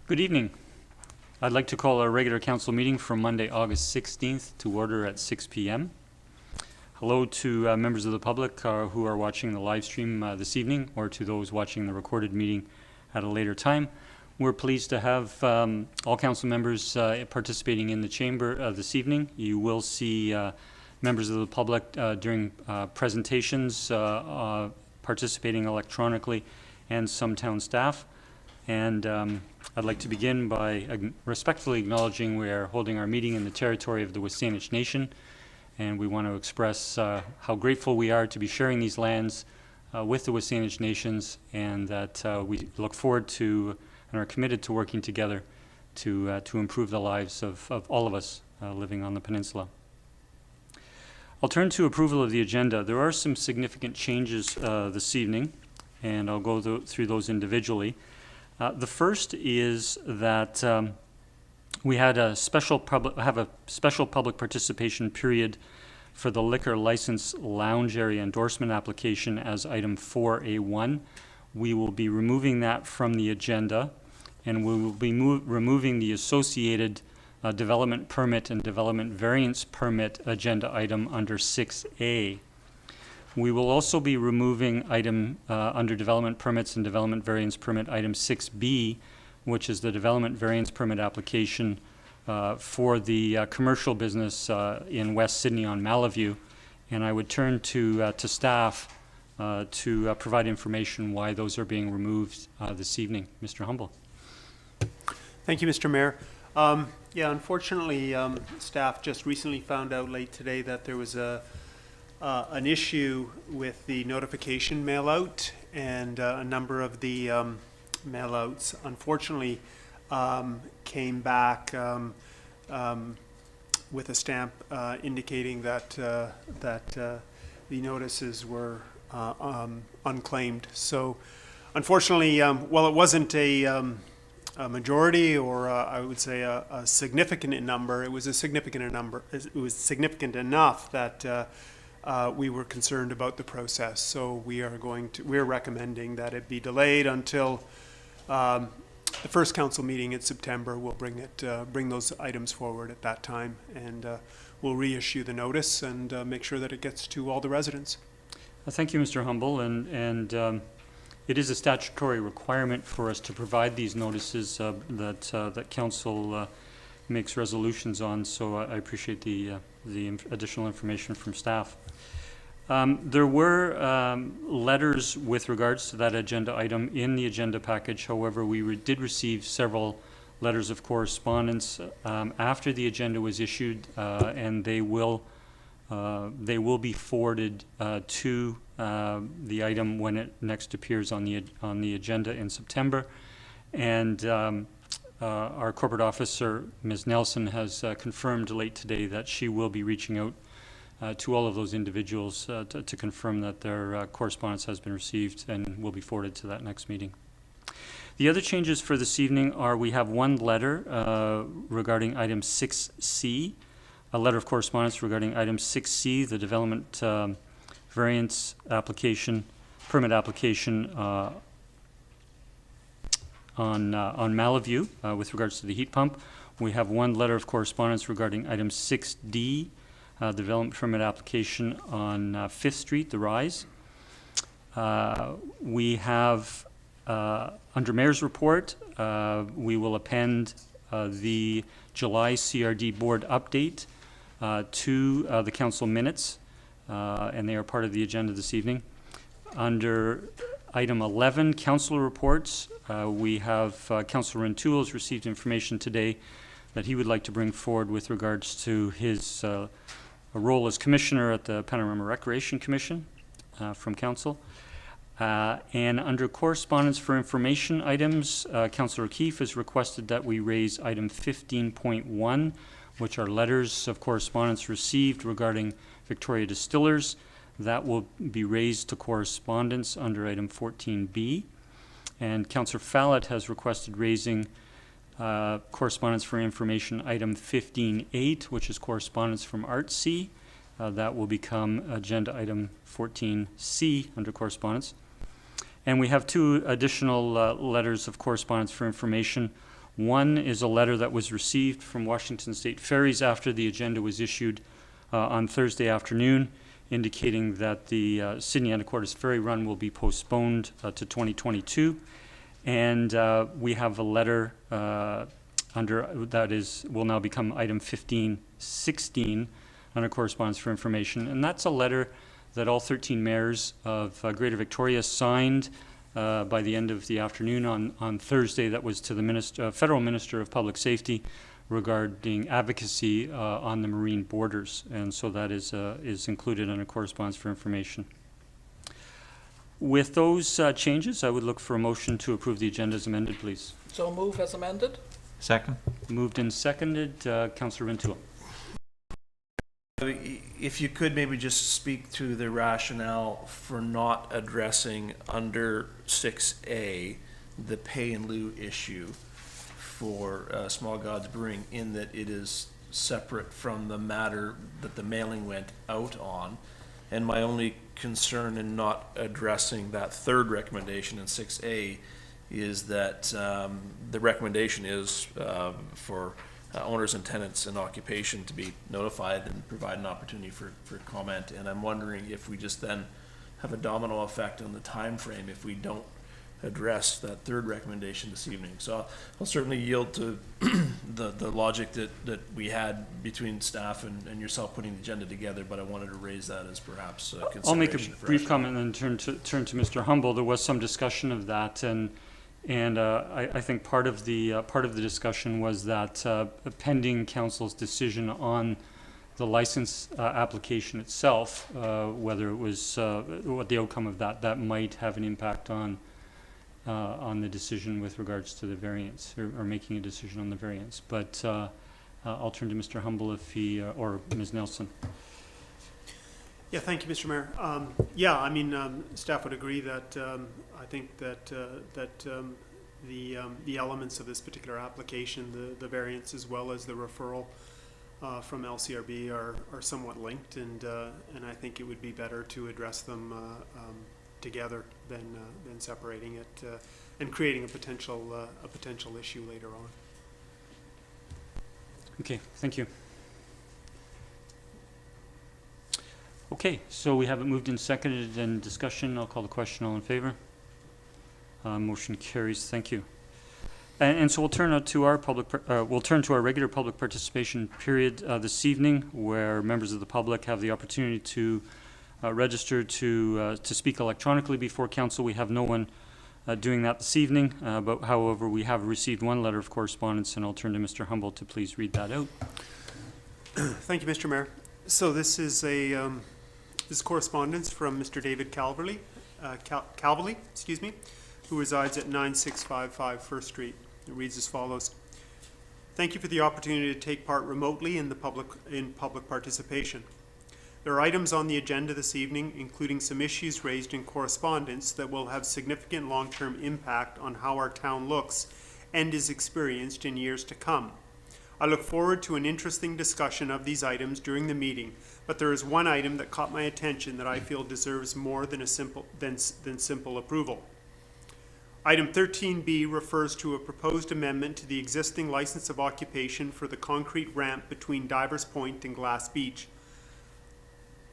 Good evening. I'd like to call our regular council meeting for Monday, August 16th to order at 6 p.m. Hello to members of the public who are watching the live stream this evening, or to those watching the recorded meeting at a later time. We're pleased to have all council members participating in the chamber this evening. You will see members of the public during presentations participating electronically, and some town staff. And I'd like to begin by respectfully acknowledging we are holding our meeting in the territory of the WSÁNEĆ Nation, and we want to express how grateful we are to be sharing these lands with the WSÁNEĆ Nations, and that we look forward to and are committed to working together to improve the lives of all of us living on the peninsula. I'll turn to approval of the agenda. There are some significant changes this evening, and I'll go through those individually. The first is that we had a special public participation period for the liquor license lounge area endorsement application as item 4A1. We will be removing that from the agenda, and we will be removing the associated development permit and development variance permit agenda item under 6A. We will also be removing item under development permits and development variance permit item 6B, which is the development variance permit application for the commercial business in West Sydney on Malaview. And I would turn to staff to provide information why those are being removed this evening. Mr. Humble. Thank you, Mr. Mayor. Yeah, unfortunately, staff just recently found out late today that there was an issue with the notification mail out, and a number of the mail outs unfortunately came back with a stamp indicating that the notices were unclaimed. So unfortunately, while it wasn't a majority, or I would say a significant number, it was a significant number. It was significant enough that we were concerned about the process. So we're recommending that it be delayed until the first council meeting in September. We'll bring those items forward at that time, and we'll reissue the notice and make sure that it gets to all the residents. Thank you, Mr. Humble, and it is a statutory requirement for us to provide these notices that council makes resolutions on. So I appreciate the additional information from staff. There were letters with regards to that agenda item in the agenda package. However, we did receive several letters of correspondence after the agenda was issued, and they will be forwarded to the item when it next appears on the agenda in September. And our corporate officer, Ms. Nelson, has confirmed late today that she will be reaching out to all of those individuals to confirm that their correspondence has been received and will be forwarded to that next meeting. The other changes for this evening are we have one letter regarding item 6C, a letter of correspondence regarding item 6C, the development variance application, permit application on Malaview with regards to the heat pump. We have one letter of correspondence regarding item 6D, development permit application on 5th Street, the Rise. We have, under Mayor's report, we will append the July CRD board update to the council minutes, and they are part of the agenda this evening. Under item 11, council reports, we have Councillor Rintoul has received information today that he would like to bring forward with regards to his role as commissioner at the Panorama Recreation Commission from council. And under correspondence for information items, Councillor O'Keefe has requested that we raise item 15.1, which are letters of correspondence received regarding Victoria Distillers. That will be raised to correspondence under item 14B. And Councillor Fallett has requested raising correspondence for information item 15.8, which is correspondence from ArtC. That will become agenda item 14C under correspondence. And we have two additional letters of correspondence for information. One is a letter that was received from Washington State Ferries after the agenda was issued on Thursday afternoon, indicating that the Sydney Anacortes Ferry Run will be postponed to 2022. And we have a letter will now become item 1516 under correspondence for information. And that's a letter that all 13 mayors of Greater Victoria signed by the end of the afternoon on Thursday. That was to the Federal Minister of Public Safety regarding advocacy on the marine borders. And so that is included under correspondence for information. With those changes, I would look for a motion to approve the agenda as amended, please. So move as amended? Second. Moved and seconded. Councillor Rintoul. If you could maybe just speak to the rationale for not addressing under 6A the pay in lieu issue for Small Gods Brewing, in that it is separate from the matter that the mailing went out on. And my only concern in not addressing that third recommendation in 6A is that the recommendation is for owners and tenants in occupation to be notified and provide an opportunity for comment. And I'm wondering if we just then have a domino effect on the time frame if we don't address that third recommendation this evening. So I'll certainly yield to the logic that we had between staff and yourself putting the agenda together, but I wanted to raise that as perhaps a consideration. I'll make a brief comment and then turn to Mr. Humble. There was some discussion of that, and I think part of the discussion was that pending council's decision on the license application itself, whether it was what the outcome of that might have an impact on the decision with regards to the variance, or making a decision on the variance. But I'll turn to Mr. Humble if he, or Ms. Nelson. Yeah, thank you, Mr. Mayor. Yeah, I mean, staff would agree that I think that the elements of this particular application, the variance as well as the referral from LCRB are somewhat linked, and I think it would be better to address them together than separating it and creating a potential issue later on. Okay, thank you. Okay, so we have it moved and seconded in discussion. I'll call the question. All in favor? Motion carries. Thank you. And so we'll turn to our regular public participation period this evening, where members of the public have the opportunity to register to speak electronically before council. We have no one doing that this evening, but however, we have received one letter of correspondence, and I'll turn to Mr. Humble to please read that out. Thank you, Mr. Mayor. So this is this correspondence from Mr. David Calverley, excuse me, who resides at 9655 First Street. It reads as follows: Thank you for the opportunity to take part remotely in public participation. There are items on the agenda this evening, including some issues raised in correspondence that will have significant long-term impact on how our town looks and is experienced in years to come. I look forward to an interesting discussion of these items during the meeting, but there is one item that caught my attention that I feel deserves more than simple approval. Item 13B refers to a proposed amendment to the existing license of occupation for the concrete ramp between Divers Point and Glass Beach.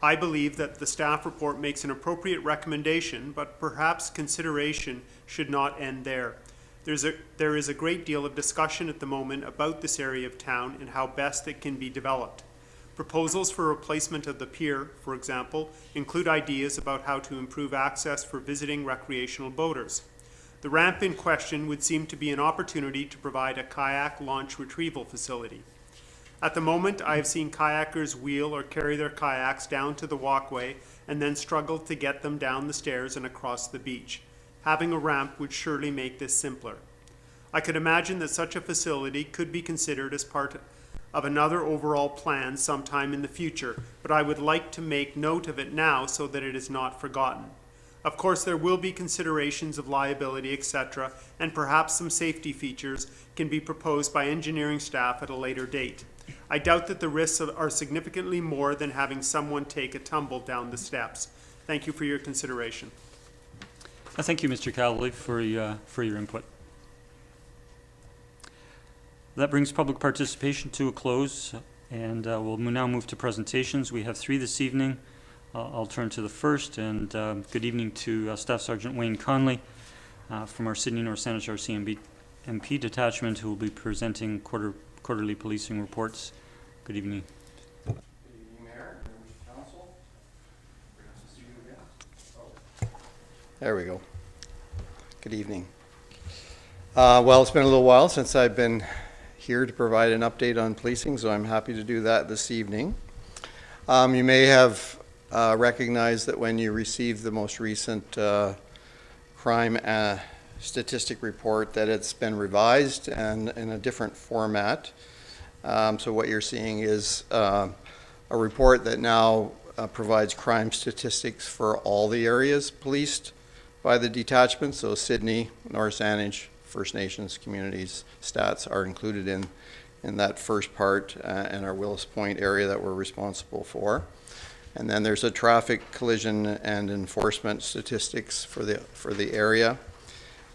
I believe that the staff report makes an appropriate recommendation, but perhaps consideration should not end there. There is a great deal of discussion at the moment about this area of town and how best it can be developed. Proposals for replacement of the pier, for example, include ideas about how to improve access for visiting recreational boaters. The ramp in question would seem to be an opportunity to provide a kayak launch retrieval facility. At the moment, I have seen kayakers wheel or carry their kayaks down to the walkway and then struggle to get them down the stairs and across the beach. Having a ramp would surely make this simpler. I could imagine that such a facility could be considered as part of another overall plan sometime in the future, but I would like to make note of it now so that it is not forgotten. Of course, there will be considerations of liability, etc., and perhaps some safety features can be proposed by engineering staff at a later date. I doubt that the risks are significantly more than having someone take a tumble down the steps. Thank you for your consideration. Thank you, Mr. Cowley, for your input. That brings public participation to a close, and we'll now move to presentations. We have 3 this evening. I'll turn to the first, and good evening to Staff Sergeant Wayne Conley from our Sydney North Saanich RCMP detachment, who will be presenting quarterly policing reports. Good evening. Good evening, Mayor, members of council. Great to see you again. There we go. Good evening. Well, it's been a little while since I've been here to provide an update on policing, so I'm happy to do that this evening. You may have recognized that when you received the most recent crime statistic report, that it's been revised and in a different format. So what you're seeing is a report that now provides crime statistics for all the areas policed by the detachment. So Sydney, North Saanich, First Nations communities stats are included in that first part, and our Willis Point area that we're responsible for. And then there's a traffic collision and enforcement statistics for the area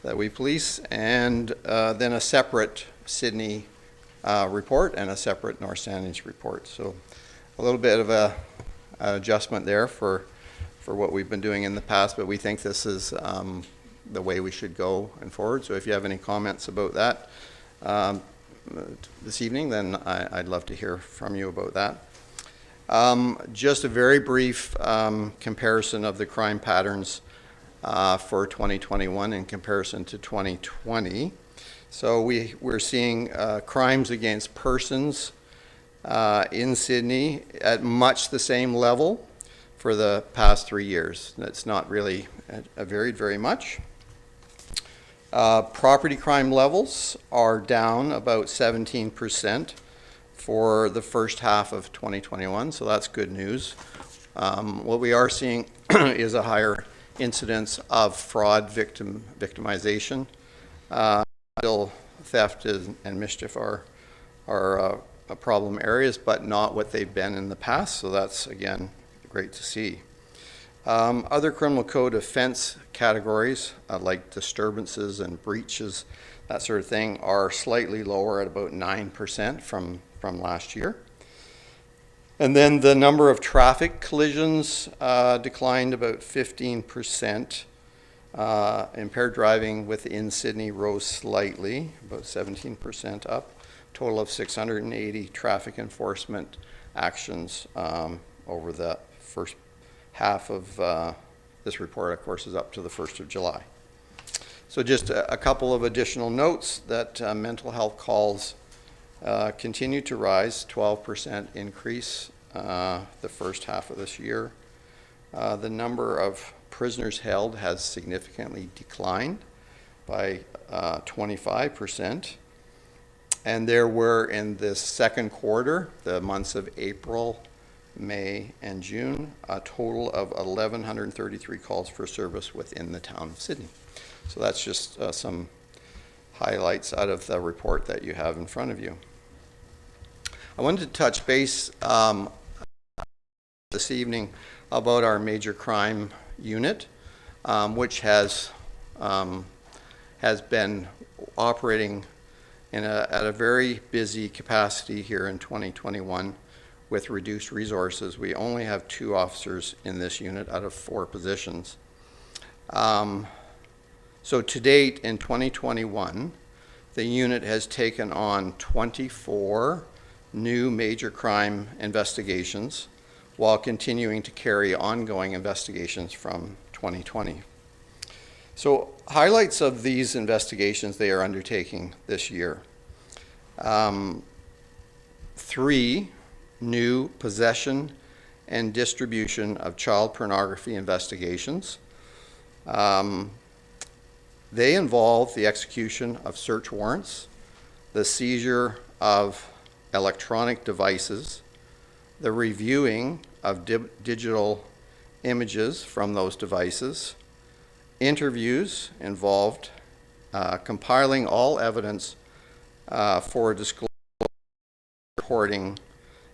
that we police, and then a separate Sydney report and a separate North Saanich report. So a little bit of an adjustment there for what we've been doing in the past, but we think this is the way we should go and forward. So if you have any comments about that this evening, then I'd love to hear from you about that. Just a very brief comparison of the crime patterns for 2021 in comparison to 2020. So we're seeing crimes against persons in Sydney at much the same level for the past 3 years. That's not really varied very much. Property crime levels are down about 17% for the first half of 2021, so that's good news. What we are seeing is a higher incidence of fraud victimization. Still, theft and mischief are problem areas, but not what they've been in the past, so that's, again, great to see. Other criminal code offense categories, like disturbances and breaches, that sort of thing, are slightly lower at about 9% from last year. And then the number of traffic collisions declined about 15%. Impaired driving within Sydney rose slightly, about 17% up. Total of 680 traffic enforcement actions over the first half of this report, of course, is up to the 1st of July. So just a couple of additional notes that mental health calls continue to rise, 12% increase the first half of this year. The number of prisoners held has significantly declined by 25%. And there were, in the second quarter, the months of April, May, and June, a total of 1,133 calls for service within the town of Sydney. So that's just some highlights out of the report that you have in front of you. I wanted to touch base this evening about our major crime unit, which has been operating at a very busy capacity here in 2021 with reduced resources. We only have 2 officers in this unit out of 4 positions. So to date in 2021, the unit has taken on 24 new major crime investigations while continuing to carry ongoing investigations from 2020. So highlights of these investigations they are undertaking this year. 3 new possession and distribution of child pornography investigations. They involve the execution of search warrants, the seizure of electronic devices, the reviewing of digital images from those devices. Interviews involved compiling all evidence for disclosure, reporting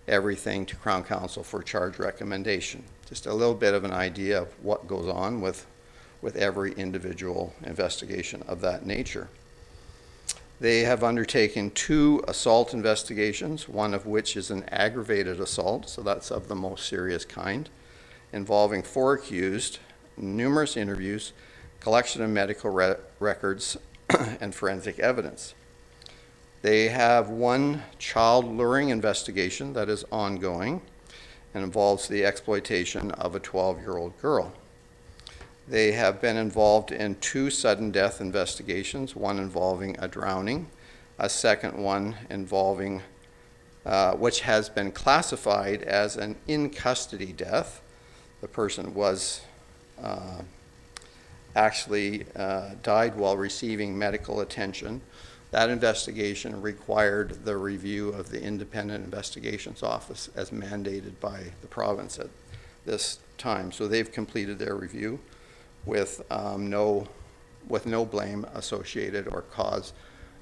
everything to Crown Counsel for charge recommendation. Just a little bit of an idea of what goes on with every individual investigation of that nature. They have undertaken 2 assault investigations, one of which is an aggravated assault, so that's of the most serious kind, involving 4 accused, numerous interviews, collection of medical records, and forensic evidence. They have 1 child luring investigation that is ongoing and involves the exploitation of a 12-year-old girl. They have been involved in 2 sudden death investigations, one involving a drowning, a second one involving, which has been classified as an in-custody death. The person was actually died while receiving medical attention. That investigation required the review of the Independent Investigations Office as mandated by the province at this time. So they've completed their review with no blame associated or cause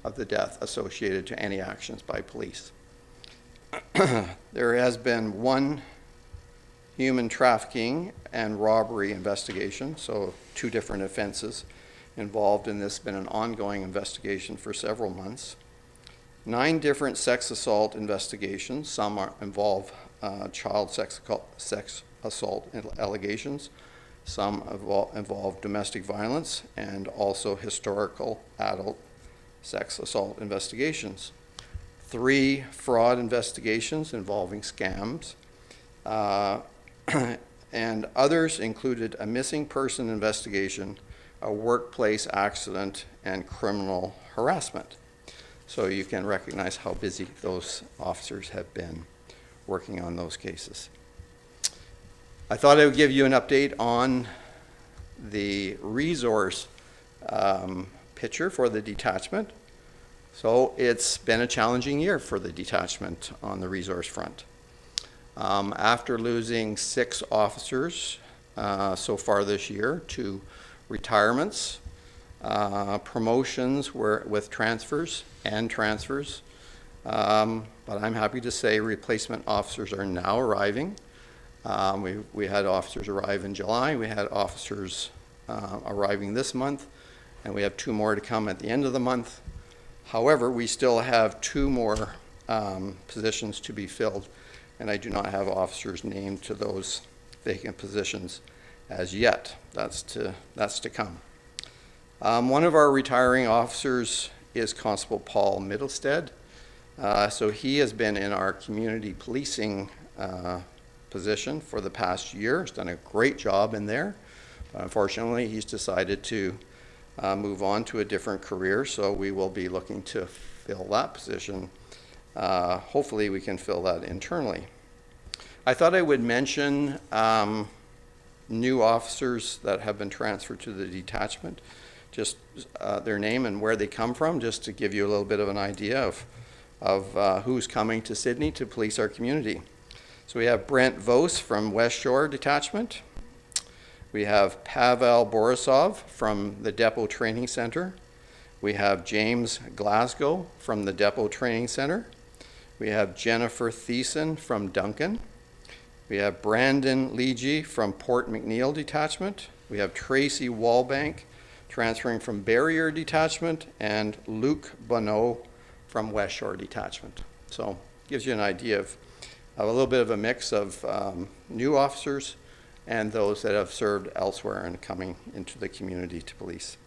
of the death associated to any actions by police. There has been 1 human trafficking and robbery investigation, so 2 different offenses involved in this. Been an ongoing investigation for several months. 9 different sex assault investigations. Some involve child sex assault allegations. Some involve domestic violence and also historical adult sex assault investigations. 3 fraud investigations involving scams. And others included a missing person investigation, a workplace accident, and criminal harassment. So you can recognize how busy those officers have been working on those cases. I thought I would give you an update on the resource picture for the detachment. So it's been a challenging year for the detachment on the resource front. After losing 6 officers so far this year to retirements, promotions with transfers, but I'm happy to say replacement officers are now arriving. We had officers arrive in July, we had officers arriving this month, and we have 2 more to come at the end of the month. However, we still have 2 more positions to be filled, and I do not have officers named to those vacant positions as yet. That's to come. One of our retiring officers is Constable Paul Middlestead. So he has been in our community policing position for the past year. He's done a great job in there. But unfortunately, he's decided to move on to a different career, so we will be looking to fill that position. Hopefully we can fill that internally. I thought I would mention new officers that have been transferred to the detachment, just their name and where they come from, just to give you a little bit of an idea of who's coming to Sydney to police our community. So we have Brent Vos from West Shore Detachment. We have Pavel Borisov from the Depot Training Center. We have James Glasgow from the Depot Training Center. We have Jennifer Thiessen from Duncan. We have Brandon Leegee from Port McNeill Detachment. We have Tracy Wallbank transferring from Barrier Detachment, and Luke Bonneau from West Shore Detachment. So gives you an idea of a little bit of a mix of new officers and those that have served elsewhere and coming into the community to police.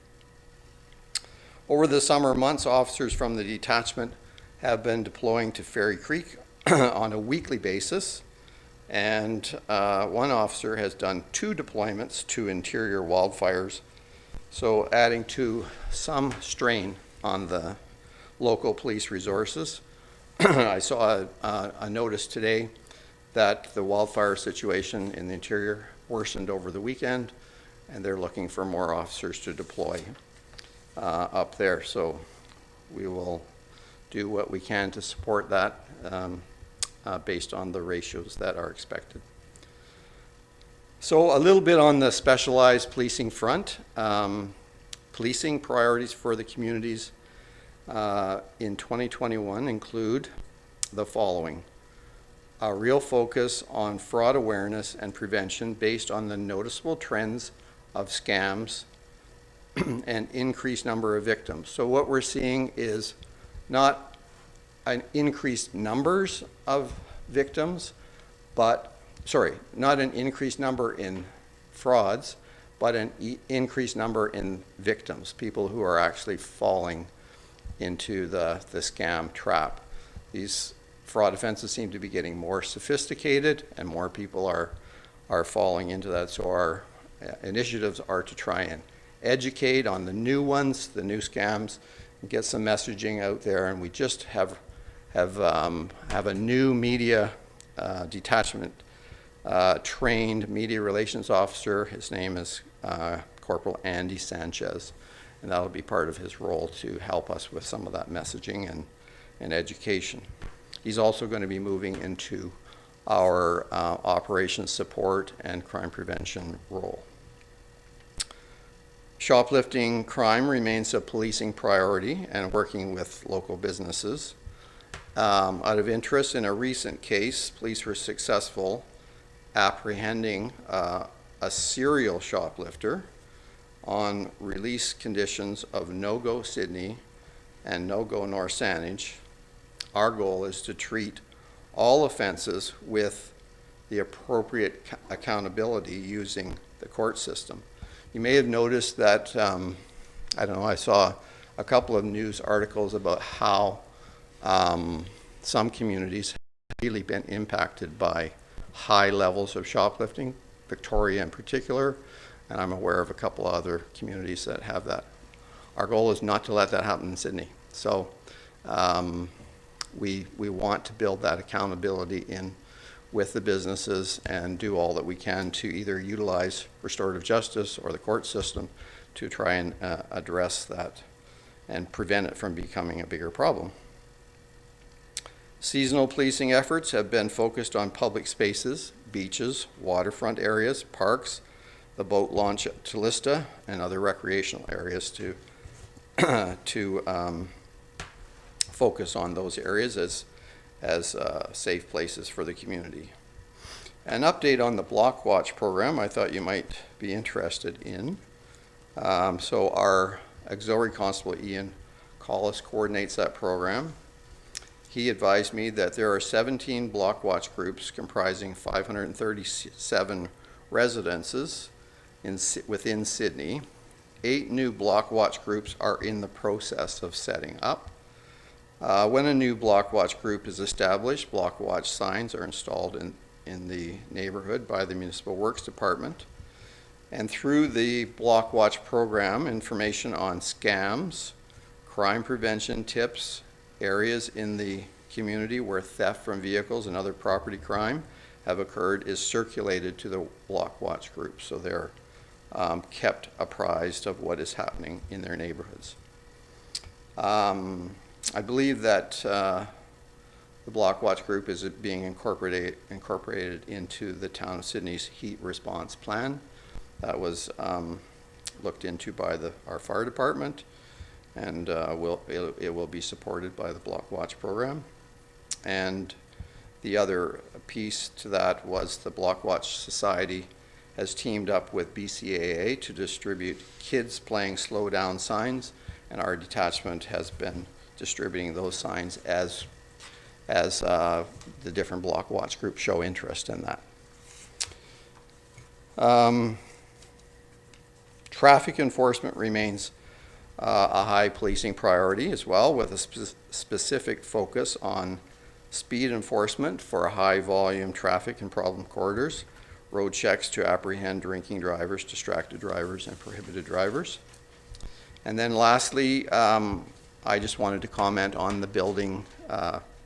Over the summer months, officers from the detachment have been deploying to Fairy Creek on a weekly basis, and 1 officer has done 2 deployments to interior wildfires, so adding to some strain on the local police resources. I saw a notice today that the wildfire situation in the interior worsened over the weekend, and they're looking for more officers to deploy up there. So we will do what we can to support that based on the ratios that are expected. So a little bit on the specialized policing front. Policing priorities for the communities in 2021 include the following: a real focus on fraud awareness and prevention based on the noticeable trends of scams an increased number of victims. So what we're seeing is not an increased numbers of victims, but, sorry, not an increased number in frauds, but an increased number in victims, people who are actually falling into the scam trap. These fraud offenses seem to be getting more sophisticated, and more people are falling into that. So our initiatives are to try and educate on the new ones, the new scams, and get some messaging out there. And we just have a new media detachment trained media relations officer. His name is Corporal Andy Sanchez, and that'll be part of his role to help us with some of that messaging and education. He's also going to be moving into our operations support and crime prevention role. Shoplifting crime remains a policing priority and working with local businesses. Out of interest, in a recent case, police were successful apprehending a serial shoplifter on release conditions of no-go Sydney and no-go North Saanich. Our goal is to treat all offenses with the appropriate accountability using the court system. You may have noticed that, I don't know, I saw a couple of news articles about how some communities have really been impacted by high levels of shoplifting, Victoria in particular, and I'm aware of a couple other communities that have that. Our goal is not to let that happen in Sydney. So we want to build that accountability in with the businesses and do all that we can to either utilize restorative justice or the court system to try and address that and prevent it from becoming a bigger problem. Seasonal policing efforts have been focused on public spaces, beaches, waterfront areas, parks, the boat launch at Talista, and other recreational areas to focus on those areas as safe places for the community. An update on the Block Watch program I thought you might be interested in. So our Auxiliary Constable Ian Collis coordinates that program. He advised me that there are 17 Block Watch groups comprising 537 residences within Sydney. 8 new Block Watch groups are in the process of setting up. When a new Block Watch group is established, Block Watch signs are installed in the neighborhood by the Municipal Works Department. And through the Block Watch program, information on scams, crime prevention tips, areas in the community where theft from vehicles and other property crime have occurred is circulated to the Block Watch group, so they're kept apprised of what is happening in their neighborhoods. I believe that the Block Watch group is being incorporated into the Town of Sydney's heat response plan. That was looked into by our fire department, and it will be supported by the Block Watch program. And the other piece to that was the Block Watch Society has teamed up with BCAA to distribute kids playing slow down signs, and our detachment has been distributing those signs as the different Block Watch groups show interest in that. Traffic enforcement remains a high policing priority as well, with a specific focus on speed enforcement for high volume traffic and problem corridors, road checks to apprehend drinking drivers, distracted drivers, and prohibited drivers. And then lastly, I just wanted to comment on the building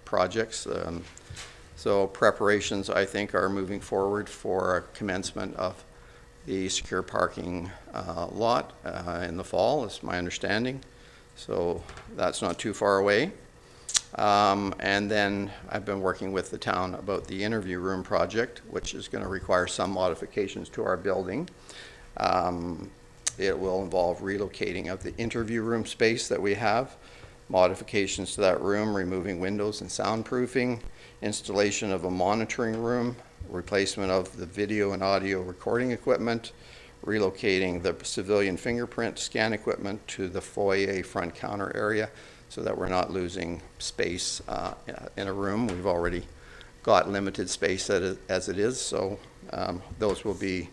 projects. So preparations, I think, are moving forward for commencement of the secure parking lot in the fall, is my understanding. So that's not too far away. And then I've been working with the town about the interview room project, which is going to require some modifications to our building. It will involve relocating of the interview room space that we have, modifications to that room, removing windows and soundproofing, installation of a monitoring room, replacement of the video and audio recording equipment, relocating the civilian fingerprint scan equipment to the foyer front counter area so that we're not losing space in a room. We've already got limited space as it is, so those will be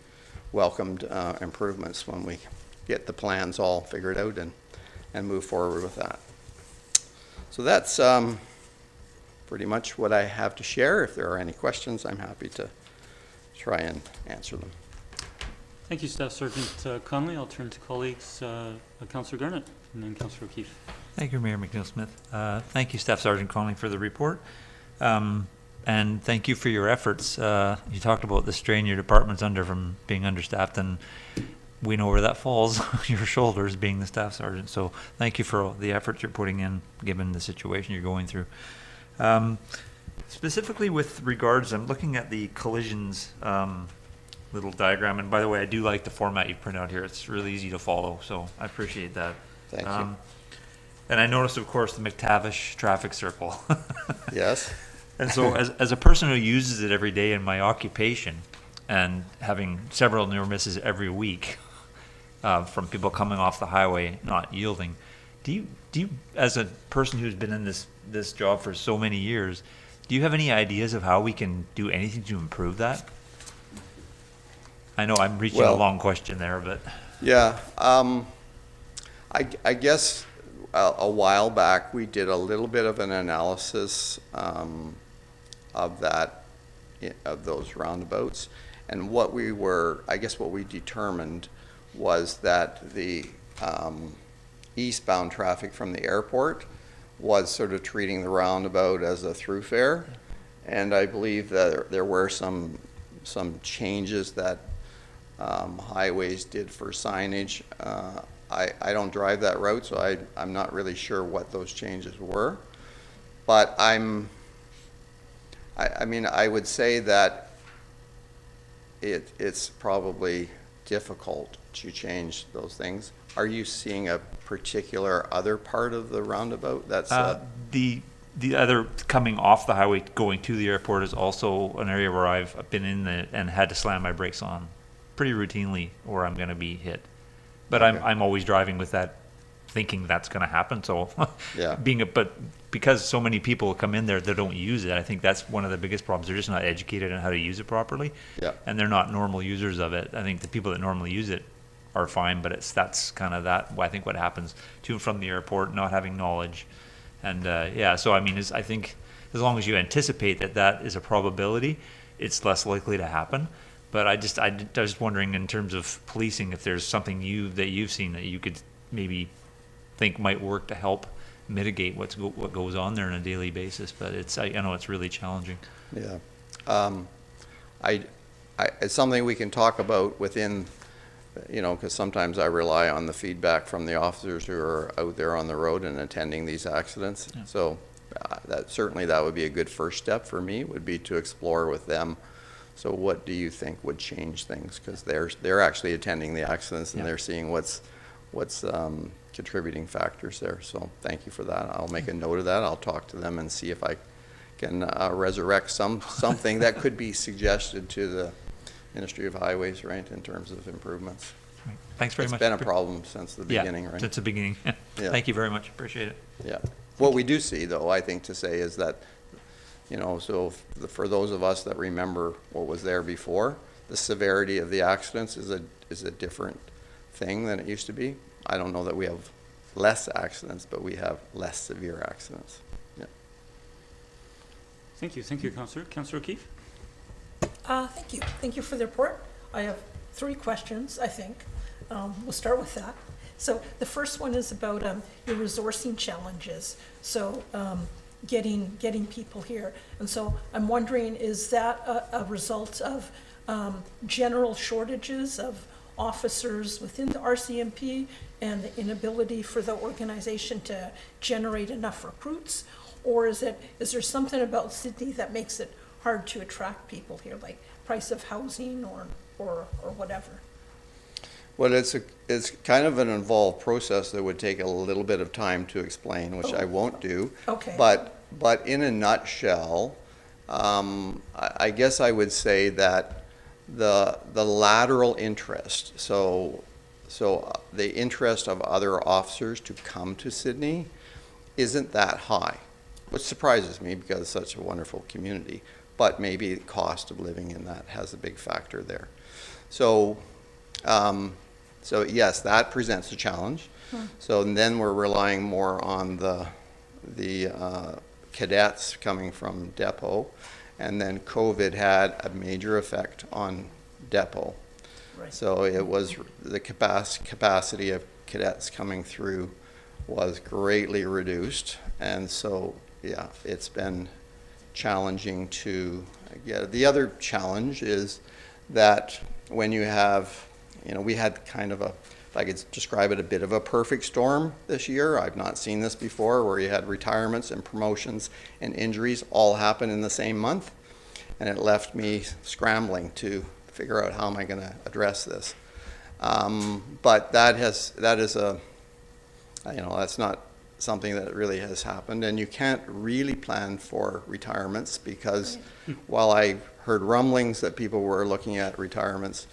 welcomed improvements when we get the plans all figured out and move forward with that. So that's pretty much what I have to share. If there are any questions, I'm happy to try and answer them. Thank you, Staff Sergeant Conley. I'll turn to colleagues, Councillor Garnett and then Councillor O'Keefe. Thank you, Mayor McNeil-Smith. Thank you, Staff Sergeant Conley, for the report. And thank you for your efforts. You talked about the strain your department's under from being understaffed, and we know where that falls on your shoulders, being the staff sergeant. So thank you for all the efforts you're putting in, given the situation you're going through. Specifically with regards, I'm looking at the collisions little diagram. And by the way, I do like the format you print out here. It's really easy to follow, so I appreciate that. Thank you. And I noticed, of course, the McTavish traffic circle. Yes. And so as a person who uses it every day in my occupation and having several near misses every week from people coming off the highway not yielding, do you as a person who's been in this job for so many years, do you have any ideas of how we can do anything to improve that? I know I'm reaching a long question there, but. Yeah, I guess a while back we did a little bit of an analysis of those roundabouts, and what we determined was that the eastbound traffic from the airport was sort of treating the roundabout as a throughfare, and I believe that there were some changes that highways did for signage. I don't drive that route, so I'm not really sure what those changes were, but I mean, I would say that it's probably difficult to change those things. Are you seeing a particular other part of the roundabout that's the other coming off the highway going to the airport is also an area where I've been in and had to slam my brakes on pretty routinely, or I'm going to be hit. But okay. I'm always driving with that, thinking that's going to happen. So yeah. But because so many people come in there that don't use it, I think that's one of the biggest problems. They're just not educated on how to use it properly. Yeah. And they're not normal users of it. I think the people that normally use it are fine, but that's kind of I think what happens to and from the airport, not having knowledge. And so I mean, I think as long as you anticipate that is a probability, it's less likely to happen. But I was wondering, in terms of policing, if there's something that you've seen that you could maybe think might work to help mitigate what goes on there on a daily basis. But I know it's really challenging. Yeah, it's something we can talk about within, because sometimes I rely on the feedback from the officers who are out there on the road and attending these accidents. Yeah. So that would be a good first step for me, would be to explore with them. So what do you think would change things? Because they're actually attending the accidents and they're seeing what's contributing factors there. So thank you for that. I'll make a note of that. I'll talk to them and see if I can resurrect something that could be suggested to the Ministry of Highways, right, in terms of improvements. Right. Thanks very much. It's been a problem since the beginning, right? Since the beginning. Yeah. Thank you very much. Appreciate it. Yeah. What we do see, though, I think to say is that, so for those of us that remember what was there before, the severity of the accidents is a different thing than it used to be. I don't know that we have less accidents, but we have less severe accidents. Yeah. Thank you, Councillor. Councillor O'Keefe. Thank you. Thank you for the report. I have 3 questions, I think. We'll start with that. So the first one is about your resourcing challenges. So getting people here. And so I'm wondering, is that a result of general shortages of officers within the RCMP and the inability for the organization to generate enough recruits? Or is there something about Sydney that makes it hard to attract people here, like price of housing or whatever? Well, it's kind of an involved process that would take a little bit of time to explain, which I won't do. Okay. But in a nutshell, I guess I would say that the lateral interest, so the interest of other officers to come to Sydney isn't that high, which surprises me because it's such a wonderful community, but maybe the cost of living in that has a big factor there. So, so yes, that presents a challenge. So then we're relying more on the cadets coming from depot, and then COVID had a major effect on depot. Right. So it was the capacity of cadets coming through was greatly reduced, and so yeah, it's been challenging to get. The other challenge is that when you have, you know, we had kind of a, if I could describe it, a bit of a perfect storm this year. I've not seen this before, where you had retirements and promotions and injuries all happen in the same month, and it left me scrambling to figure out how am I going to address this. But that is a, you know, that's not something that really has happened, and you can't really plan for retirements because while I heard rumblings that people were looking at retirements,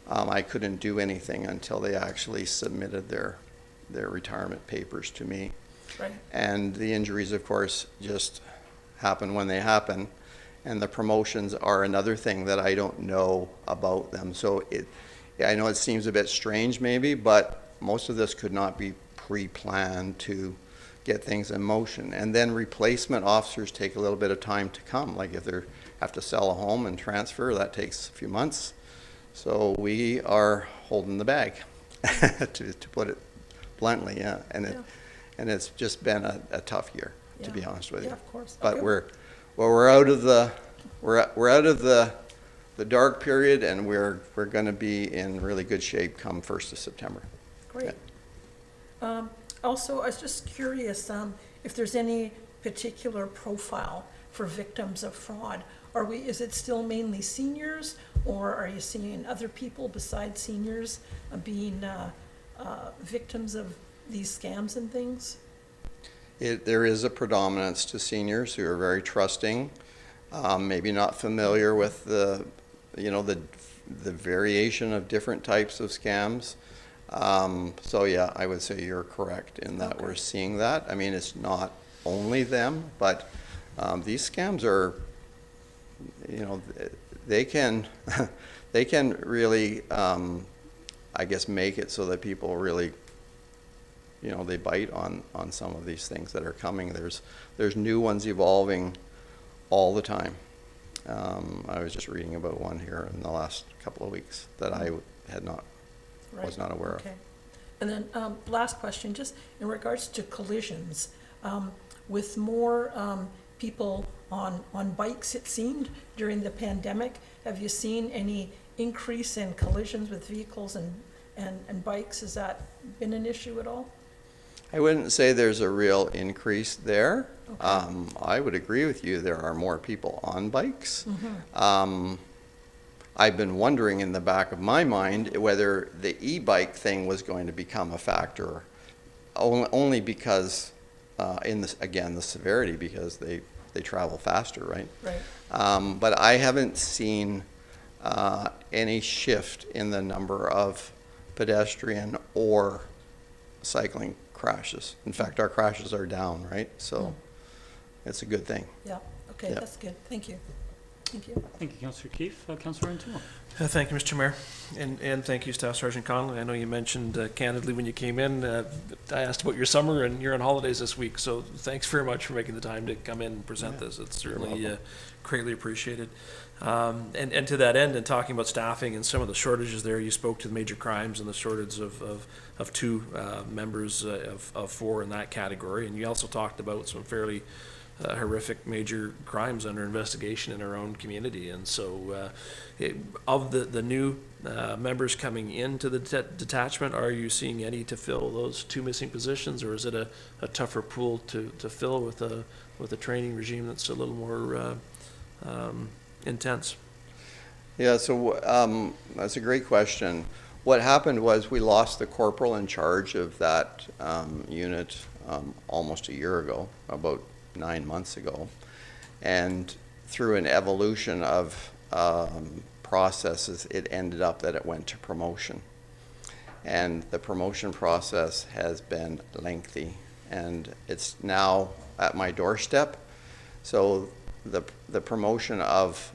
I couldn't do anything until they actually submitted their retirement papers to me. Right. And the injuries, of course, just happen when they happen, and the promotions are another thing that I don't know about them. So I know it seems a bit strange maybe, but most of this could not be pre-planned to get things in motion. And then replacement officers take a little bit of time to come. Like if they have to sell a home and transfer, that takes a few months. So we are holding the bag, to put it bluntly, yeah. And it's just been a tough year, to be honest with you. Yeah, of course. But Okay. we're out of the dark period, and we're going to be in really good shape come 1st of September. Great. Also, I was just curious if there's any particular profile for victims of fraud. Is it still mainly seniors, or are you seeing other people besides seniors being victims of these scams and things? There is a predominance to seniors who are very trusting, maybe not familiar with the variation of different types of scams. So yeah, I would say you're correct in that we're seeing that. I mean, it's not only them, but these scams are, you know, they can really, I guess, make it so that people really, you know, they bite on some of these things that are coming. There's new ones evolving all the time. I was just reading about one here in the last couple of weeks that I was not aware of. Okay. And then last question, just in regards to collisions, with more people on bikes, it seemed, during the pandemic, have you seen any increase in collisions with vehicles and bikes? Has that been an issue at all? I wouldn't say there's a real increase there. Okay. I would agree with you. There are more people on bikes. Mm-hmm. I've been wondering in the back of my mind whether the e-bike thing was going to become a factor, only because, the severity, because they travel faster, right? Right. But I haven't seen any shift in the number of pedestrian or cycling crashes. In fact, our crashes are down, right? So it's a good thing. Yeah, okay, Yeah. that's good. Thank you. Thank you. Thank you, Councillor Keefe. Councillor Rentoul. Thank you, Mr. Mayor, and thank you, Staff Sergeant Conley. I know you mentioned candidly when you came in, I asked about your summer, and you're on holidays this week, so thanks very much for making the time to come in and present this. It's certainly greatly appreciated. And to that end, and talking about staffing and some of the shortages there, you spoke to the major crimes and the shortage of two members of four in that category, and you also talked about some fairly horrific major crimes under investigation in our own community. And so of the new members coming into the detachment, are you seeing any to fill those two missing positions, or is it a tougher pool to fill with a training regime that's a little more intense? Yeah, so that's a great question. What happened was we lost the corporal in charge of that unit almost a year ago, about 9 months ago, and through an evolution of processes, it ended up that it went to promotion. And the promotion process has been lengthy, and it's now at my doorstep. So the promotion of,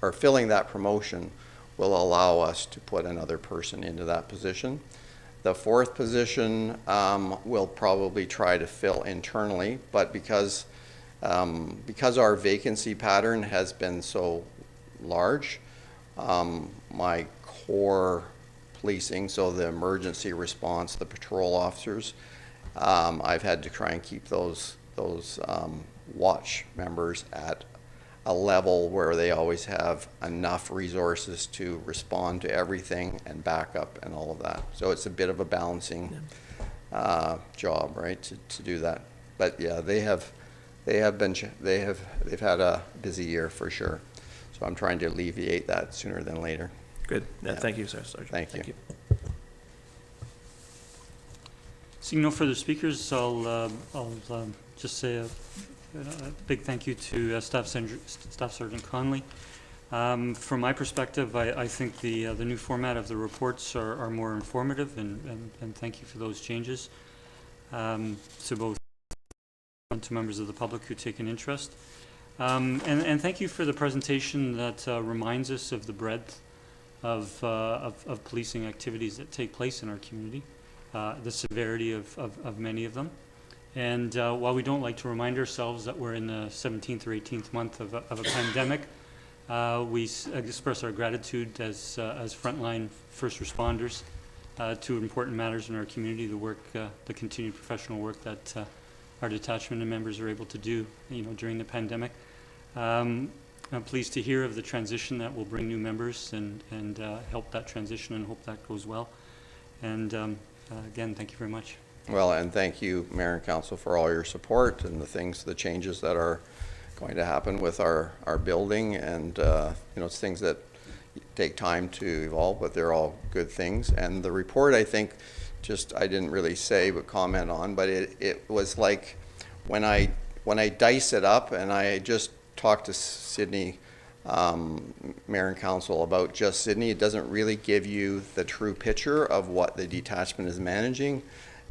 or filling that promotion will allow us to put another person into that position. The fourth position we'll probably try to fill internally, but because our vacancy pattern has been so large, my core policing, so the emergency response, the patrol officers, I've had to try and keep those watch members at a level where they always have enough resources to respond to everything and backup and all of that. So it's a bit of a balancing job, right, to do that. But yeah, they've had a busy year for sure. So I'm trying to alleviate that sooner than later. Good. Yeah. Thank you, sir. Sergeant. Thank you. Seeing no further speakers, I'll just say a big thank you to Staff Sergeant Conley. From my perspective, I think the new format of the reports are more informative, and thank you for those changes to both to members of the public who take an interest. And thank you for the presentation that reminds us of the breadth of policing activities that take place in our community, the severity of many of them. And while we don't like to remind ourselves that we're in the 17th or 18th month of a pandemic, we express our gratitude as frontline first responders to important matters in our community, the continued professional work that our detachment and members are able to do, during the pandemic. I'm pleased to hear of the transition that will bring new members and help that transition, and hope that goes well. And again, thank you very much. Well, and thank you, Mayor and Council, for all your support and the changes that are going to happen with our building. And, it's things that take time to evolve, but they're all good things. And the report, I think, I didn't really say but comment on, but it was like when I dice it up, and I just talked to Sydney, Mayor and Council, about just Sydney, it doesn't really give you the true picture of what the detachment is managing.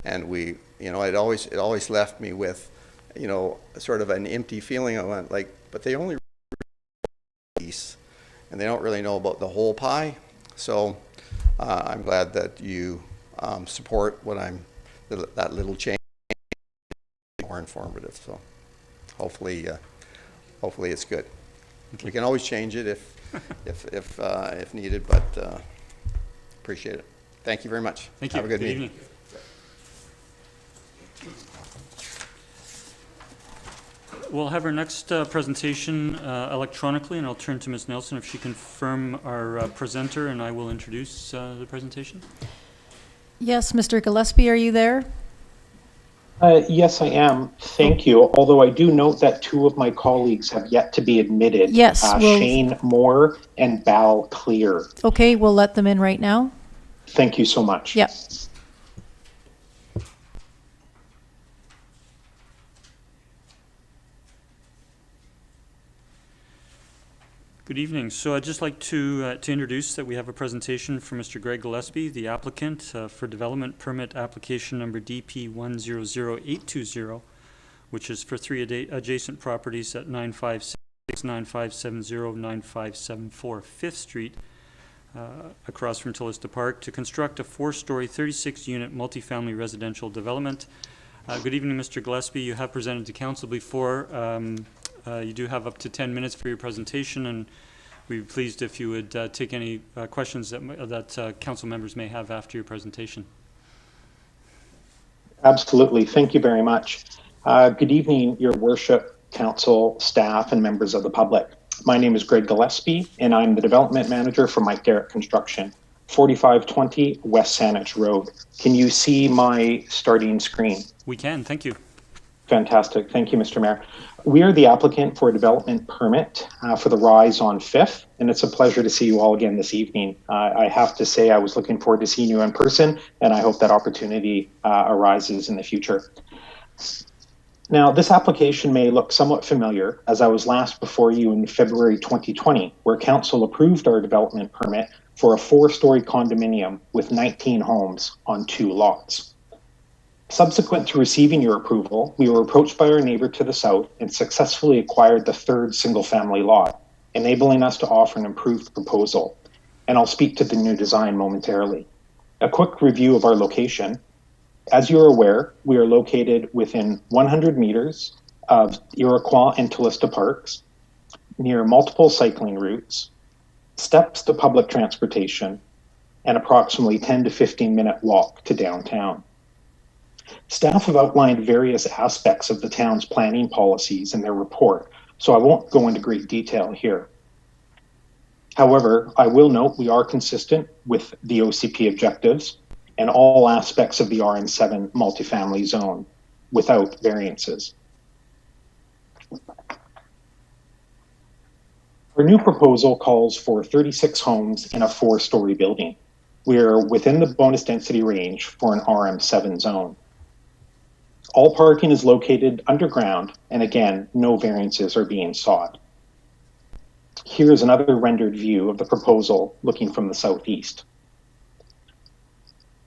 And it always left me with, sort of an empty feeling. I went like, but they only piece, and they don't really know about the whole pie. So I'm glad that you support that little change, more informative. So hopefully it's good. We can always change it if needed, but appreciate it. Thank you very much. Thank you. Have a good meeting. Evening. We'll have our next presentation electronically, and I'll turn to Ms. Nelson if she can confirm our presenter, and I will introduce the presentation. Yes, Mr. Gillespie, are you there? Yes, I am. Thank you. Although I do note that two of my colleagues have yet to be admitted. Yes, Shane Moore and Bal Clear. Okay, we'll let them in right now. Thank you so much. Yep. Good evening. So I'd just like to introduce that we have a presentation from Mr. Greg Gillespie, the applicant for Development Permit Application Number DP 100820, which is for 3 adjacent properties at 956, 9570, 9574 5th Street, across from Tillista Park, to construct a 4-story, 36-unit multifamily residential development. Good evening, Mr. Gillespie. You have presented to council before. You do have up to 10 minutes for your presentation, and we'd be pleased if you would take any questions that council members may have after your presentation. Absolutely. Thank you very much. Good evening, Your Worship, council, staff, and members of the public. My name is Greg Gillespie, and I'm the development manager for Mike Garrett Construction, 4520 West Saanich Road. Can you see my starting screen? We can. Thank you. Fantastic. Thank you, Mr. Mayor. We are the applicant for a development permit for the Rise on 5th, and it's a pleasure to see you all again this evening. I have to say I was looking forward to seeing you in person, and I hope that opportunity arises in the future. Now, this application may look somewhat familiar, as I was last before you in February 2020, where Council approved our development permit for a 4-story condominium with 19 homes on 2 lots. Subsequent to receiving your approval, we were approached by our neighbor to the south and successfully acquired the 3rd single-family lot, enabling us to offer an improved proposal. And I'll speak to the new design momentarily. A quick review of our location. As you're aware, we are located within 100 meters of Iroquois and Tallista Parks, near multiple cycling routes, steps to public transportation, and approximately 10 to 15-minute walk to downtown. Staff have outlined various aspects of the town's planning policies in their report, so I won't go into great detail here. However, I will note we are consistent with the OCP objectives and all aspects of the RN7 multifamily zone without variances. Our new proposal calls for 36 homes in a 4-story building. We are within the bonus density range for an RM7 zone. All parking is located underground, and again, no variances are being sought. Here is another rendered view of the proposal looking from the southeast.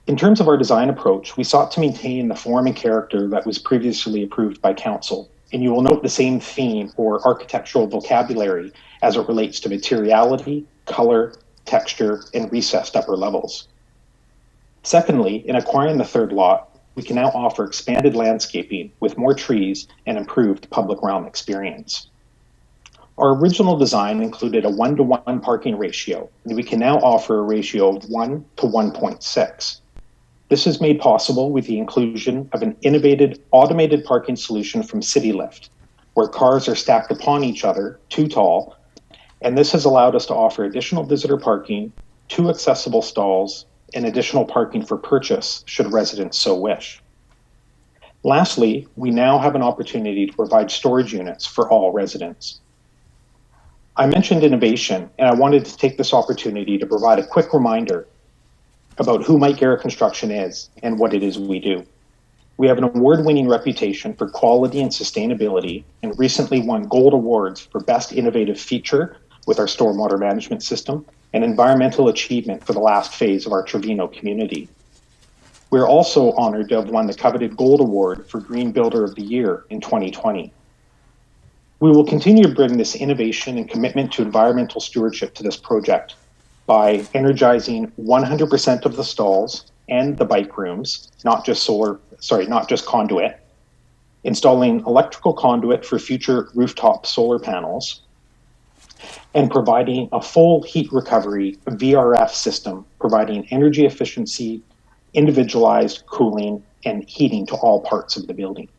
In terms of our design approach, we sought to maintain the form and character that was previously approved by Council, and you will note the same theme or architectural vocabulary as it relates to materiality, color, texture, and recessed upper levels. Secondly, in acquiring the 3rd lot, we can now offer expanded landscaping with more trees and improved public realm experience. Our original design included a 1-to-1 parking ratio, and we can now offer a ratio of 1 to 1.6. This is made possible with the inclusion of an innovative automated parking solution from CityLift, where cars are stacked upon each other, too tall, and this has allowed us to offer additional visitor parking, 2 accessible stalls, and additional parking for purchase should residents so wish. Lastly, we now have an opportunity to provide storage units for all residents. I mentioned innovation, and I wanted to take this opportunity to provide a quick reminder about who Mike Garrett Construction is and what it is we do. We have an award-winning reputation for quality and sustainability, and recently won gold awards for Best Innovative Feature with our stormwater management system and environmental achievement for the last phase of our Trevino community. We're also honored to have won the coveted Gold Award for Green Builder of the Year in 2020. We will continue to bring this innovation and commitment to environmental stewardship to this project by energizing 100% of the stalls and the bike rooms, not just conduit, installing electrical conduit for future rooftop solar panels, and providing a full heat recovery VRF system, providing energy efficiency, individualized cooling, and heating to all parts of the building.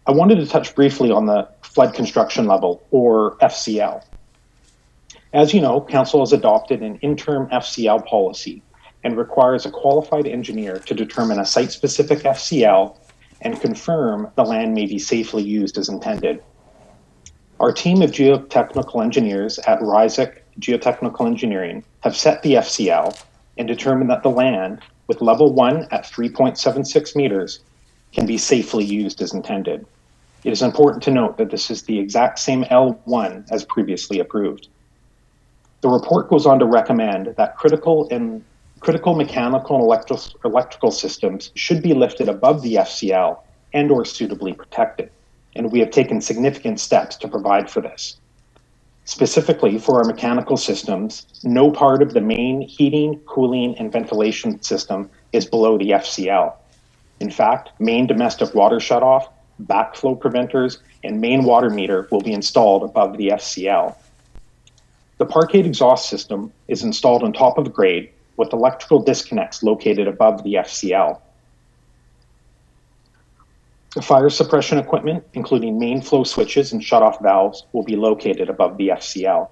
I wanted to touch briefly on the flood construction level, or FCL. As you know, Council has adopted an interim FCL policy and requires a qualified engineer to determine a site-specific FCL and confirm the land may be safely used as intended. Our team of geotechnical engineers at RISEC Geotechnical Engineering have set the FCL and determined that the land, with level 1 at 3.76 meters, can be safely used as intended. It is important to note that this is the exact same L1 as previously approved. The report goes on to recommend that critical mechanical and electrical systems should be lifted above the FCL and or suitably protected, and we have taken significant steps to provide for this. Specifically for our mechanical systems, no part of the main heating, cooling, and ventilation system is below the FCL. In fact, main domestic water shutoff, backflow preventers, and main water meter will be installed above the FCL. The parkade exhaust system is installed on top of the grade with electrical disconnects located above the FCL. The fire suppression equipment, including main flow switches and shutoff valves, will be located above the FCL.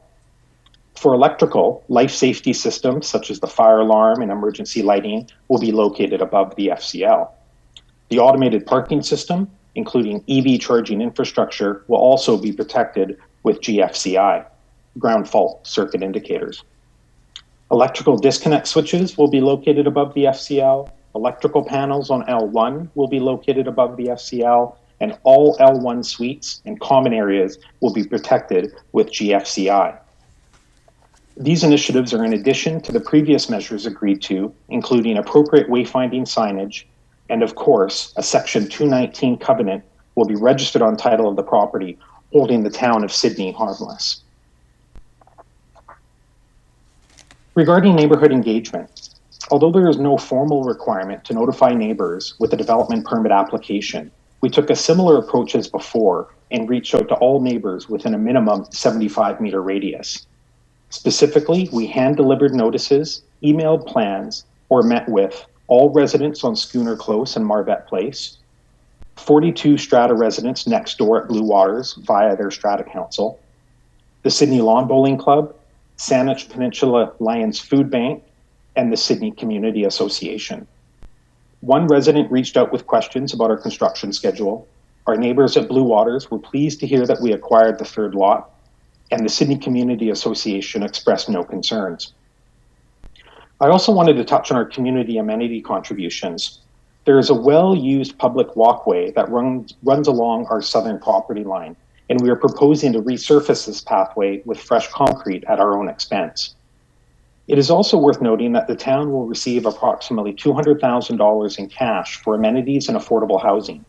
For electrical, life safety systems such as the fire alarm and emergency lighting will be located above the FCL. The automated parking system, including EV charging infrastructure, will also be protected with GFCI, ground fault circuit indicators. Electrical disconnect switches will be located above the FCL. Electrical panels on L1 will be located above the FCL, and all L1 suites and common areas will be protected with GFCI. These initiatives are in addition to the previous measures agreed to, including appropriate wayfinding signage, and of course, a Section 219 covenant will be registered on title of the property, holding the town of Sydney harmless. Regarding neighborhood engagement, although there is no formal requirement to notify neighbors with a development permit application, we took a similar approach as before and reached out to all neighbors within a minimum 75-meter radius. Specifically, we hand-delivered notices, emailed plans, or met with all residents on Schooner Close and Marvette Place, 42 strata residents next door at Blue Waters via their strata council, the Sydney Lawn Bowling Club, Saanich Peninsula Lions Food Bank, and the Sydney Community Association. One resident reached out with questions about our construction schedule. Our neighbors at Blue Waters were pleased to hear that we acquired the third lot, and the Sydney Community Association expressed no concerns. I also wanted to touch on our community amenity contributions. There is a well-used public walkway that runs along our southern property line, and we are proposing to resurface this pathway with fresh concrete at our own expense. It is also worth noting that the town will receive approximately $200,000 in cash for amenities and affordable housing.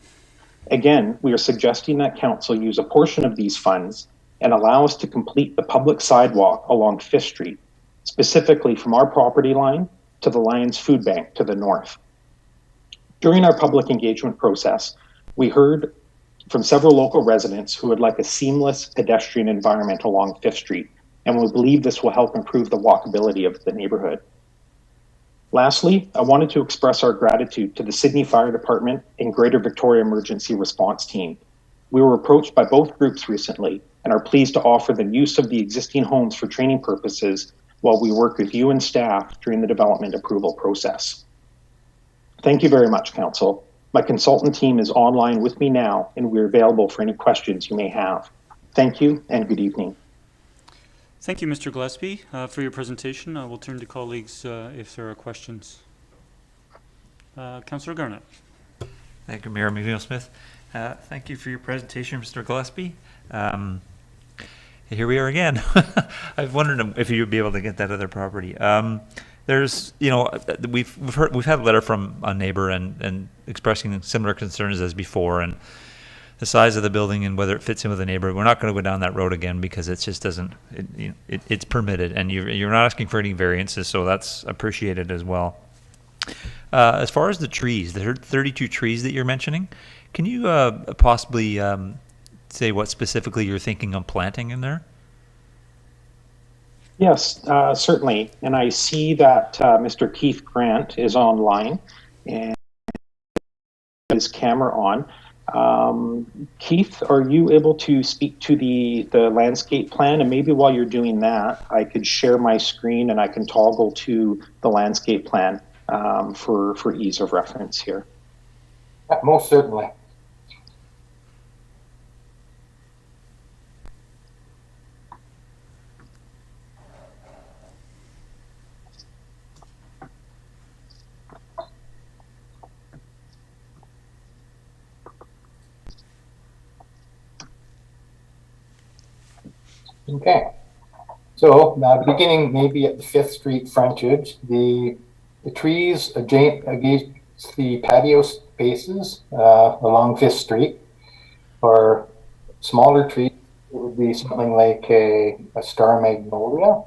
Again, we are suggesting that council use a portion of these funds and allow us to complete the public sidewalk along 5th Street, specifically from our property line to the Lions Food Bank to the north. During our public engagement process, we heard from several local residents who would like a seamless pedestrian environment along 5th Street, and we believe this will help improve the walkability of the neighborhood. Lastly, I wanted to express our gratitude to the Sydney Fire Department and Greater Victoria Emergency Response Team. We were approached by both groups recently and are pleased to offer them use of the existing homes for training purposes while we work with you and staff during the development approval process. Thank you very much, Council. My consultant team is online with me now, and we're available for any questions you may have. Thank you and good evening. Thank you, Mr. Gillespie, for your presentation. We'll turn to colleagues if there are questions. Councillor Garnett. Thank you, Mayor McNeil-Smith. Thank you for your presentation, Mr. Gillespie. Here we are again. I've wondered if you'd be able to get that other property. There's, you know, we've had a letter from a neighbor and expressing similar concerns as before, and the size of the building and whether it fits in with the neighborhood. We're not going to go down that road again because it just doesn't. It's permitted, and you're not asking for any variances, so that's appreciated as well. As far as the trees, the 32 trees that you're mentioning, can you possibly say what specifically you're thinking of planting in there? Yes, certainly. And I see that Mr. Keith Grant is online and his camera on. Keith, are you able to speak to the landscape plan? And maybe while you're doing that, I could share my screen and I can toggle to the landscape plan for ease of reference here. Most certainly. Okay, so beginning maybe at the 5th Street frontage, the trees against the patio spaces along 5th Street are smaller trees. It would be something like a star magnolia.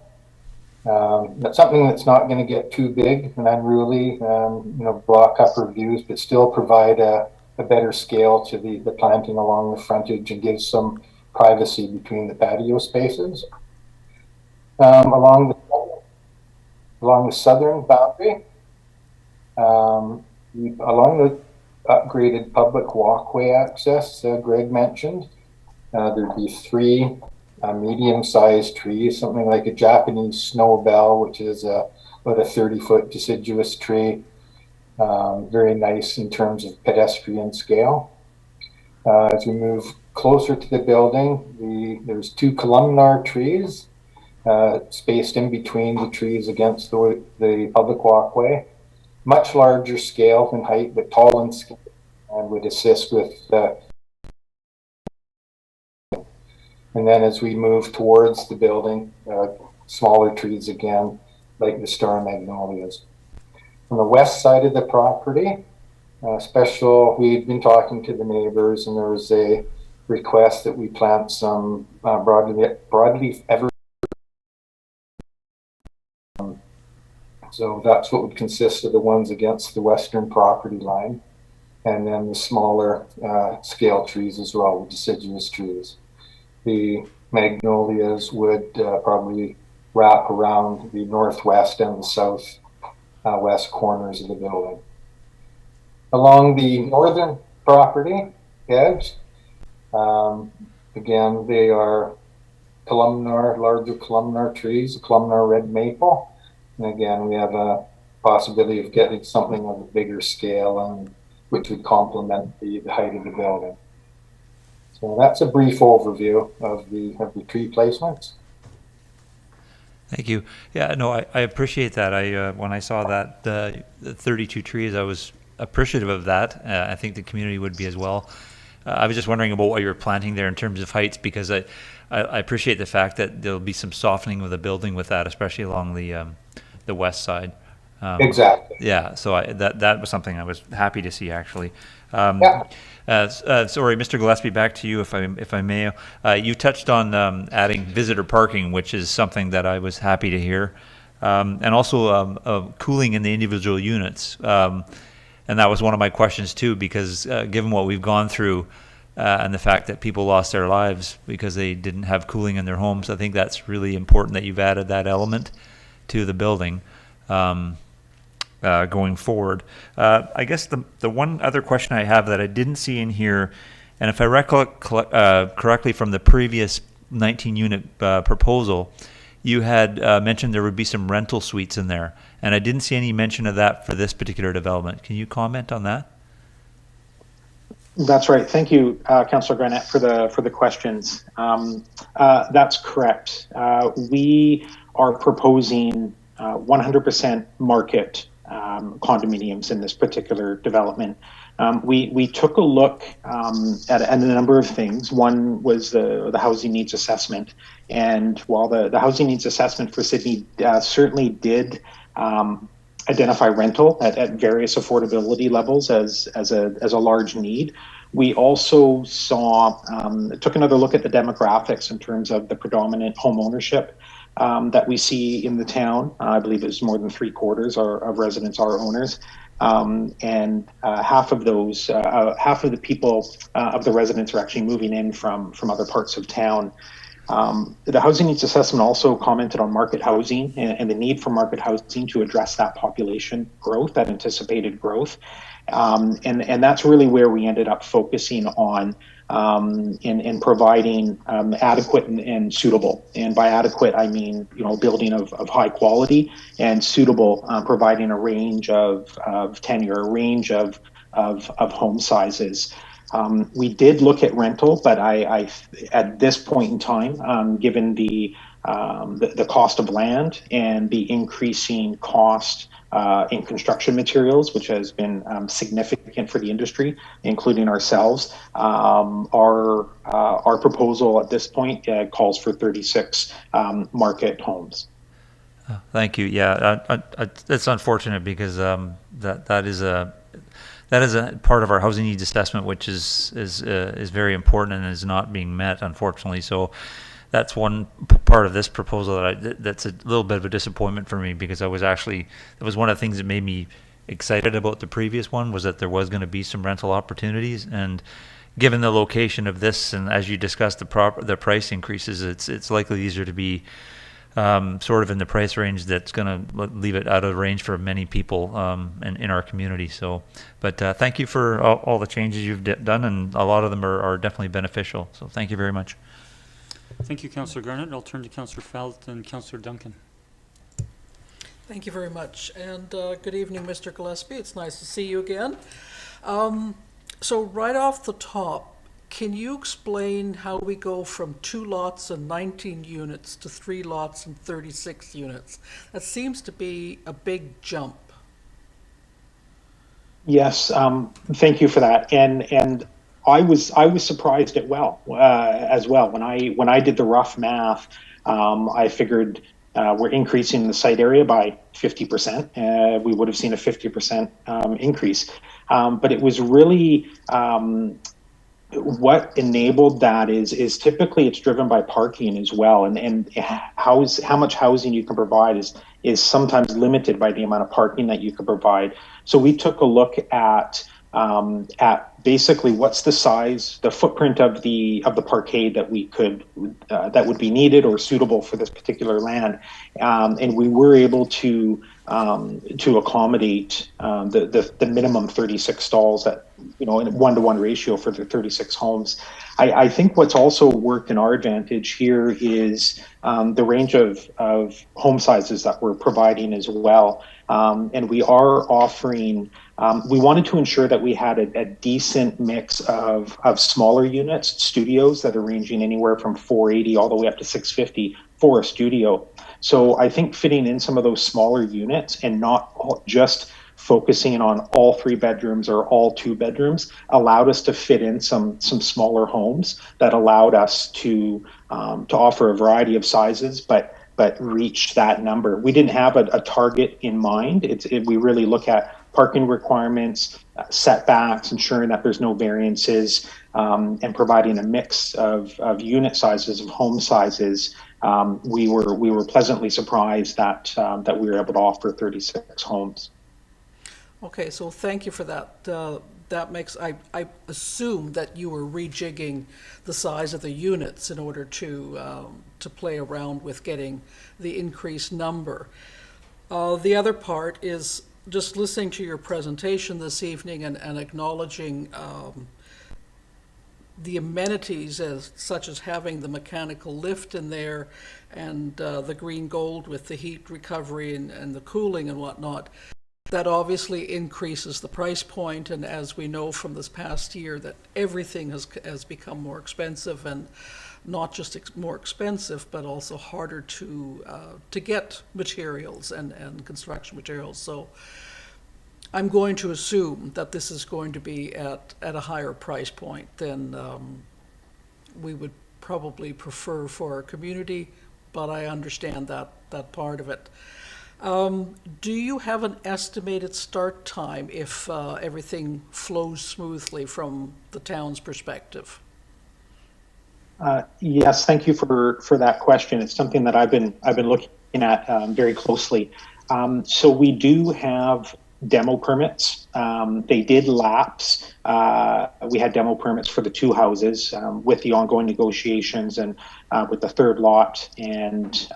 That's something that's not going to get too big and unruly, block upper views, but still provide a better scale to the planting along the frontage and give some privacy between the patio spaces. Along the southern boundary, along the upgraded public walkway access Greg mentioned, there'd be 3 medium-sized trees, something like a Japanese snowbell, which is about a 30-foot deciduous tree, very nice in terms of pedestrian scale. As we move closer to the building, there's 2 columnar trees spaced in between the trees against the public walkway. Much larger scale in height, but tall in scale, and would assist with And then as we move towards the building, smaller trees again, like the star magnolias. On the west side of the property, we've been talking to the neighbors, and there was a request that we plant some broadleaf evergreen. So that's what would consist of the ones against the western property line, and then the smaller scale trees as well, the deciduous trees. The magnolias would probably wrap around the northwest and the southwest corners of the building. Along the northern property edge, again, they are larger columnar trees, columnar red maple. And again, we have a possibility of getting something of a bigger scale, and which would complement the height of the building. So that's a brief overview of the tree placements. Thank you. Yeah, no, I appreciate that. When I saw that the 32 trees, I was appreciative of that. I think the community would be as well. I was just wondering about what you were planting there in terms of heights, because I appreciate the fact that there'll be some softening of the building with that, especially along the west side. Exactly. Yeah, so that was something I was happy to see, actually. Yeah. Sorry, Mr. Gillespie, back to you, if I may. You touched on adding visitor parking, which is something that I was happy to hear, and also cooling in the individual units. And that was one of my questions too, because given what we've gone through and the fact that people lost their lives because they didn't have cooling in their homes, I think that's really important that you've added that element to the building. Going forward. I guess the one other question I have that I didn't see in here, and if I recollect correctly from the previous 19-unit proposal, you had mentioned there would be some rental suites in there, and I didn't see any mention of that for this particular development. Can you comment on that? That's right. Thank you, Councillor Garnett, for the questions. That's correct. We are proposing 100% market condominiums in this particular development. We took a look at a number of things. One was the housing needs assessment, and while the housing needs assessment for Sydney certainly did identify rental at various affordability levels as a large need, we also took another look at the demographics in terms of the predominant home ownership that we see in the town. I believe it's more than 3/4 of residents are owners. And half of the people, of the residents, are actually moving in from other parts of town. The housing needs assessment also commented on market housing and the need for market housing to address that population growth, that anticipated growth. And that's really where we ended up focusing on in providing adequate and suitable. And by adequate, I mean, building of high quality, and suitable, providing a range of tenure, a range of home sizes. We did look at rental, but I at this point in time, given the cost of land and the increasing cost in construction materials, which has been significant for the industry, including ourselves, our proposal at this point calls for 36 market homes. Thank you. Yeah, it's unfortunate because that is a part of our housing needs assessment, which is very important and is not being met, unfortunately. So that's one part of this proposal that's a little bit of a disappointment for me, because that was one of the things that made me excited about the previous one, was that there was going to be some rental opportunities. And given the location of this, and as you discussed the price increases, it's likely these are to be sort of in the price range that's going to leave it out of range for many people in our community. So, but thank you for all the changes you've done, and a lot of them are definitely beneficial. So thank you very much. Thank you, Councillor Garnett. I'll turn to Councillor Felt and Councillor Duncan. Thank you very much, and good evening, Mr. Gillespie. It's nice to see you again. So right off the top, can you explain how we go from 2 lots and 19 units to 3 lots and 36 units? That seems to be a big jump. Yes, thank you for that. And I was surprised as well. When I did the rough math, I figured we're increasing the site area by 50%. We would have seen a 50% increase, but it was really what enabled that is typically it's driven by parking as well, and how much housing you can provide is sometimes limited by the amount of parking that you can provide. So we took a look at basically what's the size, the footprint of the parkade that we could that would be needed or suitable for this particular land, and we were able to accommodate the minimum 36 stalls that, in a 1-to-1 ratio for the 36 homes. I think what's also worked in our advantage here is the range of home sizes that we're providing as well. And we are offering, we wanted to ensure that we had a decent mix of smaller units, studios that are ranging anywhere from 480 all the way up to 650 for a studio. So I think fitting in some of those smaller units and not just focusing on all 3 bedrooms or all 2 bedrooms allowed us to fit in some smaller homes that allowed us to offer a variety of sizes, but reach that number. We didn't have a target in mind. We really look at parking requirements, setbacks, ensuring that there's no variances, and providing a mix of unit sizes, of home sizes. We were pleasantly surprised that we were able to offer 36 homes. Okay, so thank you for that. That makes, I assume that you were rejigging the size of the units in order to play around with getting the increased number. The other part is just listening to your presentation this evening and acknowledging the amenities such as having the mechanical lift in there and the green gold with the heat recovery and the cooling and whatnot. That obviously increases the price point, and as we know from this past year, that everything has become more expensive, and not just more expensive, but also harder to get materials and construction materials. So I'm going to assume that this is going to be at a higher price point than we would probably prefer for our community, but I understand that part of it. Do you have an estimated start time if everything flows smoothly from the town's perspective? Yes, thank you for that question. It's something that I've been looking at very closely. So we do have demo permits. They did lapse. We had demo permits for the 2 houses with the ongoing negotiations and with the 3rd lot and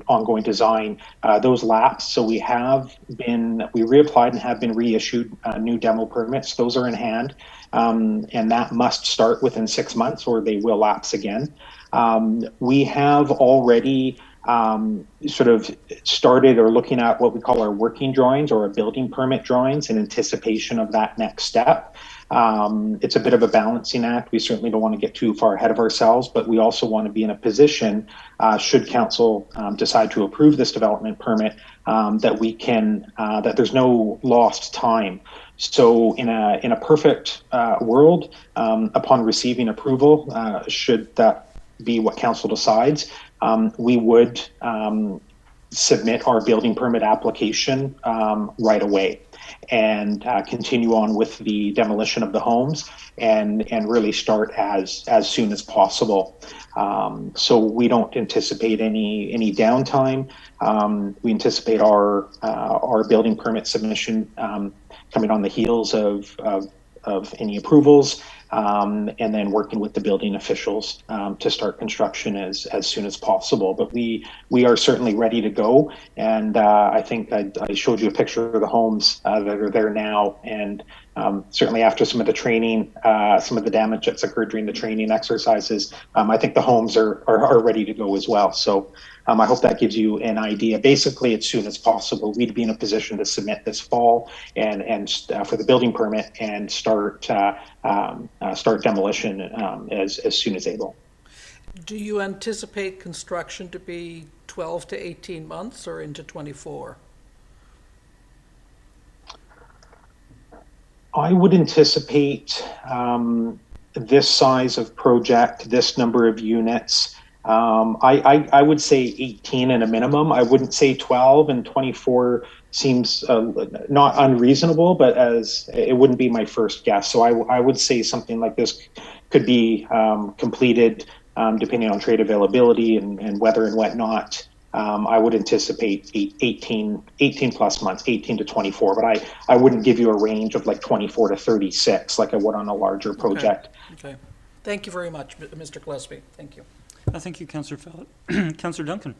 ongoing design. Those lapsed. So we reapplied and have been reissued new demo permits. Those are in hand. And that must start within 6 months or they will lapse again. We have already sort of started or looking at what we call our working drawings or our building permit drawings in anticipation of that next step. It's a bit of a balancing act. We certainly don't want to get too far ahead of ourselves, but we also want to be in a position, should council decide to approve this development permit, that we can, that there's no lost time. So in a perfect world, upon receiving approval, should that be what council decides, we would submit our building permit application right away and continue on with the demolition of the homes and really start as soon as possible. So we don't anticipate any downtime. We anticipate our building permit submission coming on the heels of any approvals, and then working with the building officials to start construction as soon as possible. But we are certainly ready to go, and I think I showed you a picture of the homes that are there now, and certainly after some of the training, some of the damage that's occurred during the training exercises, I think the homes are ready to go as well. So I hope that gives you an idea. Basically, as soon as possible, we'd be in a position to submit this fall and for the building permit and start demolition as soon as able. Do you anticipate construction to be 12 to 18 months or into 24? I would anticipate this size of project, this number of units. I would say 18 at a minimum. I wouldn't say 12, and 24 seems not unreasonable, but as it wouldn't be my first guess. So I would say something like this could be completed depending on trade availability and weather and whatnot. I would anticipate 18 plus months, 18 to 24, but I wouldn't give you a range of like 24 to 36 like I would on a larger project. Okay. Thank you very much, Mr. Gillespie. Thank you. Thank you, Councillor Fallett. Councillor Duncan.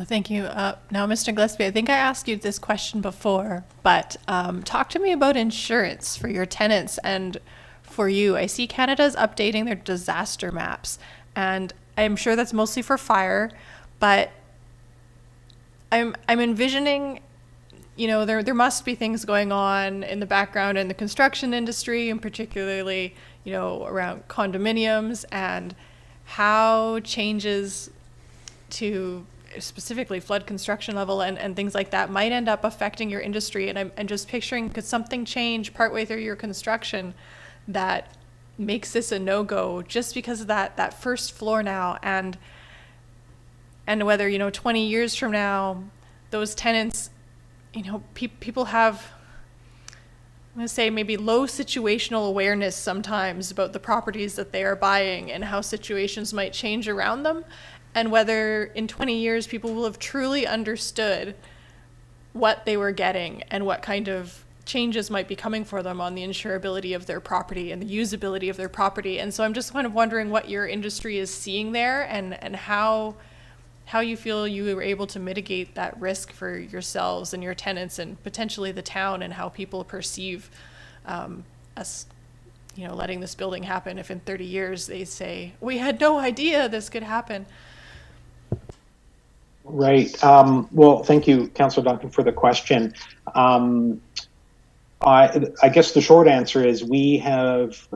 Thank you. Now, Mr. Gillespie, I think I asked you this question before, but talk to me about insurance for your tenants and for you. I see Canada's updating their disaster maps, and I'm sure that's mostly for fire, but I'm envisioning, you know, there must be things going on in the background in the construction industry, and particularly, you know, around condominiums and how changes to specifically flood construction level and things like that might end up affecting your industry. And I'm just picturing, could something change partway through your construction that makes this a no-go just because of that first floor now, and whether, you know, 20 years from now, those tenants, you know, people have, I'm going to say, maybe low situational awareness sometimes about the properties that they are buying and how situations might change around them, and whether in 20 years people will have truly understood what they were getting and what kind of changes might be coming for them on the insurability of their property and the usability of their property. And so I'm just kind of wondering what your industry is seeing there, and how you feel you were able to mitigate that risk for yourselves and your tenants and potentially the town, and how people perceive us, you know, letting this building happen if in 30 years they say, we had no idea this could happen. Right. Well, thank you, Councillor Duncan, for the question. I guess the short answer is we have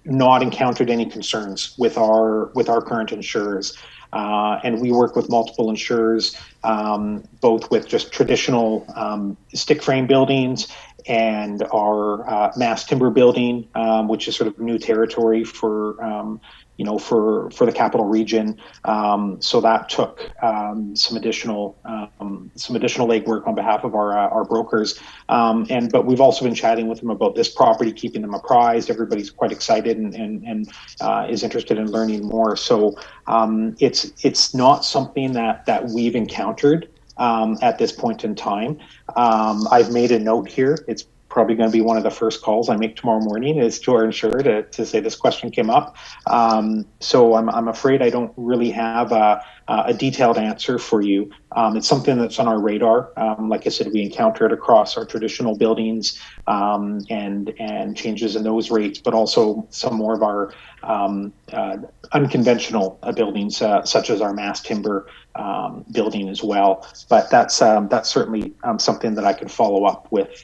not encountered any concerns with our current insurers, and we work with multiple insurers, both with just traditional stick frame buildings and our mass timber building, which is sort of new territory for you know, for the capital region. So that took some additional legwork on behalf of our brokers. But we've also been chatting with them about this property, keeping them apprised. Everybody's quite excited and is interested in learning more. So it's not something that we've encountered at this point in time. I've made a note here. It's probably going to be one of the first calls I make tomorrow morning is to our insurer to say this question came up. So I'm afraid I don't really have a detailed answer for you. It's something that's on our radar. Like I said, we encounter it across our traditional buildings and changes in those rates, but also some more of our unconventional buildings, such as our mass timber building as well. But that's certainly something that I could follow up with,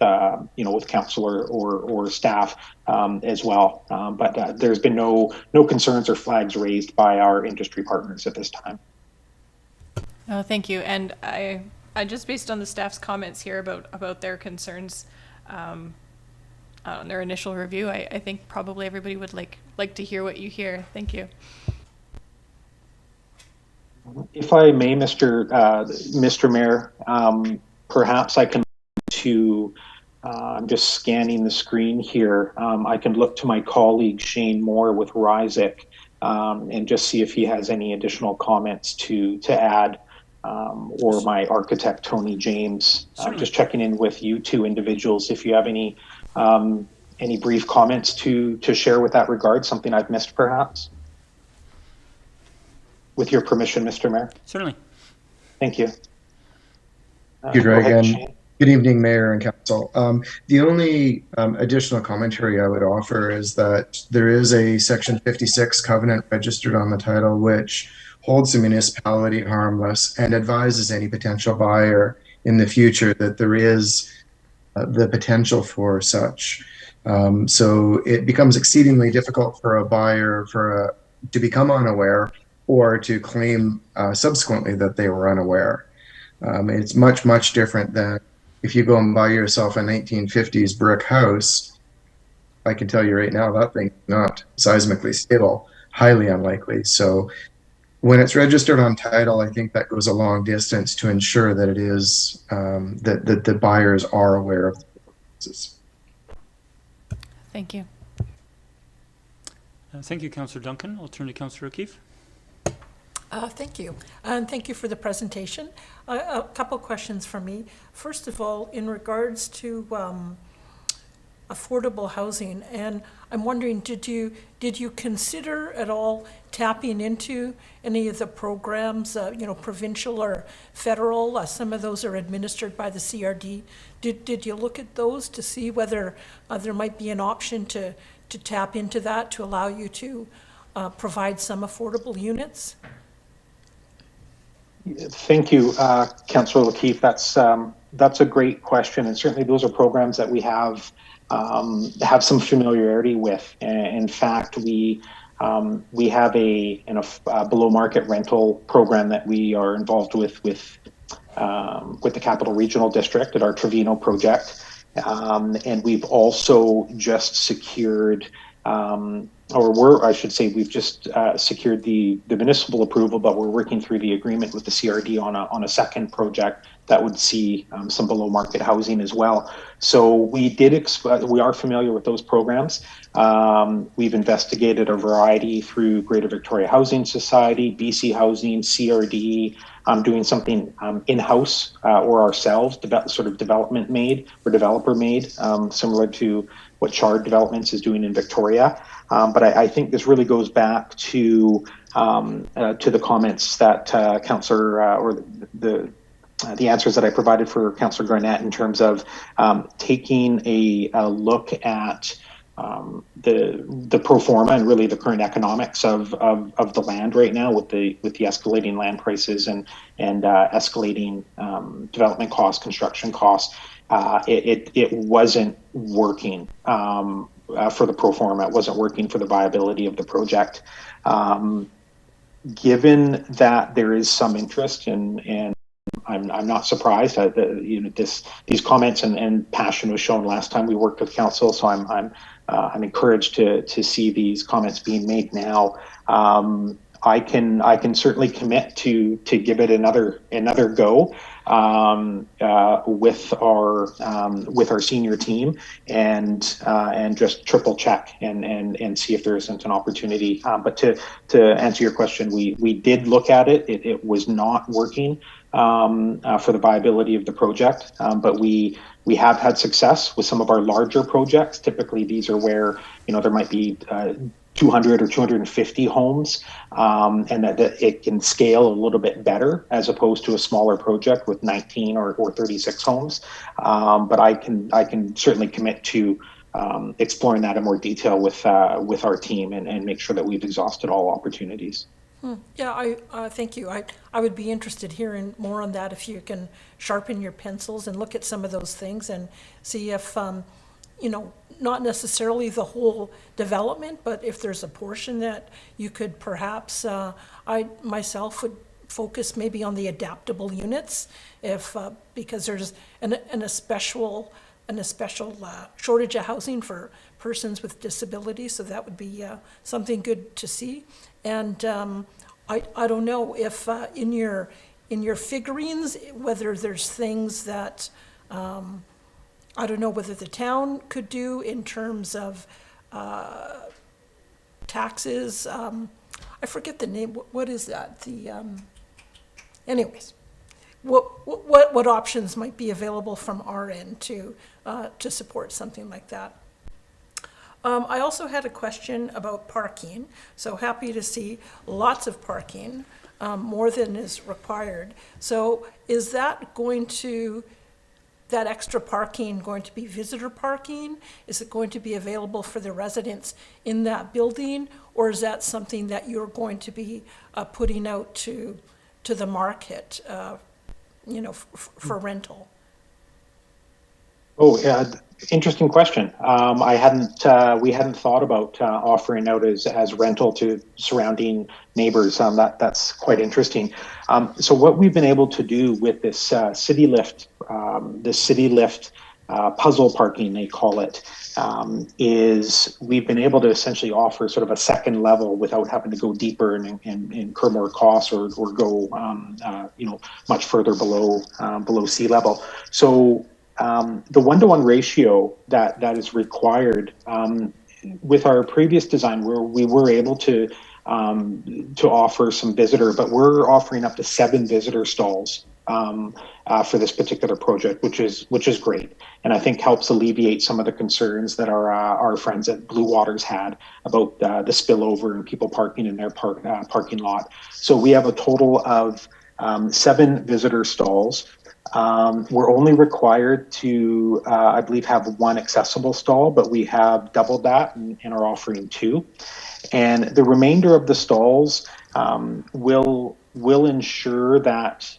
you know, with councillor or staff as well. But there's been no concerns or flags raised by our industry partners at this time. Oh, thank you. And I just based on the staff's comments here about their concerns on their initial review, I think probably everybody would like to hear what you hear. Thank you. If I may, Mr. Mayor, perhaps I can I'm just scanning the screen here. I can look to my colleague Shane Moore with Rysic and just see if he has any additional comments to add, or my architect Tony James. Just checking in with you two individuals if you have any brief comments to share with that regard, something I've missed perhaps. With your permission, Mr. Mayor. Certainly. Thank you. Thank you, Greg, and good evening, Mayor and Council. The only additional commentary I would offer is that there is a Section 56 covenant registered on the title, which holds the municipality harmless and advises any potential buyer in the future that there is the potential for such. So it becomes exceedingly difficult for a buyer to become unaware or to claim subsequently that they were unaware. It's much, much different than if you go and buy yourself a 1950s brick house, I can tell you right now that thing's not seismically stable, highly unlikely. So when it's registered on title, I think that goes a long distance to ensure that it is that the buyers are aware of the process. Thank you. Thank you, Councillor Duncan. I'll turn to Councillor O'Keefe. Thank you, and thank you for the presentation. A couple questions from me. First of all, in regards to affordable housing, and I'm wondering, did you consider at all tapping into any of the programs, provincial or federal? Some of those are administered by the CRD. Did you look at those to see whether there might be an option to tap into that to allow you to provide some affordable units? Thank you, Councillor O'Keefe. That's a great question, and certainly those are programs that we have some familiarity with. In fact, we have a below market rental program that we are involved with the Capital Regional District at our Trevino project, and we've also just secured. We've just secured the municipal approval, but we're working through the agreement with the CRD on a second project that would see some below market housing as well. So we are familiar with those programs. We've investigated a variety through Greater Victoria Housing Society, BC Housing, CRD, doing something in-house or ourselves, development made or developer made, similar to what Chard Developments is doing in Victoria. But I think this really goes back to the comments that Councillor or the answers that I provided for Councillor Garnett in terms of taking a look at the pro forma and really the current economics of the land right now with the escalating land prices and escalating development costs, construction costs. It wasn't working for the pro forma. It wasn't working for the viability of the project. Given that there is some interest and I'm not surprised that these comments and passion was shown last time we worked with council. So I'm encouraged to see these comments being made now. I can certainly commit to give it another go with our senior team and just triple check and see if there isn't an opportunity. But to answer your question, we did look at it. It was not working for the viability of the project, but we have had success with some of our larger projects. Typically, these are where there might be 200 or 250 homes, and that it can scale a little bit better as opposed to a smaller project with 19 or 36 homes. But I can certainly commit to exploring that in more detail with our team and make sure that we've exhausted all opportunities. Yeah, thank you. I would be interested hearing more on that if you can sharpen your pencils and look at some of those things and see if, not necessarily the whole development, but if there's a portion that you could perhaps, I myself would focus maybe on the adaptable units because there's a special shortage of housing for persons with disabilities, so that would be something good to see. And I don't know if in your figurines whether there's things that I don't know whether the town could do in terms of taxes. I forget the name. What is that? Anyways. What options might be available from our end to support something like that? I also had a question about parking. So happy to see lots of parking, more than is required. So is that extra parking going to be visitor parking? Is it going to be available for the residents in that building? Or is that something that you're going to be putting out to the market, for rental? Oh, yeah, interesting question. We hadn't thought about offering out as rental to surrounding neighbors. That's quite interesting. So what we've been able to do with this City Lift the city lift puzzle parking, they call it, is we've been able to essentially offer sort of a second level without having to go deeper and incur more costs or go much further below sea level. So the 1-to-1 ratio that is required with our previous design, where we were able to offer some visitor, but we're offering up to 7 visitor stalls for this particular project, which is great, and I think helps alleviate some of the concerns that our friends at Blue Waters had about the spillover and people parking in their parking lot. So we have a total of 7 visitor stalls. We're only required to, I believe, have 1 accessible stall, but we have doubled that and are offering 2. And the remainder of the stalls will ensure that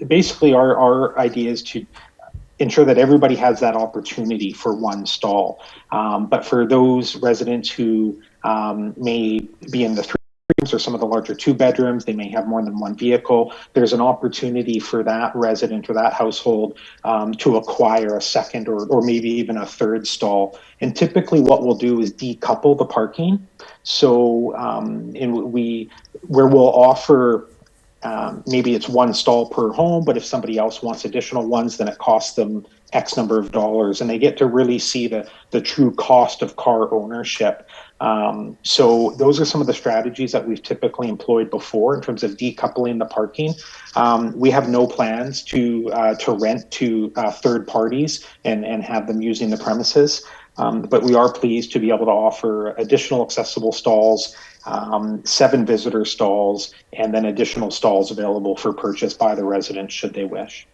basically our idea is to ensure that everybody has that opportunity for 1 stall. But for those residents who may be in the 3 bedrooms or some of the larger 2 bedrooms, they may have more than 1 vehicle, there's an opportunity for that resident or that household to acquire a second or maybe even a 3rd stall. And typically what we'll do is decouple the parking. So where we'll offer maybe it's 1 stall per home, but if somebody else wants additional ones, then it costs them X number of dollars, and they get to really see the true cost of car ownership. So those are some of the strategies that we've typically employed before in terms of decoupling the parking. We have no plans to rent to third parties and have them using the premises. But we are pleased to be able to offer additional accessible stalls, 7 visitor stalls, and then additional stalls available for purchase by the residents should they wish.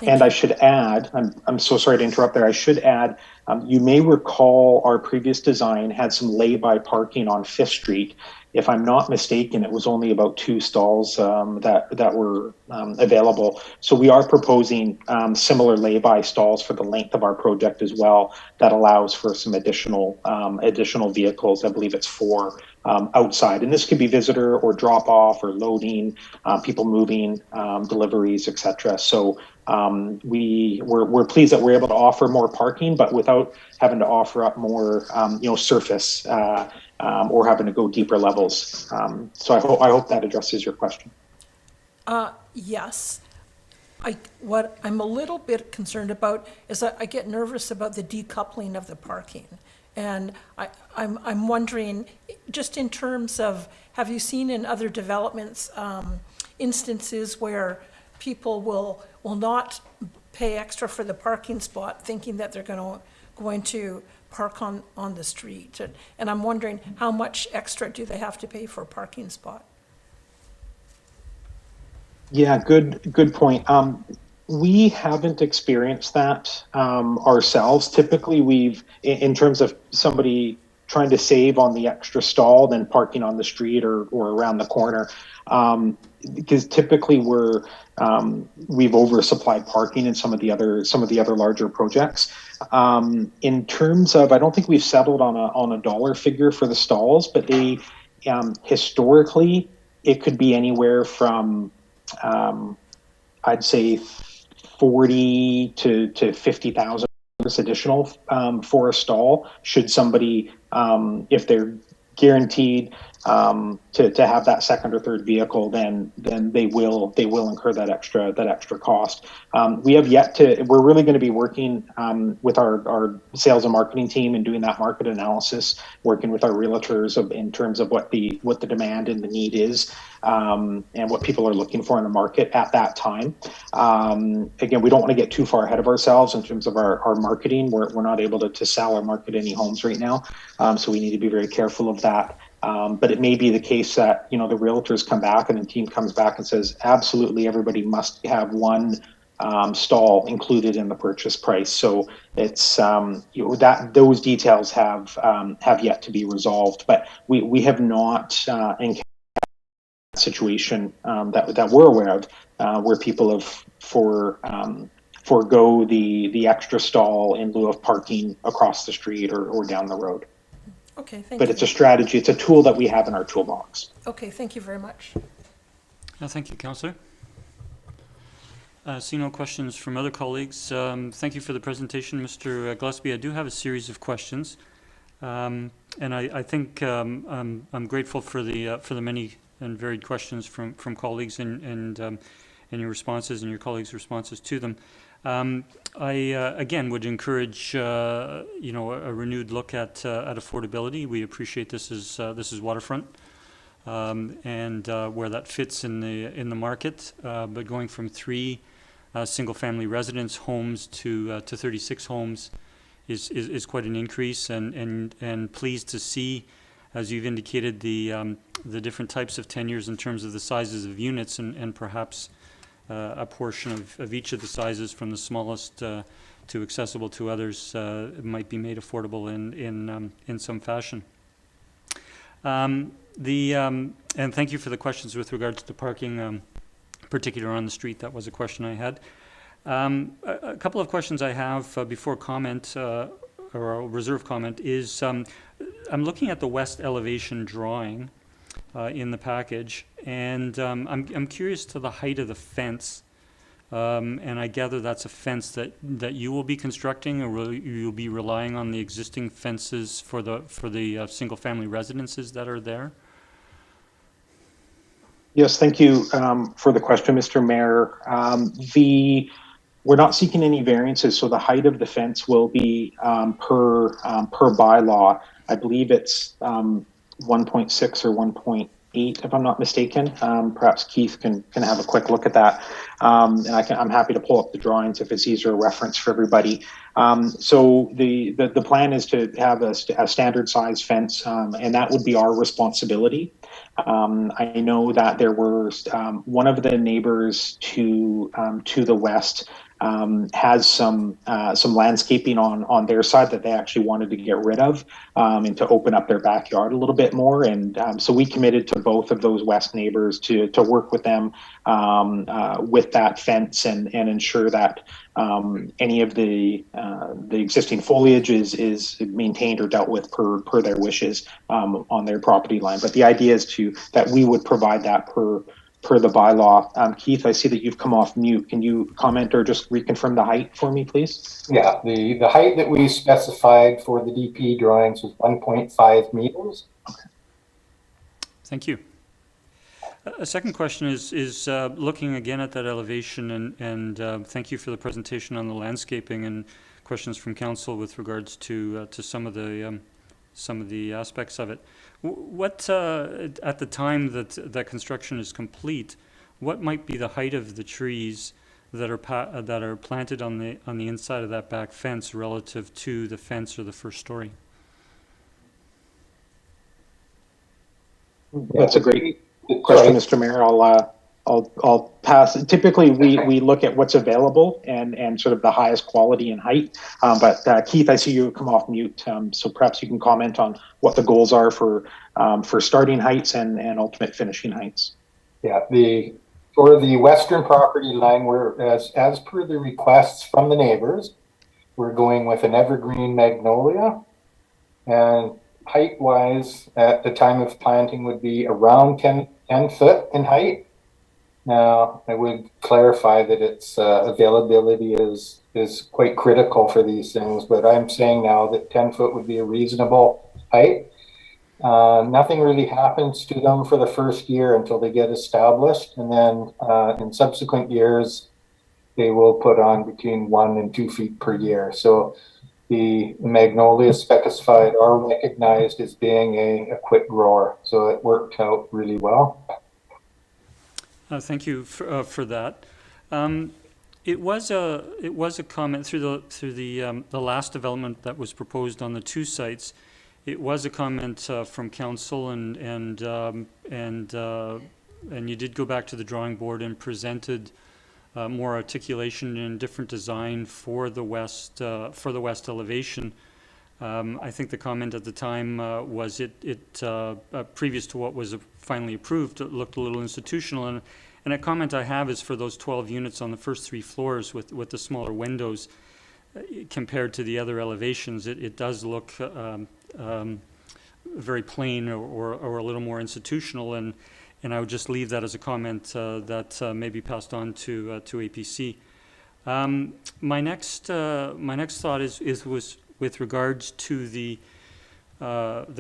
And I should add, I'm so sorry to interrupt there, I should add, you may recall our previous design had some lay-by parking on 5th Street. If I'm not mistaken, it was only about 2 stalls that were available. So we are proposing similar lay-by stalls for the length of our project as well. That allows for some additional vehicles. I believe it's 4 outside. And this could be visitor or drop-off or loading, people moving, deliveries, etc. So we're pleased that we're able to offer more parking, but without having to offer up more surface or having to go deeper levels. So I hope that addresses your question. Yes. What I'm a little bit concerned about is that I get nervous about the decoupling of the parking. And I'm wondering, just in terms of, have you seen in other developments instances where people will not pay extra for the parking spot, thinking that they're going to park on the street? And I'm wondering, how much extra do they have to pay for a parking spot? Yeah, good point. We haven't experienced that ourselves. Typically, in terms of somebody trying to save on the extra stall than parking on the street or around the corner, because typically we've oversupplied parking in some of the other larger projects. In terms of, I don't think we've settled on a dollar figure for the stalls, but they historically it could be anywhere from I'd say $40,000 to $50,000 additional for a stall. Should somebody, if they're guaranteed to have that second or third vehicle, then they will incur that extra cost. We have yet to. We're really going to be working with our sales and marketing team and doing that market analysis, working with our realtors in terms of what the demand and the need is, and what people are looking for in the market at that time. Again, we don't want to get too far ahead of ourselves in terms of our marketing. We're not able to sell or market any homes right now, so we need to be very careful of that. But it may be the case that, the realtors come back and the team comes back and says, absolutely, everybody must have 1 stall included in the purchase price. So it's that those details have yet to be resolved. But we have not encountered a situation that we're aware of where people have forego the extra stall in lieu of parking across the street or down the road. Okay, thank you. But it's a strategy, it's a tool that we have in our toolbox. Okay, thank you very much. Thank you, Councillor. See no questions from other colleagues. Thank you for the presentation, Mr. Gillespie. I do have a series of questions. And I think I'm grateful for the many and varied questions from colleagues and your responses and your colleagues' responses to them. I again would encourage a renewed look at affordability. We appreciate this is waterfront and where that fits in the market. But going from 3 single-family residence homes to 36 homes is quite an increase, and pleased to see, as you've indicated, the different types of tenures in terms of the sizes of units, and perhaps a portion of each of the sizes from the smallest to accessible to others might be made affordable in some fashion. And thank you for the questions with regards to parking, particular on the street. That was a question I had. A couple of questions I have before comment or a reserve comment is I'm looking at the west elevation drawing in the package, and I'm curious to the height of the fence, and I gather that's a fence that you will be constructing, or will you be relying on the existing fences for the single family residences that are there? Yes, thank you for the question, Mr. Mayor. We're not seeking any variances, so the height of the fence will be per bylaw. I believe it's 1.6 or 1.8, if I'm not mistaken. Perhaps Keith can have a quick look at that, and I'm happy to pull up the drawings if it's easier reference for everybody. So the plan is to have a standard size fence, and that would be our responsibility. I know that there were one of the neighbors to the west has some landscaping on their side that they actually wanted to get rid of, and to open up their backyard a little bit more. And so we committed to both of those west neighbors to work with them with that fence and ensure that any of the existing foliage is maintained or dealt with per their wishes on their property line. But the idea is that we would provide that per the bylaw. Keith, I see that you've come off mute. Can you comment or just reconfirm the height for me, please? Yeah, the height that we specified for the DP drawings was 1.5 meters. Okay. Thank you. A second question is looking again at that elevation, and thank you for the presentation on the landscaping and questions from council with regards to some of the aspects of it. What at the time that construction is complete, what might be the height of the trees that are planted on the inside of that back fence relative to the fence or the first story? That's a great question, Mr. Mayor. I'll pass. Typically, we look at what's available and sort of the highest quality and height. But Keith, I see you come off mute, so perhaps you can comment on what the goals are for starting heights and ultimate finishing heights. Yeah, for the western property line, we're as per the requests from the neighbors, we're going with an evergreen magnolia, and height-wise, at the time of planting, would be around 10 foot in height. Now, I would clarify that its availability is quite critical for these things, but I'm saying now that 10 foot would be a reasonable height. Nothing really happens to them for the first year until they get established, and then in subsequent years, they will put on between 1 and 2 feet per year. So the magnolias specified are recognized as being a quick grower, so it worked out really well. Thank you for that. It was a comment through the last development that was proposed on the 2 sites. It was a comment from council, and you did go back to the drawing board and presented more articulation and different design for the west elevation. I think the comment at the time was it previous to what was finally approved, it looked a little institutional, and a comment I have is for those 12 units on the first 3 floors with the smaller windows compared to the other elevations, it does look very plain or a little more institutional, and and I would just leave that as a comment that may be passed on to APC. My next thought was with regards to the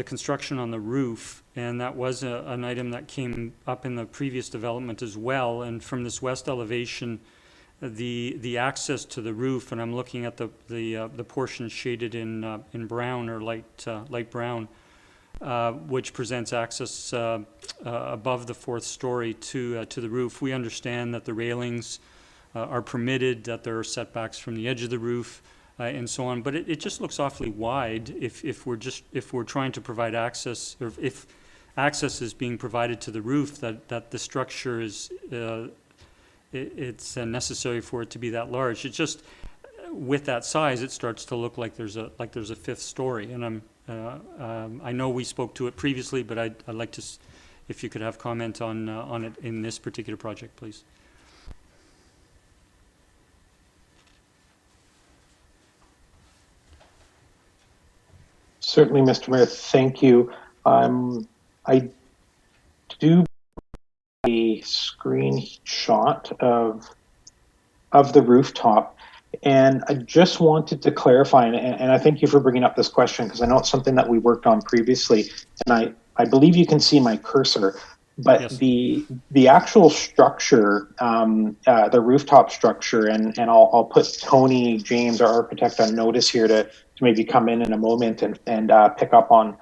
construction on the roof, and that was an item that came up in the previous development as well. And from this west elevation, the access to the roof, and I'm looking at the portion shaded in brown or light brown, which presents access above the fourth story to the roof. We understand that the railings are permitted, that there are setbacks from the edge of the roof, and so on. But it just looks awfully wide if we're trying to provide access, or if access is being provided to the roof, that the structure is it's necessary for it to be that large. It's just with that size, it starts to look like there's a fifth story. And I know we spoke to it previously, but I'd like to, if you could have comment on it in this particular project, please. Certainly, Mr. Mayor, thank you. I do a screenshot of the rooftop, and I just wanted to clarify, and I thank you for bringing up this question, because I know it's something that we worked on previously, and I believe you can see my cursor, but Yes. the actual structure, the rooftop structure, and I'll put Tony James, our architect, on notice here to maybe come in a moment and pick up on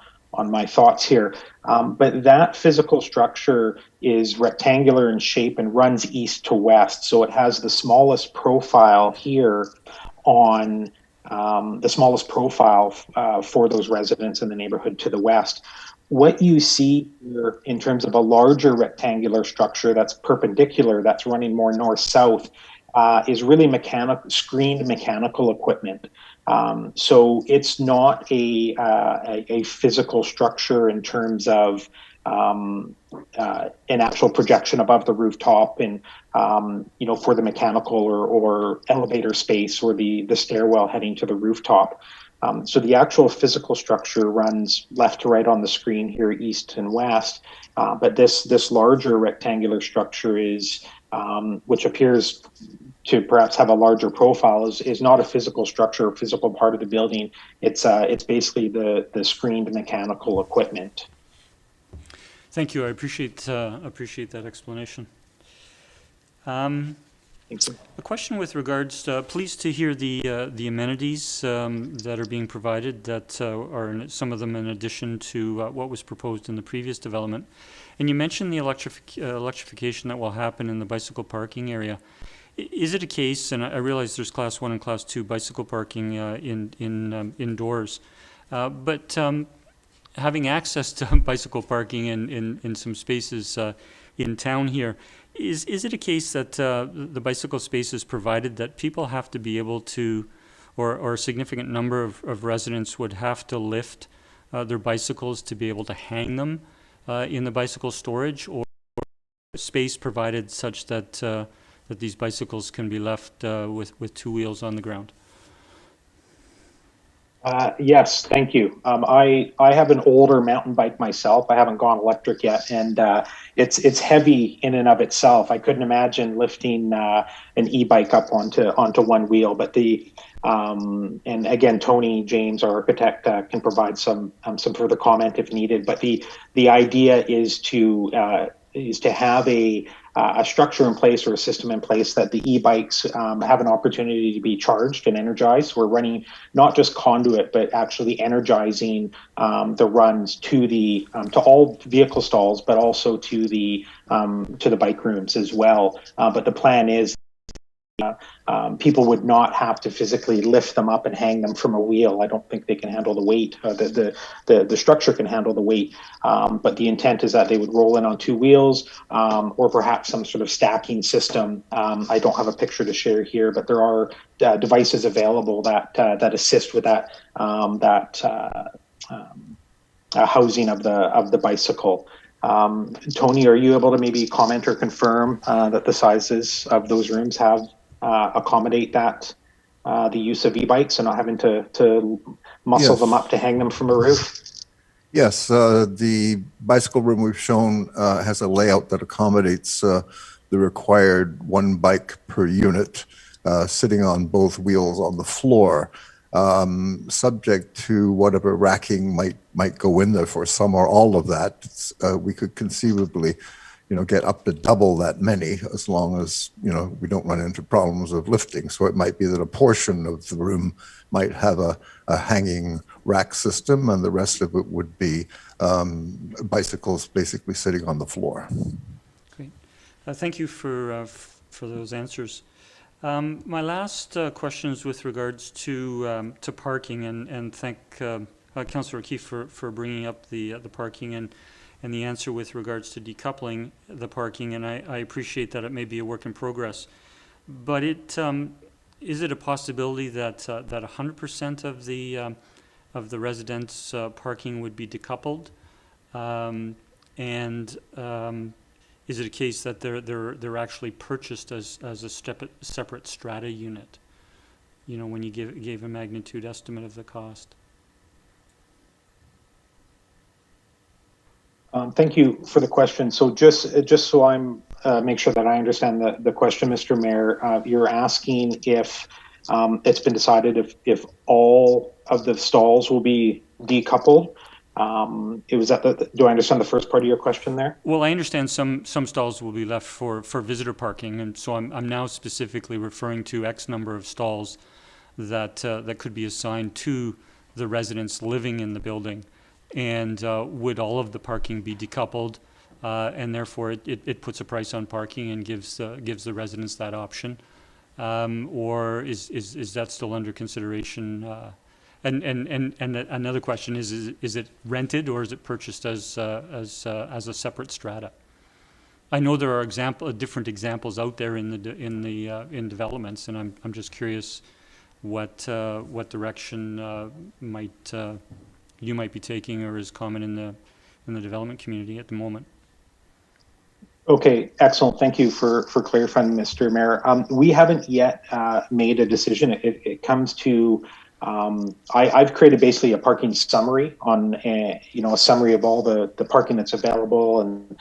my thoughts here. But that physical structure is rectangular in shape and runs east to west. So it has the smallest profile here on the smallest profile for those residents in the neighborhood to the west. What you see here in terms of a larger rectangular structure that's perpendicular, that's running more north-south, is really screened mechanical equipment. So it's not a physical structure in terms of an actual projection above the rooftop and for the mechanical or elevator space or the stairwell heading to the rooftop. So the actual physical structure runs left to right on the screen here, east and west. But this larger rectangular structure is, which appears to perhaps have a larger profile, is not a physical structure or physical part of the building. It's basically the screened mechanical equipment. Thank you. I appreciate that explanation. Thanks. A question with regards, pleased to hear the amenities that are being provided, that are some of them in addition to what was proposed in the previous development. And you mentioned the electrification that will happen in the bicycle parking area. Is it a case, and I realize there's Class 1 and Class 2 bicycle parking indoors, but having access to bicycle parking in some spaces in town here, is it a case that the bicycle space is provided that people have to be able to, or a significant number of residents would have to lift their bicycles to be able to hang them in the bicycle storage, or space provided such that that these bicycles can be left with two wheels on the ground? Yes, thank you. I have an older mountain bike myself. I haven't gone electric yet, and it's heavy in and of itself. I couldn't imagine lifting an e-bike up onto one wheel. But and again, Tony James, our architect, can provide some further comment if needed. But the idea is to have a structure in place or a system in place that the e-bikes have an opportunity to be charged and energized. We're running not just conduit, but actually energizing the runs to all vehicle stalls, but also to the bike rooms as well. But the plan is people would not have to physically lift them up and hang them from a wheel. I don't think they can handle the weight. The structure can handle the weight, but the intent is that they would roll in on two wheels, or perhaps some sort of stacking system. I don't have a picture to share here, but there are devices available that assist with that housing of the bicycle. Tony, are you able to maybe comment or confirm that the sizes of those rooms have accommodate that the use of e-bikes and not having to muscle Yes. them up to hang them from a roof? Yes, the bicycle room we've shown has a layout that accommodates the required one bike per unit sitting on both wheels on the floor, subject to whatever racking might go in there for some or all of that. We could conceivably, get up to double that many as long as, we don't run into problems of lifting. So it might be that a portion of the room might have a hanging rack system and the rest of it would be bicycles basically sitting on the floor. Great. Thank you for those answers. My last question is with regards to parking, and thank Councillor O'Keefe for bringing up the parking and the answer with regards to decoupling the parking, and I appreciate that it may be a work in progress. But is it a possibility that 100% of the residents' parking would be decoupled? Is it a case that they're actually purchased as a separate strata unit? When you gave a magnitude estimate of the cost. Thank you for the question. So just so I'm make sure that I understand the question, Mr. Mayor, you're asking if it's been decided if all of the stalls will be decoupled. Do I understand the first part of your question there? Well, I understand some stalls will be left for visitor parking, and so I'm now specifically referring to X number of stalls that could be assigned to the residents living in the building. And would all of the parking be decoupled, and therefore it puts a price on parking and gives the residents that option, or is that still under consideration? And another question is it rented or is it purchased as a separate strata? I know there are different examples out there in developments, and I'm just curious what direction you might be taking or is common in the development community at the moment. Okay, excellent. Thank you for clarifying, Mr. Mayor. We haven't yet made a decision. It comes to I've created basically a parking summary on a summary of all the parking that's available and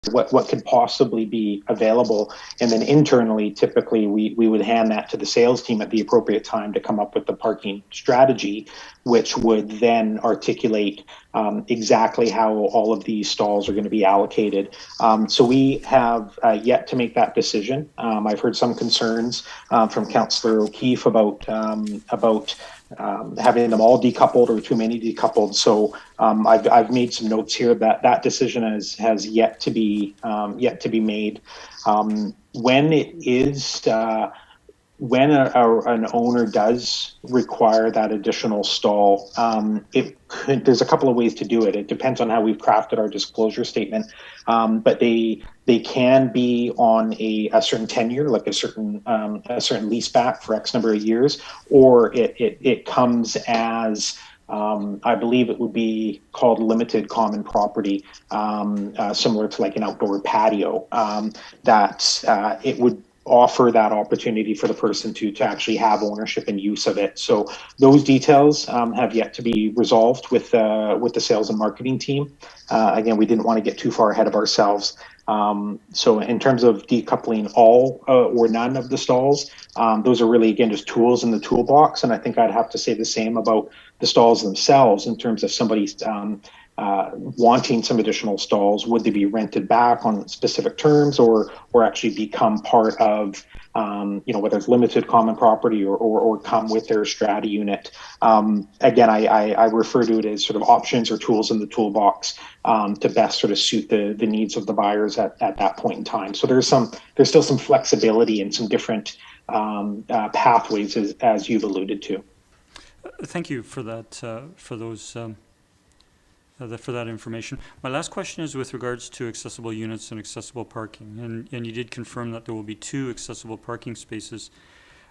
what could possibly be available, and then internally typically we would hand that to the sales team at the appropriate time to come up with the parking strategy, which would then articulate exactly how all of these stalls are going to be allocated. So we have yet to make that decision. I've heard some concerns from Councillor O'Keefe about having them all decoupled or too many decoupled. So I've made some notes here that decision has yet to be made. When it is when an owner does require that additional stall, there's a couple of ways to do it. It depends on how we've crafted our disclosure statement, but they can be on a certain tenure, like a certain lease back for X number of years, or it comes as I believe it would be called limited common property, similar to like an outdoor patio, that it would offer that opportunity for the person to actually have ownership and use of it. So those details have yet to be resolved with the sales and marketing team. Again, we didn't want to get too far ahead of ourselves. So in terms of decoupling all or none of the stalls, those are really, again, just tools in the toolbox. And I think I'd have to say the same about the stalls themselves in terms of somebody's wanting some additional stalls. Would they be rented back on specific terms or actually become part of, whether it's limited common property or come with their strata unit? Again, I refer to it as sort of options or tools in the toolbox to best sort of suit the needs of the buyers at that point in time. So there's still some flexibility and some different pathways as you've alluded to. Thank you for that, for that information. My last question is with regards to accessible units and accessible parking, and you did confirm that there will be 2 accessible parking spaces,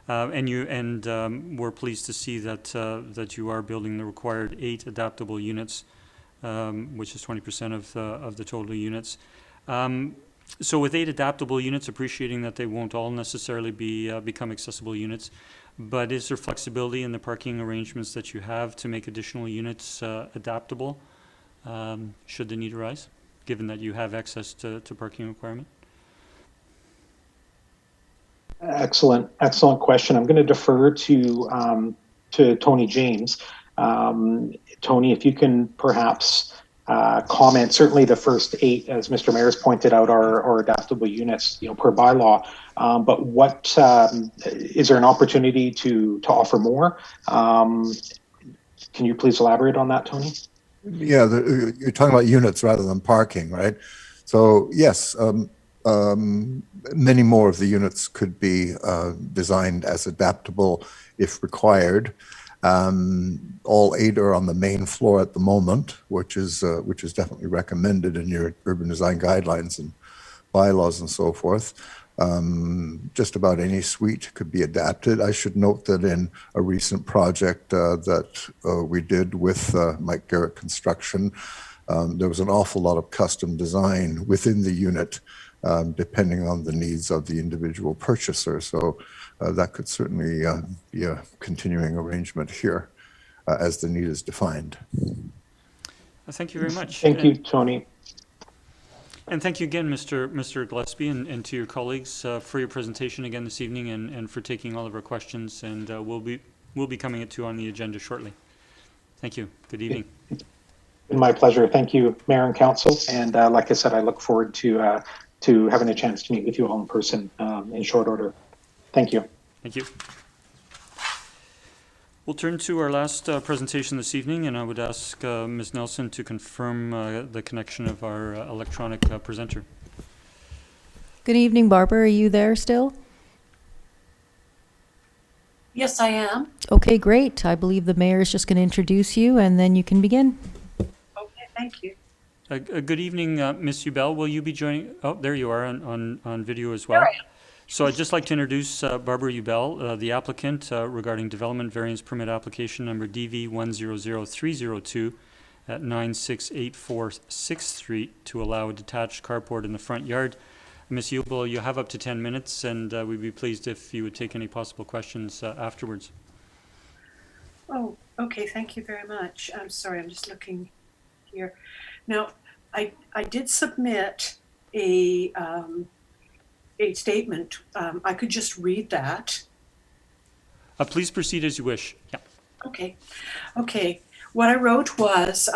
and we're pleased to see that you are building the required 8 adaptable units, which is 20% of the total units. So with 8 adaptable units, appreciating that they won't all necessarily be become accessible units, but is there flexibility in the parking arrangements that you have to make additional units adaptable should the need arise, given that you have access to parking requirement? Excellent question. I'm going to defer to Tony James. Tony, if you can perhaps comment. Certainly, the first 8, as Mr. Mayor's pointed out, are adaptable units, per bylaw. But what is there an opportunity to offer more? Can you please elaborate on that, Tony? Yeah, you're talking about units rather than parking, right? So yes, many more of the units could be designed as adaptable if required. All 8 are on the main floor at the moment, which is definitely recommended in your urban design guidelines and bylaws and so forth. Just about any suite could be adapted. I should note that in a recent project that we did with Mike Garrett Construction, there was an awful lot of custom design within the unit, depending on the needs of the individual purchaser. So that could certainly be a continuing arrangement here as the need is defined. Thank you very much. Thank you, Tony. And thank you again, Mr. Gillespie, and to your colleagues for your presentation again this evening, and for taking all of our questions. And we'll be coming to on the agenda shortly. Thank you. Good evening. My pleasure. Thank you, Mayor and Council. And like I said, I look forward to having a chance to meet with you all in person in short order. Thank you. Thank you. We'll turn to our last presentation this evening, and I would ask Ms. Nelson to confirm the connection of our electronic presenter. Good evening, Barbara. Are you there still? Yes, I am. Okay, great. I believe the mayor is just going to introduce you, and then you can begin. Okay, thank you. Good evening, Ms. Uibel. Will you be joining? Oh, there you are on video as well. There I am. So I'd just like to introduce Barbara Uibel, the applicant regarding Development Variance Permit Application number DV100302 at 9684 6th Street to allow a detached carport in the front yard. Ms. Uibel, you have up to 10 minutes, and we'd be pleased if you would take any possible questions afterwards. Oh, okay, thank you very much. I'm sorry, I'm just looking here. Now, I did submit a statement. I could just read that. Please proceed as you wish. Yeah. Okay. What I wrote was,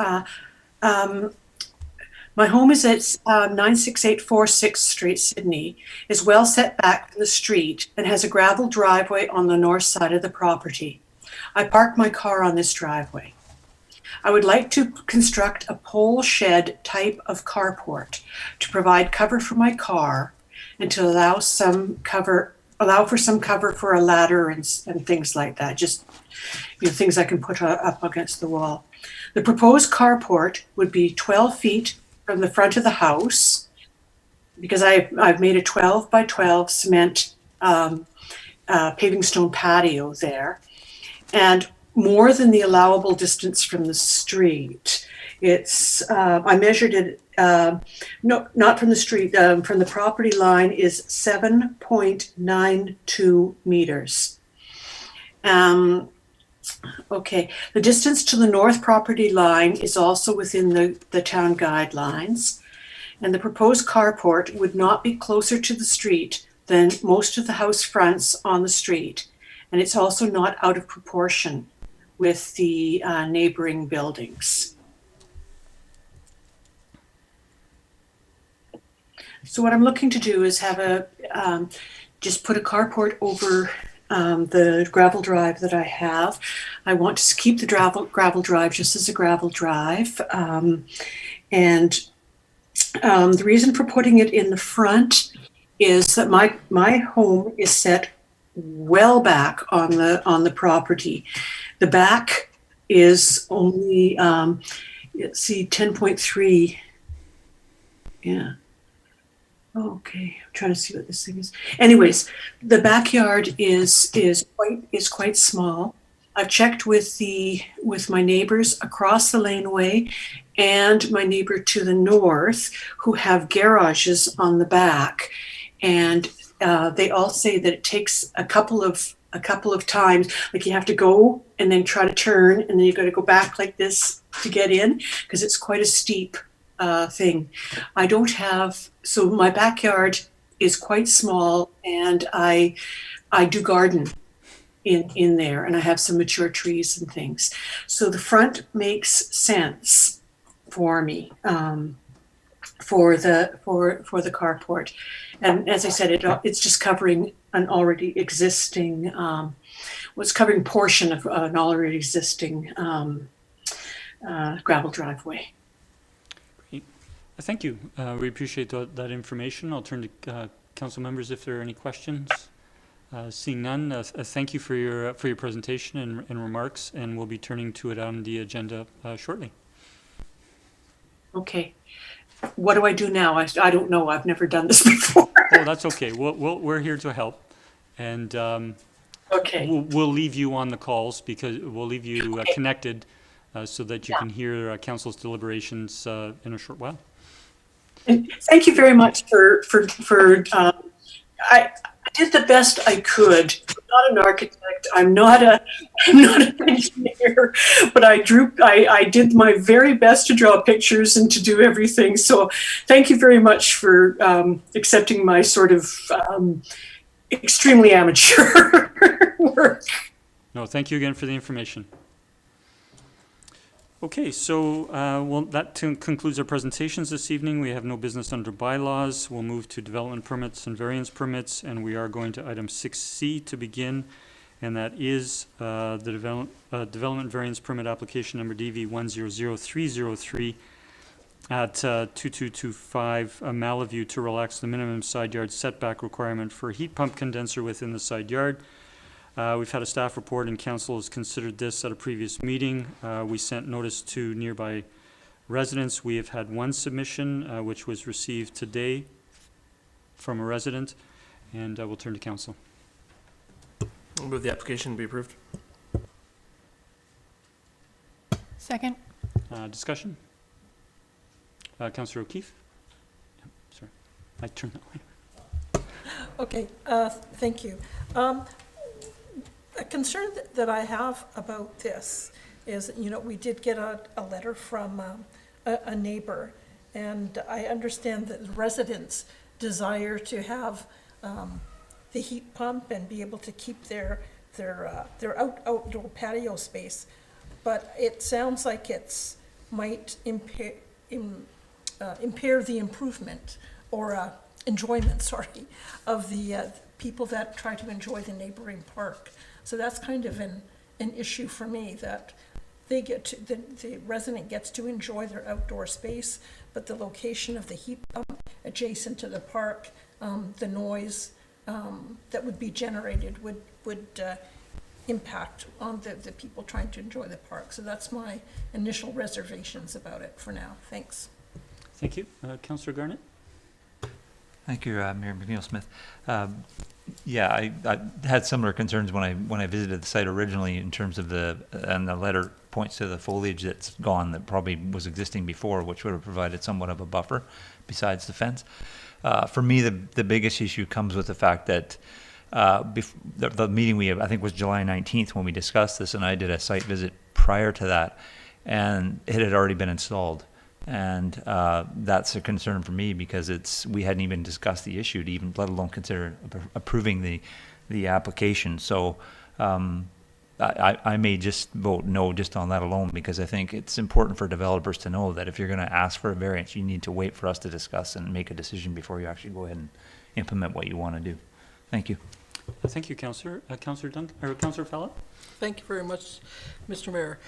my home is at 9684 6th Street, Sydney, is well set back from the street and has a gravel driveway on the north side of the property. I park my car on this driveway. I would like to construct a pole shed type of carport to provide cover for my car and to allow for some cover for a ladder and things like that. Just, things I can put up against the wall. The proposed carport would be 12 feet from the front of the house, because I've made a 12 by 12 cement paving stone patio there, and more than the allowable distance from the street. It's I measured it, no, not from the street, from the property line is 7.92 meters. Okay, the distance to the north property line is also within the town guidelines, and the proposed carport would not be closer to the street than most of the house fronts on the street, and it's also not out of proportion with the neighboring buildings. So what I'm looking to do is have just put a carport over the gravel drive that I have. I want to keep the gravel drive just as a gravel drive. The reason for putting it in the front is that my home is set well back on the property. The back is only, let's see, 10.3. Yeah. Okay, I'm trying to see what this thing is. Anyways, the backyard is quite small. I've checked with my neighbors across the laneway and my neighbor to the north who have garages on the back. And they all say that it takes a couple of times, like you have to go and then try to turn, and then you got to go back like this to get in, because it's quite a steep thing. I don't have, so my backyard is quite small, and I do garden in there, and I have some mature trees and things. So the front makes sense for me, for the carport. And as I said, it's just covering an already existing, was covering portion of an already existing gravel driveway. Great. Thank you. We appreciate that information. I'll turn to council members if there are any questions. Seeing none, thank you for your presentation and remarks, and we'll be turning to it on the agenda shortly. Okay. What do I do now? I don't know. I've never done this before. Oh, that's okay. We're here to help, and okay. We'll leave you on the calls, because we'll leave you connected so that you can hear council's deliberations in a short while. And thank you very much for I did the best I could. I'm not an architect. I'm not an engineer, but I did my very best to draw pictures and to do everything. So thank you very much for accepting my sort of extremely amateur work. No, thank you again for the information. Okay, so that concludes our presentations this evening. We have no business under bylaws. We'll move to development permits and variance permits, and we are going to item 6C to begin, and that is the development variance permit application number DV 100303 at 2225 Malaview to relax the minimum side yard setback requirement for a heat pump condenser within the side yard. We've had a staff report, and council has considered this at a previous meeting. We sent notice to nearby residents. We have had one submission, which was received today from a resident, and we'll turn to council. I'll move the application be approved. Second. Discussion? Councillor O'Keefe? Yeah, sorry, I turned that way. Okay, thank you. A concern that I have about this is, we did get a letter from a neighbor, and I understand that residents desire to have the heat pump and be able to keep their outdoor patio space, but it sounds like it's might impair the improvement or enjoyment, sorry, of the people that try to enjoy the neighboring park. So that's kind of an issue for me, that they get to, the resident gets to enjoy their outdoor space, but the location of the heat pump adjacent to the park, the noise that would be generated would impact on the people trying to enjoy the park. So that's my initial reservations about it for now. Thanks. Thank you. Councillor Garnett? Thank you, Mayor McNeil-Smith. Yeah, I had similar concerns when I visited the site originally, in terms of and the letter points to the foliage that's gone that probably was existing before, which would have provided somewhat of a buffer besides the fence. For me, the biggest issue comes with the fact that the meeting I think was July 19th when we discussed this, and I did a site visit prior to that, and it had already been installed. And that's a concern for me, because we hadn't even discussed the issue to even, let alone consider approving the application. So I may just vote no just on that alone, because I think it's important for developers to know that if you're going to ask for a variance, you need to wait for us to discuss and make a decision before you actually go ahead and implement what you want to do. Thank you. Thank you, Councillor. Councillor Duncan, or Councillor Fallon? Thank you very much, Mr. Mayor.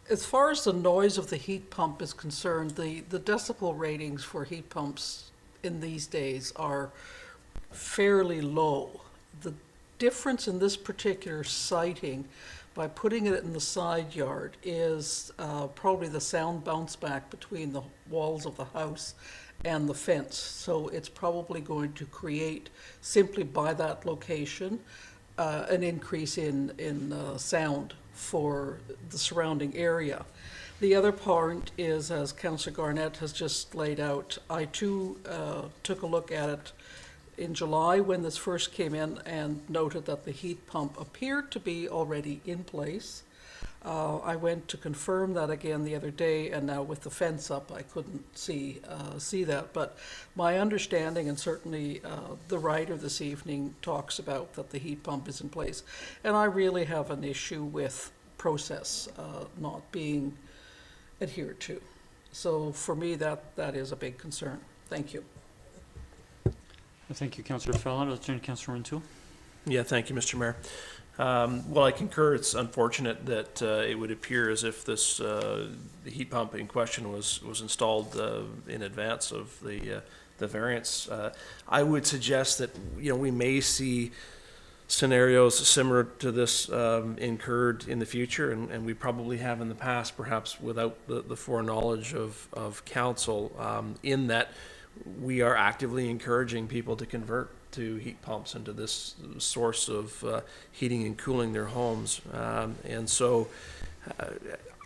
As far as the noise of the heat pump is concerned, the decibel ratings for heat pumps in these days are fairly low. The difference in this particular siting, by putting it in the side yard, is probably the sound bounce back between the walls of the house and the fence. So it's probably going to create, simply by that location, an increase in sound for the surrounding area. The other part is, as Councillor Garnett has just laid out, I too took a look at it in July when this first came in and noted that the heat pump appeared to be already in place. I went to confirm that again the other day, and now with the fence up, I couldn't see that. But my understanding, and certainly the writer this evening talks about that the heat pump is in place, and I really have an issue with process not being adhered to. So for me, that is a big concern. Thank you. Thank you, Councillor Fallon. I'll turn to Councillor Rintoul. Yeah, thank you, Mr. Mayor. Well, I concur. It's unfortunate that it would appear as if this the heat pump in question was installed in advance of the variance. I would suggest that we may see scenarios similar to this incurred in the future, and we probably have in the past, perhaps without the foreknowledge of council, in that we are actively encouraging people to convert to heat pumps into this source of heating and cooling their homes. And so,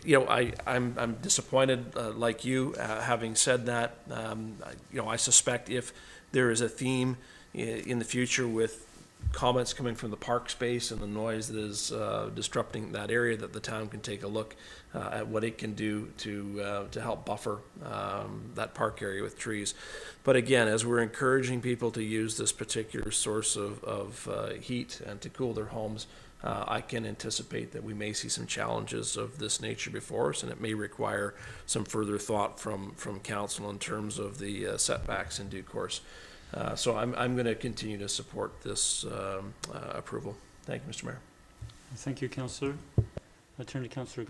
I'm disappointed, like you, having said that. I suspect if there is a theme in the future with comments coming from the park space and the noise that is disrupting that area, that the town can take a look at what it can do to help buffer that park area with trees. But again, as we're encouraging people to use this particular source of heat and to cool their homes, I can anticipate that we may see some challenges of this nature before us, and it may require some further thought from council in terms of the setbacks in due course. So I'm going to continue to support this approval. Thank you, Mr. Mayor. Thank you, Councillor. I'll turn to Councillor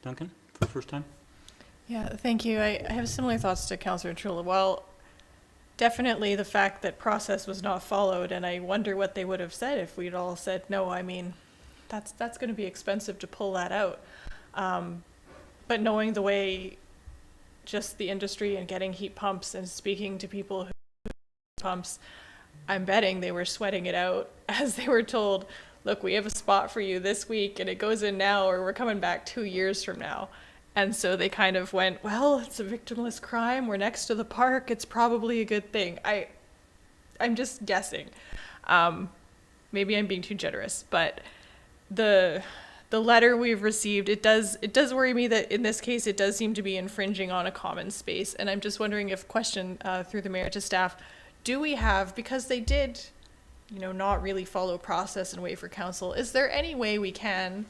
Duncan for the first time. Yeah, thank you. I have similar thoughts to Councillor Trula. Well, definitely the fact that process was not followed, and I wonder what they would have said if we'd all said no. I mean, that's going to be expensive to pull that out. But knowing the way just the industry and getting heat pumps and speaking to people who pumps, I'm betting they were sweating it out as they were told, look, we have a spot for you this week and it goes in now, or we're coming back 2 years from now. And so they kind of went, well, it's a victimless crime, we're next to the park, it's probably a good thing. I'm just guessing. Maybe I'm being too generous, but the letter we've received, it does worry me that in this case it does seem to be infringing on a common space. And I'm just wondering if, question through the mayor to staff, do we have, because they did, not really follow process and wait for council, is there any way we can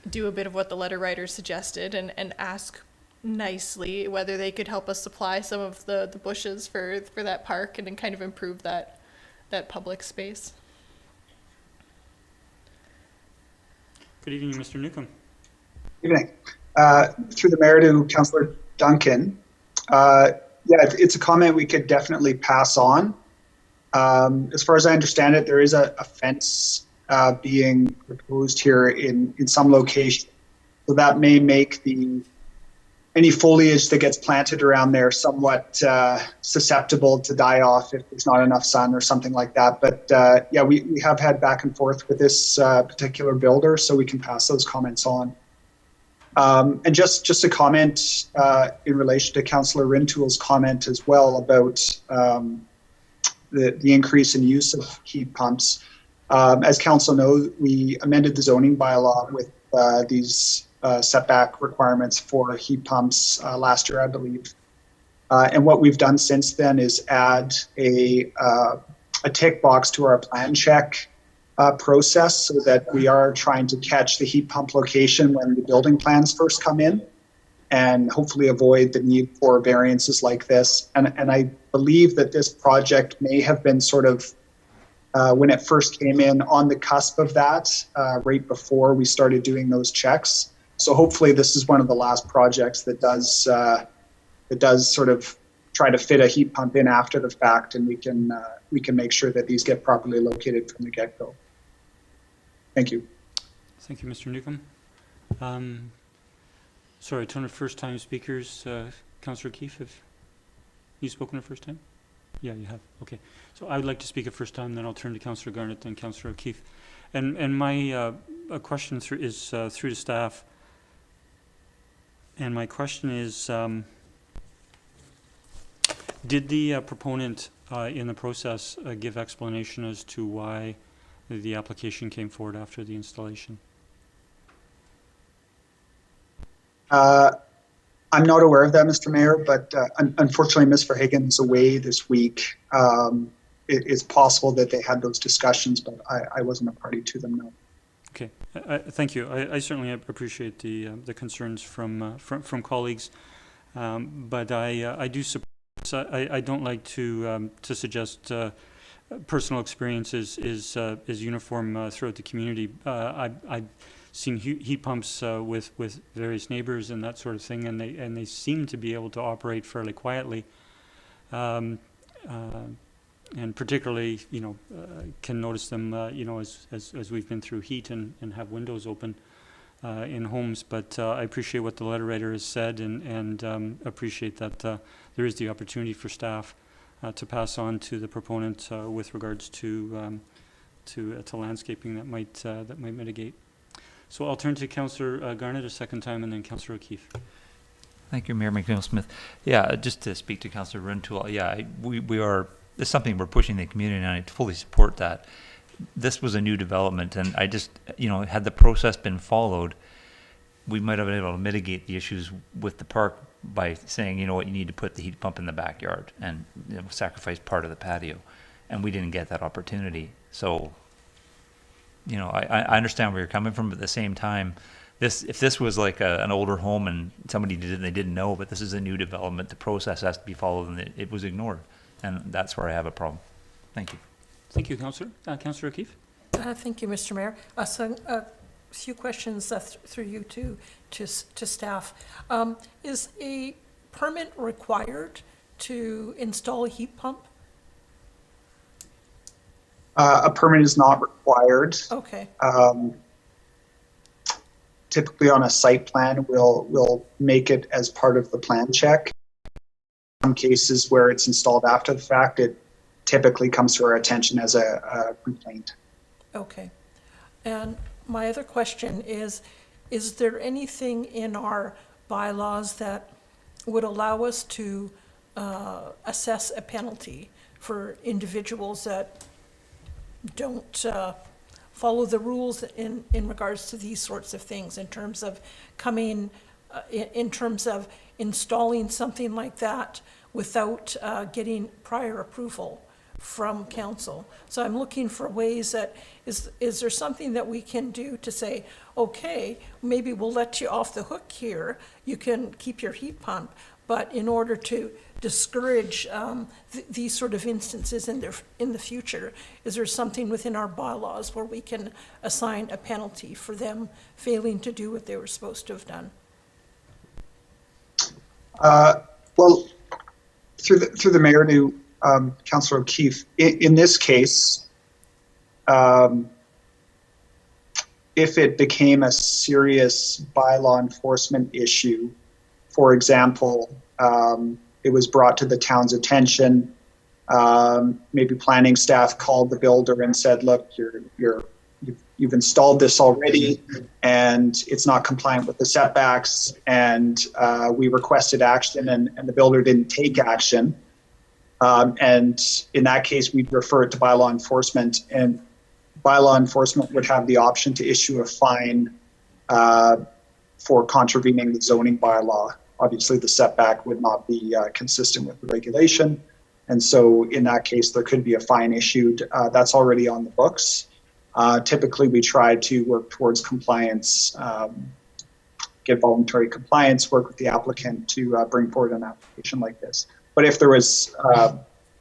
do a bit of what the letter writer suggested and ask nicely whether they could help us supply some of the bushes for that park and then kind of improve that public space? Good evening, Mr. Newcomb. Good evening. Through the mayor to Councillor Duncan. Yeah, it's a comment we could definitely pass on. As far as I understand it, there is a fence being proposed here in some location. So that may make any foliage that gets planted around there somewhat susceptible to die off if there's not enough sun or something like that. But yeah, we have had back and forth with this particular builder, so we can pass those comments on. And just a comment in relation to Councillor Rintoul's comment as well about the increase in use of heat pumps. As council knows, we amended the zoning bylaw with these setback requirements for heat pumps last year, I believe. And what we've done since then is add a tick box to our plan check process so that we are trying to catch the heat pump location when the building plans first come in and hopefully avoid the need for variances like this. And I believe that this project may have been sort of, when it first came in, on the cusp of that, right before we started doing those checks. So hopefully this is one of the last projects that does sort of try to fit a heat pump in after the fact, and we can make sure that these get properly located from the get-go. Thank you. Thank you, Mr. Newcomb. Sorry, turn to first-time speakers. Councillor Keefe, have you spoken the first time? Yeah, you have. Okay. So I would like to speak a first time, then I'll turn to Councillor Garnett, then Councillor O'Keefe. And my question through to staff. And my question is, did the proponent in the process give explanation as to why the application came forward after the installation? I'm not aware of that, Mr. Mayor, but unfortunately, Ms. Verhagen is away this week. It is possible that they had those discussions, but I wasn't a party to them, no. Okay, thank you. I certainly appreciate the concerns from colleagues, but I do support. I don't like to suggest personal experience is uniform throughout the community. I've seen heat pumps with various neighbors and that sort of thing, and they seem to be able to operate fairly quietly. And particularly, can notice them, as we've been through heat and have windows open in homes. But I appreciate what the letter writer has said, and appreciate that there is the opportunity for staff to pass on to the proponent with regards to landscaping that might mitigate. So I'll turn to Councillor Garnett a second time, and then Councillor O'Keefe. Thank you, Mayor McNeil-Smith. Yeah, just to speak to Councillor Runtoul, yeah, we are. It's something we're pushing the community, and I fully support that. This was a new development, and I just, had the process been followed, we might have been able to mitigate the issues with the park by saying, you need to put the heat pump in the backyard and sacrifice part of the patio. And we didn't get that opportunity. So, I understand where you're coming from, but at the same time, if this was like an older home and somebody did it and they didn't know, but this is a new development, the process has to be followed, and it was ignored. And that's where I have a problem. Thank you. Thank you, Councillor. Councillor O'Keefe. Thank you, Mr. Mayor. So a few questions through you to staff. Is a permit required to install a heat pump? A permit is not required. Okay. Typically on a site plan, we'll make it as part of the plan check. Some cases where it's installed after the fact, it typically comes to our attention as a complaint. Okay. And my other question is there anything in our bylaws that would allow us to assess a penalty for individuals that don't follow the rules in regards to these sorts of things, in terms of in terms of installing something like that without getting prior approval from council? So I'm looking for ways that, is there something that we can do to say, okay, maybe we'll let you off the hook here, you can keep your heat pump, but in order to discourage these sort of instances in the future, is there something within our bylaws where we can assign a penalty for them failing to do what they were supposed to have done? Well, through the mayor to Councillor O'Keefe, in this case, if it became a serious bylaw enforcement issue, for example, it was brought to the town's attention, maybe planning staff called the builder and said, look, you've installed this already and it's not compliant with the setbacks, and we requested action and the builder didn't take action. And in that case, we'd refer it to bylaw enforcement, and bylaw enforcement would have the option to issue a fine for contravening the zoning bylaw. Obviously, the setback would not be consistent with the regulation. And so in that case, there could be a fine issued. That's already on the books. Typically, we try to work towards compliance, get voluntary compliance, work with the applicant to bring forward an application like this. But if there was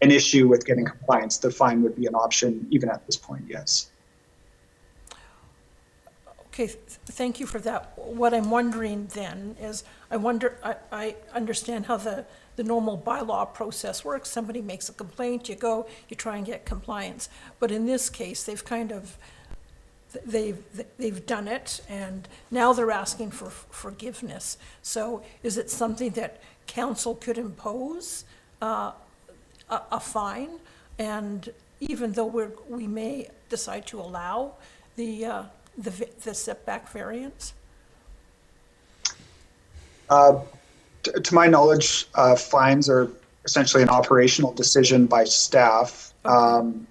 an issue with getting compliance, the fine would be an option even at this point, yes. Okay, thank you for that. What I'm wondering then is, I understand how the normal bylaw process works. Somebody makes a complaint, you go, you try and get compliance. But in this case, they've they've done it, and now they're asking for forgiveness. So is it something that council could impose a fine? And even though we may decide to allow the setback variance? To my knowledge, fines are essentially an operational decision by staff. I'm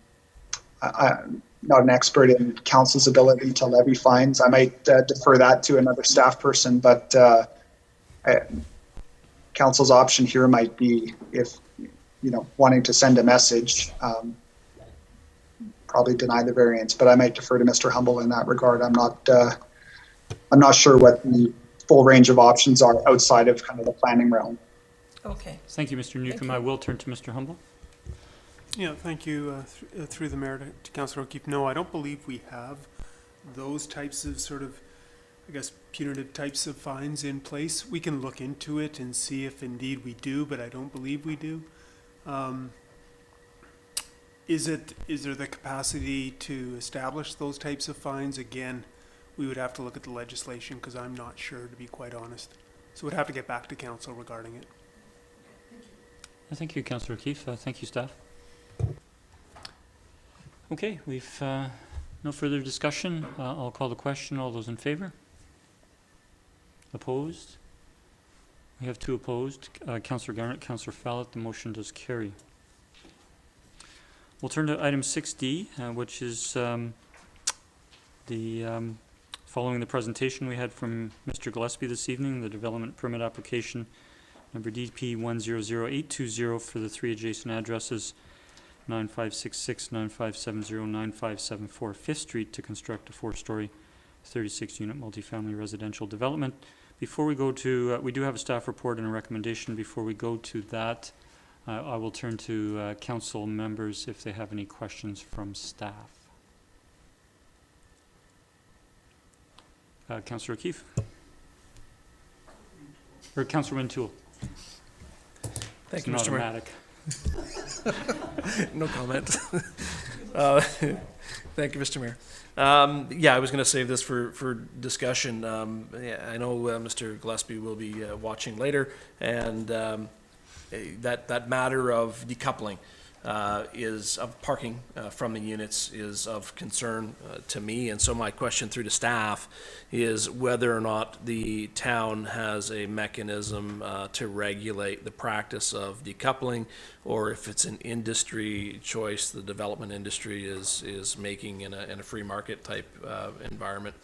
not an expert in council's ability to levy fines. I might defer that to another staff person, but council's option here might be, if wanting to send a message, probably deny the variance. But I might defer to Mr. Humble in that regard. I'm not sure what the full range of options are outside of kind of the planning realm. Okay. Thank you, Mr. Newcomb. I will turn to Mr. Humble. Yeah, thank you. Through the mayor to Councillor O'Keefe. No, I don't believe we have those types of sort of, I guess, punitive types of fines in place. We can look into it and see if indeed we do, but I don't believe we do. Is there the capacity to establish those types of fines? Again, we would have to look at the legislation, because I'm not sure, to be quite honest. So we'd have to get back to council regarding it. Thank you, Councillor O'Keefe. Thank you, staff. Okay, we've no further discussion. I'll call the question. All those in favor? Opposed? We have 2 opposed. Councillor Garnett, Councillor Fallett. The motion does carry. We'll turn to item 6D, which is following the presentation we had from Mr. Gillespie this evening, the development permit application number DP 100820 for the 3 adjacent addresses 9566, 9570, 9574 5th Street to construct a 4-story 36-unit multifamily residential development. Before we go to, we do have a staff report and a recommendation. Before we go to that, I will turn to council members if they have any questions from staff. Councillor O'Keefe. Or Councillor Wintoul. Thank you, It's Mr. Mayor. automatic. No comment. Thank you, Mr. Mayor. Yeah, I was going to save this for discussion. Yeah, I know Mr. Gillespie will be watching later, and that matter of decoupling is of parking from the units is of concern to me. And so my question through to staff is whether or not the town has a mechanism to regulate the practice of decoupling, or if it's an industry choice the development industry is making in a free market type environment,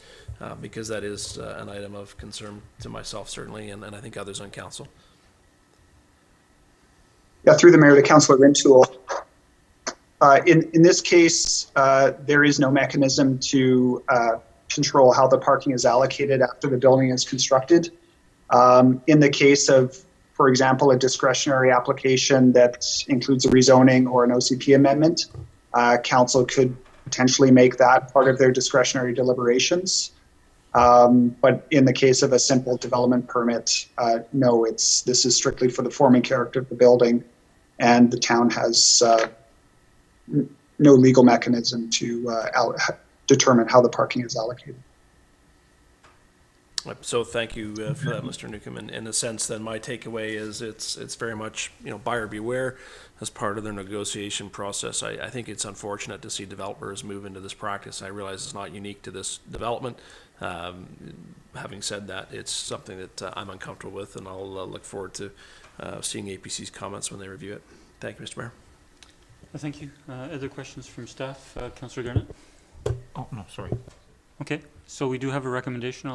because that is an item of concern to myself certainly, and I think others on council. Yeah, through the mayor to Councillor Rintoul. In this case, there is no mechanism to control how the parking is allocated after the building is constructed. In the case of, for example, a discretionary application that includes a rezoning or an OCP amendment, council could potentially make that part of their discretionary deliberations. But in the case of a simple development permit, no, this is strictly for the forming character of the building, and the town has no legal mechanism to determine how the parking is allocated. So thank you for that, Mr. Newcomb. In a sense, then my takeaway is it's very much buyer beware as part of their negotiation process. I think it's unfortunate to see developers move into this practice. I realize it's not unique to this development. Having said that, it's something that I'm uncomfortable with, and I'll look forward to seeing APC's comments when they review it. Thank you, Mr. Mayor. Thank you. Other questions from staff? Councillor Garnett? Oh, no, sorry. Okay, so we do have a recommendation.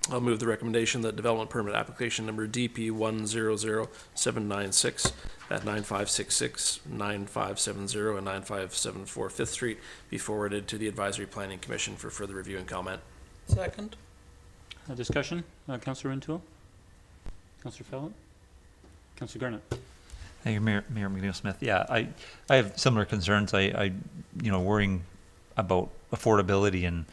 I'll move the recommendation that development permit application number DP 100796 at 9566, 9570, and 9574 5th Street be forwarded to the Advisory Planning Commission for further review and comment. Second. Discussion? Councillor Rintoul? Councillor Fallon? Councillor Garnett? Thank you, Mayor McNeil-Smith. Yeah, I have similar concerns. I worrying about affordability and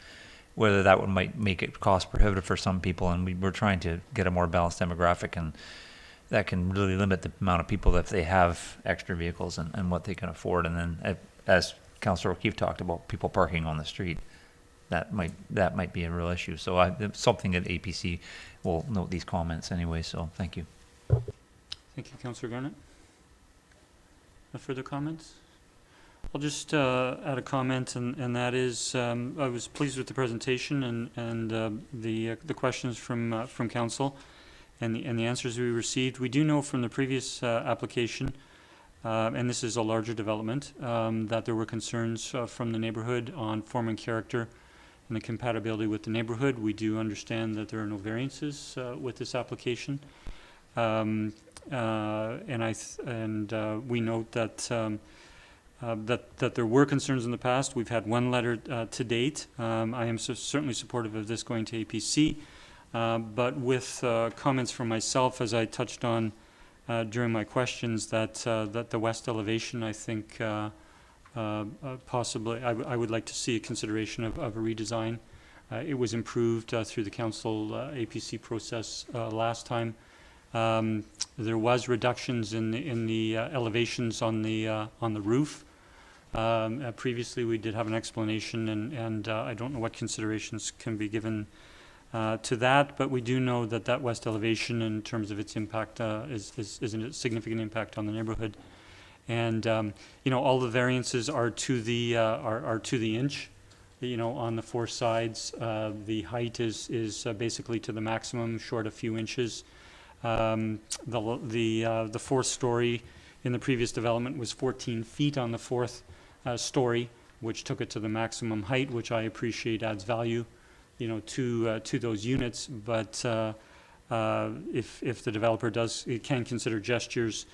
whether that might make it cost prohibitive for some people, and we're trying to get a more balanced demographic, and that can really limit the amount of people if they have extra vehicles and what they can afford. And then, as Councillor O'Keefe talked about, people parking on the street, that might be a real issue. So it's something that APC will note these comments anyway. So thank you. Thank you, Councillor Garnett. Further comments? I'll just add a comment, and that is, I was pleased with the presentation and the questions from council and the answers we received. We do know from the previous application, and this is a larger development, that there were concerns from the neighborhood on form and character and the compatibility with the neighborhood. We do understand that there are no variances with this application, and we note that. That there were concerns in the past. We've had one letter to date. I am certainly supportive of this going to APC, but with comments from myself, as I touched on during my questions, that the west elevation, I think, possibly, I would like to see a consideration of a redesign. It was improved through the council APC process last time. There was reductions in the elevations on the roof. Previously, we did have an explanation, and I don't know what considerations can be given to that, but we do know that that west elevation, in terms of its impact, is a significant impact on the neighborhood. And all the variances are to the inch. On the four sides, the height is basically to the maximum, short a few inches. The fourth story in the previous development was 14 feet on the fourth story, which took it to the maximum height, which I appreciate adds value, to those units. But if the developer can consider gestures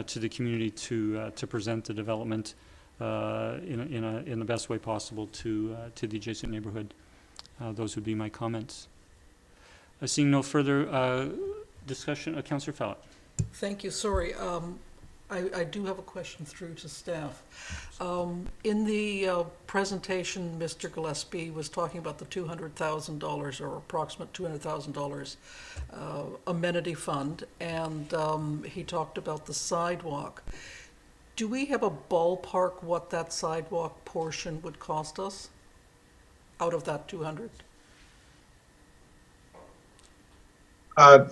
to the community to present the development in the best way possible to the adjacent neighborhood, those would be my comments. Seeing no further discussion, Councillor Fallot. Thank you. Sorry, I do have a question through to staff. In the presentation, Mr. Gillespie was talking about the $200,000 or approximate $200,000 amenity fund, and he talked about the sidewalk. Do we have a ballpark what that sidewalk portion would cost us out of that 200?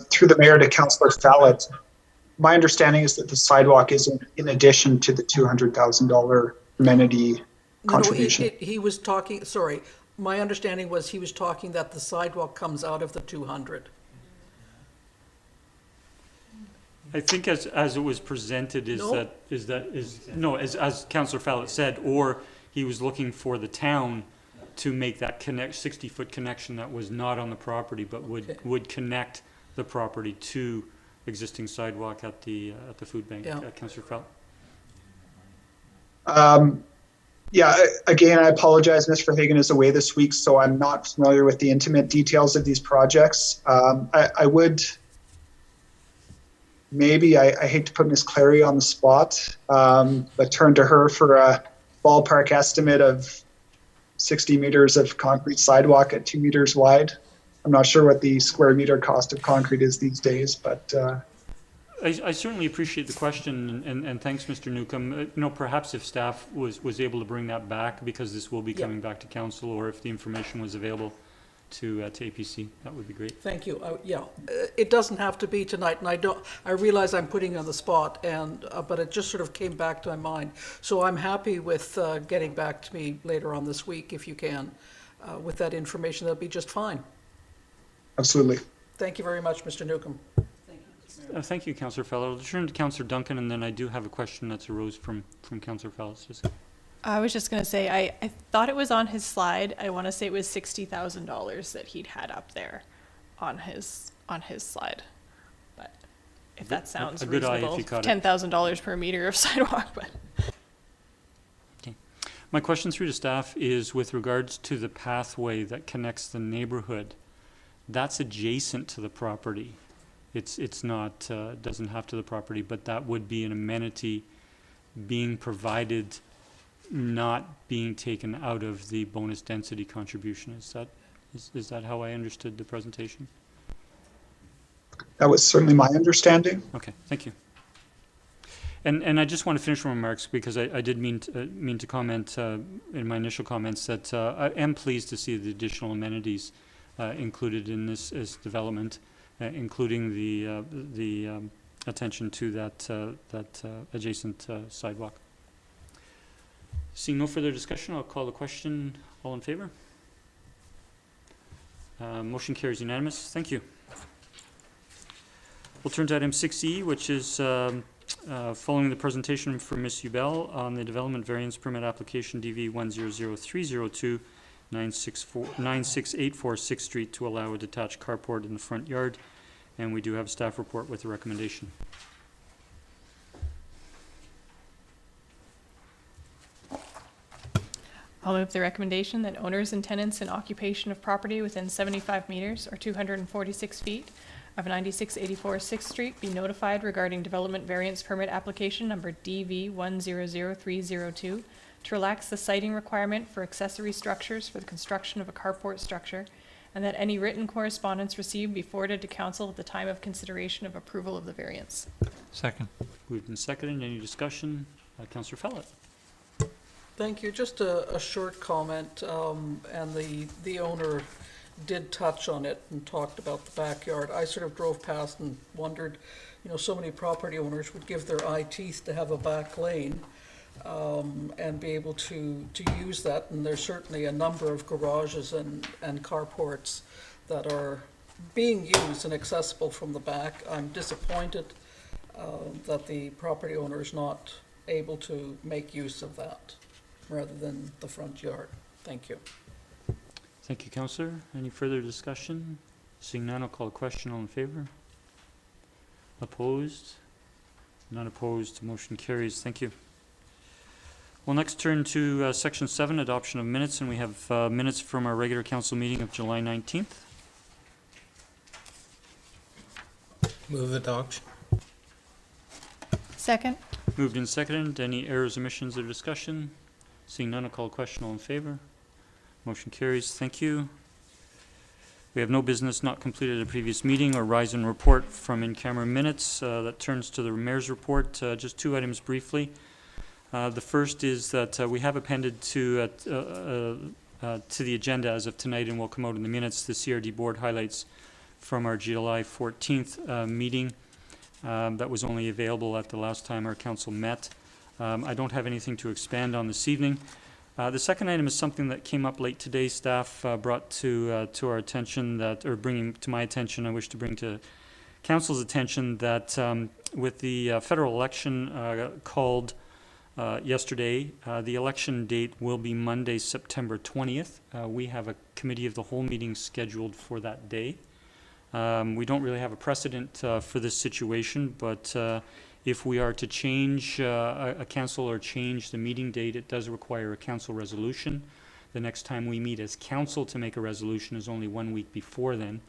Through the mayor to Councillor Fallot, my understanding is that the sidewalk is in addition to the $200,000 amenity contribution. No, he was talking, sorry, my understanding was he was talking that the sidewalk comes out of the 200. I think as it was presented as Councillor Fallot said, or he was looking for the town to make that 60-foot connection that was not on the property, but would connect the property to existing sidewalk at the food bank. Yeah. Councillor Fallot. Again, I apologize. Ms. Verhagen is away this week, so I'm not familiar with the intimate details of these projects. I would maybe, I hate to put Ms. Clary on the spot, but turn to her for a ballpark estimate of 60 meters of concrete sidewalk at 2 meters wide. I'm not sure what the square meter cost of concrete is these days, but I certainly appreciate the question, and thanks, Mr. Newcomb. Perhaps if staff was able to bring that back, because this will be coming back to council, or if the information was available to APC, that would be great. Thank you. It doesn't have to be tonight, and I realize I'm putting you on the spot, but it just sort of came back to my mind. So I'm happy with getting back to me later on this week, if you can, with that information. That'll be just fine. Absolutely. Thank you very much, Mr. Newcomb. Thank you, Councillor Fallot. I'll turn to Councillor Duncan, and then I do have a question that's arose from Councillor Fallot. I was just going to say, I thought it was on his slide. I want to say it was $60,000 that he'd had up there on his slide. But if that sounds reasonable, $10,000 per meter of sidewalk. But okay. My question through to staff is with regards to the pathway that connects the neighborhood. That's adjacent to the property. It's not doesn't have to the property, but that would be an amenity being provided, not being taken out of the bonus density contribution. Is that how I understood the presentation? That was certainly my understanding. Okay, thank you. And I just want to finish my remarks, because I did mean to comment in my initial comments that I am pleased to see the additional amenities included in this development, including the attention to that adjacent sidewalk. Seeing no further discussion, I'll call the question. All in favor? Motion carries unanimous. Thank you. We'll turn to item 6E, which is following the presentation from Ms. Uibel on the Development Variance Permit Application DV 100302 96846 6th Street to allow a detached carport in the front yard. And we do have a staff report with a recommendation. I'll move the recommendation that owners and tenants in occupation of property within 75 meters or 246 feet of 9684 6th Street be notified regarding Development Variance Permit Application number DV 100302 to relax the siting requirement for accessory structures for the construction of a carport structure, and that any written correspondence received be forwarded to council at the time of consideration of approval of the variance. Second. Moved and seconded. Any discussion? Councillor Fellett. Thank you. Just a short comment, and the owner did touch on it and talked about the backyard. I sort of drove past and wondered, so many property owners would give their eye teeth to have a back lane and be able to use that. And there's certainly a number of garages and carports that are being used and accessible from the back. I'm disappointed that the property owner is not able to make use of that rather than the front yard. Thank you. Thank you, Councillor. Any further discussion? Seeing none, I'll call a question. All in favor? Opposed? None opposed. Motion carries. Thank you. We'll next turn to Section 7, Adoption of Minutes, and we have minutes from our regular council meeting of July 19th. Move adoption. Second. Moved and seconded. Any errors, omissions, or discussion? Seeing none, I'll call a question. All in favor? Motion carries. Thank you. We have no business not completed at a previous meeting or rise in report from in-camera minutes. That turns to the mayor's report. Just two items briefly. The first is that we have appended to the agenda as of tonight, and will come out in the minutes, the CRD board highlights from our July 14th meeting that was only available at the last time our council met. I don't have anything to expand on this evening. The second item is something that came up late today. Staff brought to our attention bringing to my attention, I wish to bring to council's attention that with the federal election called yesterday, the election date will be Monday, September 20th. We have a committee of the whole meeting scheduled for that day. We don't really have a precedent for this situation, but if we are to change a council or change the meeting date, it does require a council resolution. The next time we meet as council to make a resolution is only 1 week before then.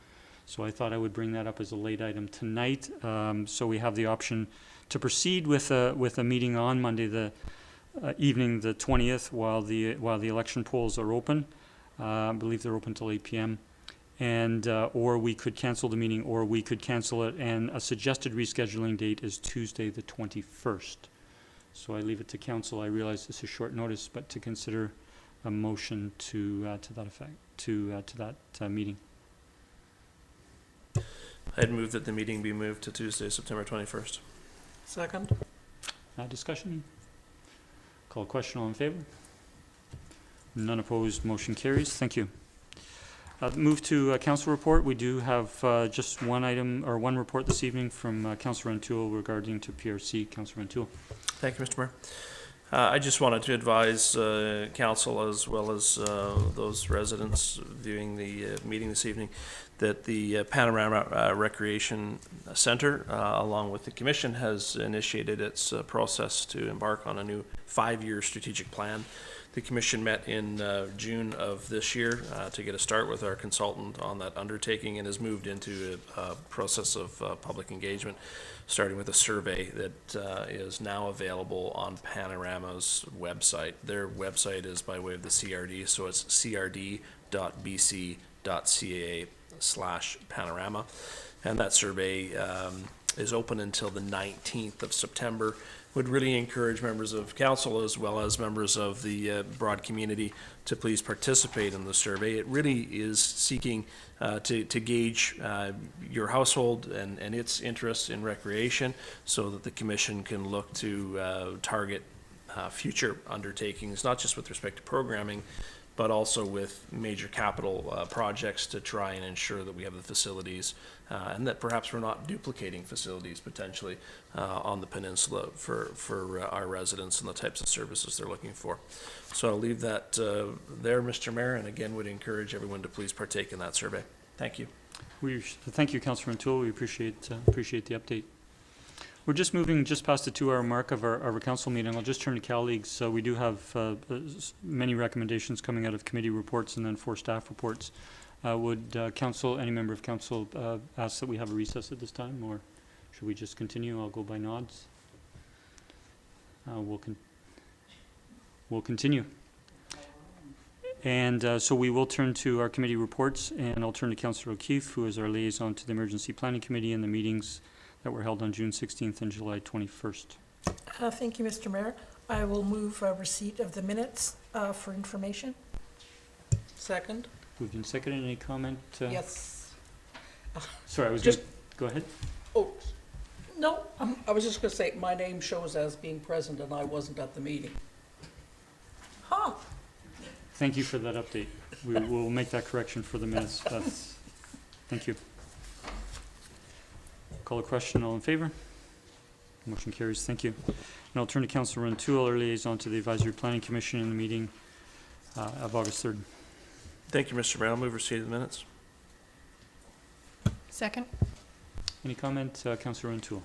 So I thought I would bring that up as a late item tonight. So we have the option to proceed with a meeting on Monday, the evening, the 20th, while the election polls are open. I believe they're open till 8 p.m. And or we could cancel the meeting, or we could cancel it, and a suggested rescheduling date is Tuesday the 21st. So I leave it to council. I realize this is short notice, but to consider a motion to that effect, to that meeting. I'd move that the meeting be moved to Tuesday, September 21st. Second. Discussion? Call a question. All in favor? None opposed. Motion carries. Thank you. Move to council report. We do have just one item or one report this evening from Councillor O'Toole regarding to PRC. Councillor O'Toole. Thank you, Mr. Mayor. I just wanted to advise council as well as those residents viewing the meeting this evening that the Panorama Recreation Center, along with the Commission, has initiated its process to embark on a new 5-year strategic plan. The Commission met in June of this year to get a start with our consultant on that undertaking, and has moved into a process of public engagement, starting with a survey that is now available on Panorama's website. Their website is by way of the CRD, so it's crd.bc.ca/panorama. And that survey is open until the 19th of September. would really encourage members of council as well as members of the broad community to please participate in the survey. It really is seeking to gauge your household and its interest in recreation so that the commission can look to target future undertakings, not just with respect to programming, but also with major capital projects to try and ensure that we have the facilities and that perhaps we're not duplicating facilities potentially on the peninsula for our residents and the types of services they're looking for. So I'll leave that there, Mr. Mayor, and again would encourage everyone to please partake in that survey. Thank you. Thank you, Councillor O'Toole. We appreciate the update. We're just moving just past the 2-hour mark of our council meeting. I'll just turn to colleagues. We do have many recommendations coming out of committee reports and then 4 staff reports. Would any member of council ask that we have a recess at this time, or should we just continue? I'll go by nods. We'll continue. And so we will turn to our committee reports, and I'll turn to Councillor O'Keefe, who is our liaison to the Emergency Planning Committee and the meetings that were held on June 16th and July 21st. Thank you, Mr. Mayor. I will move receipt of the minutes for information. Second? Moved and seconded. Any comment? Yes. Sorry, I was just go ahead. Oh, no, I was just going to say my name shows as being present and I wasn't at the meeting. Huh. Thank you for that update. We will make that correction for the minutes. Thank you. Call a question. All in favor? Motion carries. Thank you. And I'll turn to Councillor O'Toole, our liaison to the Advisory Planning Commission in the meeting of August 3rd. Thank you, Mr. Mayor. I'll move receipt of the minutes. Second. Any comment, Councillor O'Toole?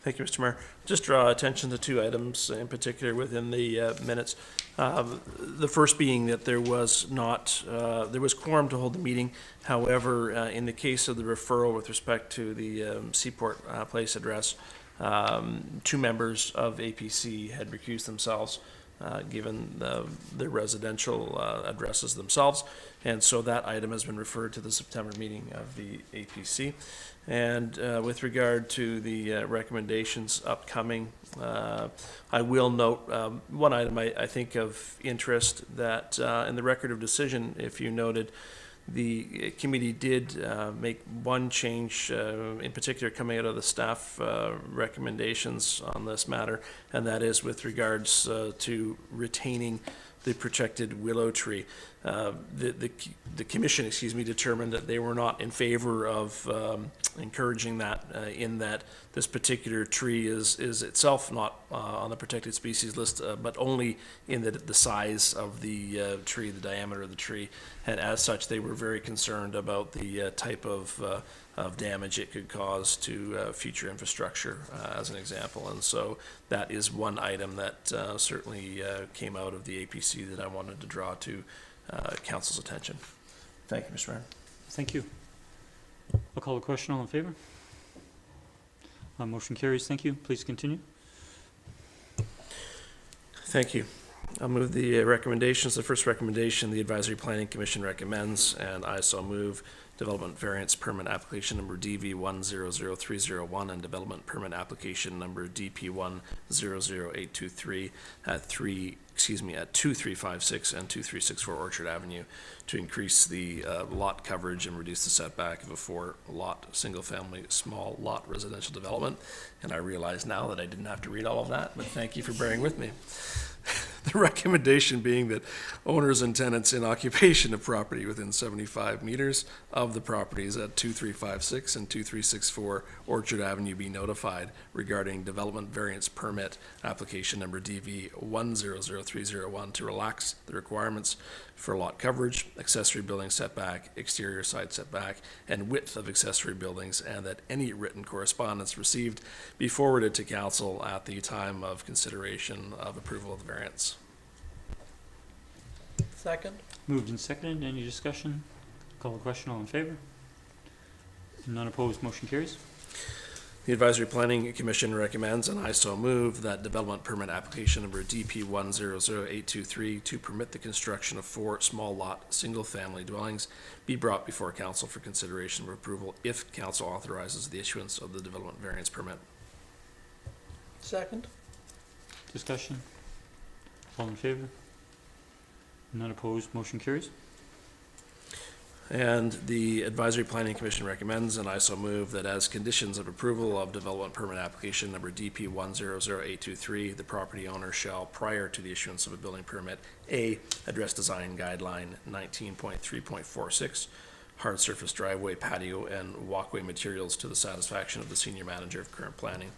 Thank you, Mr. Mayor. Just draw attention to 2 items in particular within the minutes. The first being that there was quorum to hold the meeting. However, in the case of the referral with respect to the Seaport Place address, 2 members of APC had recused themselves given the residential addresses themselves. And so that item has been referred to the September meeting of the APC. And with regard to the recommendations upcoming, I will note one item I think of interest that in the record of decision, if you noted, the committee did make one change in particular coming out of the staff recommendations on this matter, and that is with regards to retaining the protected willow tree. The commission, determined that they were not in favor of encouraging that in that this particular tree is itself not on the protected species list, but only in the size of the tree, the diameter of the tree, and as such they were very concerned about the type of damage it could cause to future infrastructure, as an example. And so that is one item that certainly came out of the APC that I wanted to draw to Council's attention. Thank you, Mr. Mayor. Thank you. I'll call the question. All in favor? Motion carries. Thank you. Please continue. Thank you. I'll move the recommendations. The first recommendation, the Advisory Planning Commission recommends, and I so move, Development Variance Permit Application Number DV100301 and Development Permit Application Number DP100823 at 2356 and 2364 Orchard Avenue to increase the lot coverage and reduce the setback of a 4-lot single-family small lot residential development. And I realize now that I didn't have to read all of that, but thank you for bearing with me. The recommendation being that owners and tenants in occupation of property within 75 meters of the properties at 2356 and 2364 Orchard Avenue be notified regarding development variance permit application number DV100301 to relax the requirements for lot coverage, accessory building setback, exterior side setback, and width of accessory buildings, and that any written correspondence received be forwarded to council at the time of consideration of approval of the variance. Second. Moved and seconded. Any discussion? Call the question. All in favor? None opposed. Motion carries. The Advisory Planning Commission recommends, and I so move, that development permit application number DP100823 to permit the construction of 4 small lot single-family dwellings be brought before council for consideration of approval if council authorizes the issuance of the development variance permit. Second. Discussion? All in favor? None opposed, motion carries. And the Advisory Planning Commission recommends, and I so move, that as conditions of approval of Development Permit Application Number DP 100823, the property owner shall, prior to the issuance of a building permit, A, address design guideline 19.3.46, hard surface driveway, patio, and walkway materials to the satisfaction of the senior manager of current planning.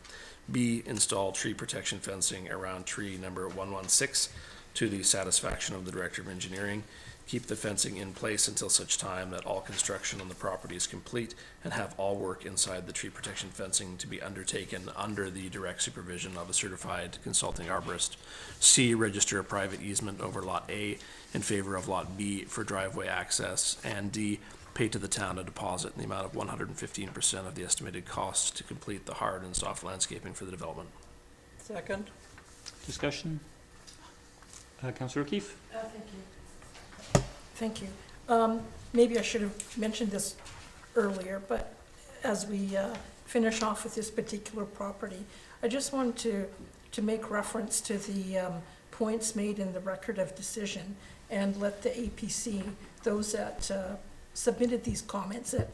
B, install tree protection fencing around tree number 116 to the satisfaction of the Director of Engineering. Keep the fencing in place until such time that all construction on the property is complete, and have all work inside the tree protection fencing to be undertaken under the direct supervision of a certified consulting arborist. C, register a private easement over Lot A in favor of Lot B for driveway access. And D, pay to the town a deposit in the amount of 115% of the estimated costs to complete the hard and soft landscaping for the development. Second. Discussion? Councillor O'Keefe? Thank you. Thank you. Maybe I should have mentioned this earlier, but as we finish off with this particular property, I just wanted to make reference to the points made in the record of decision and let the APC, those that submitted these comments, that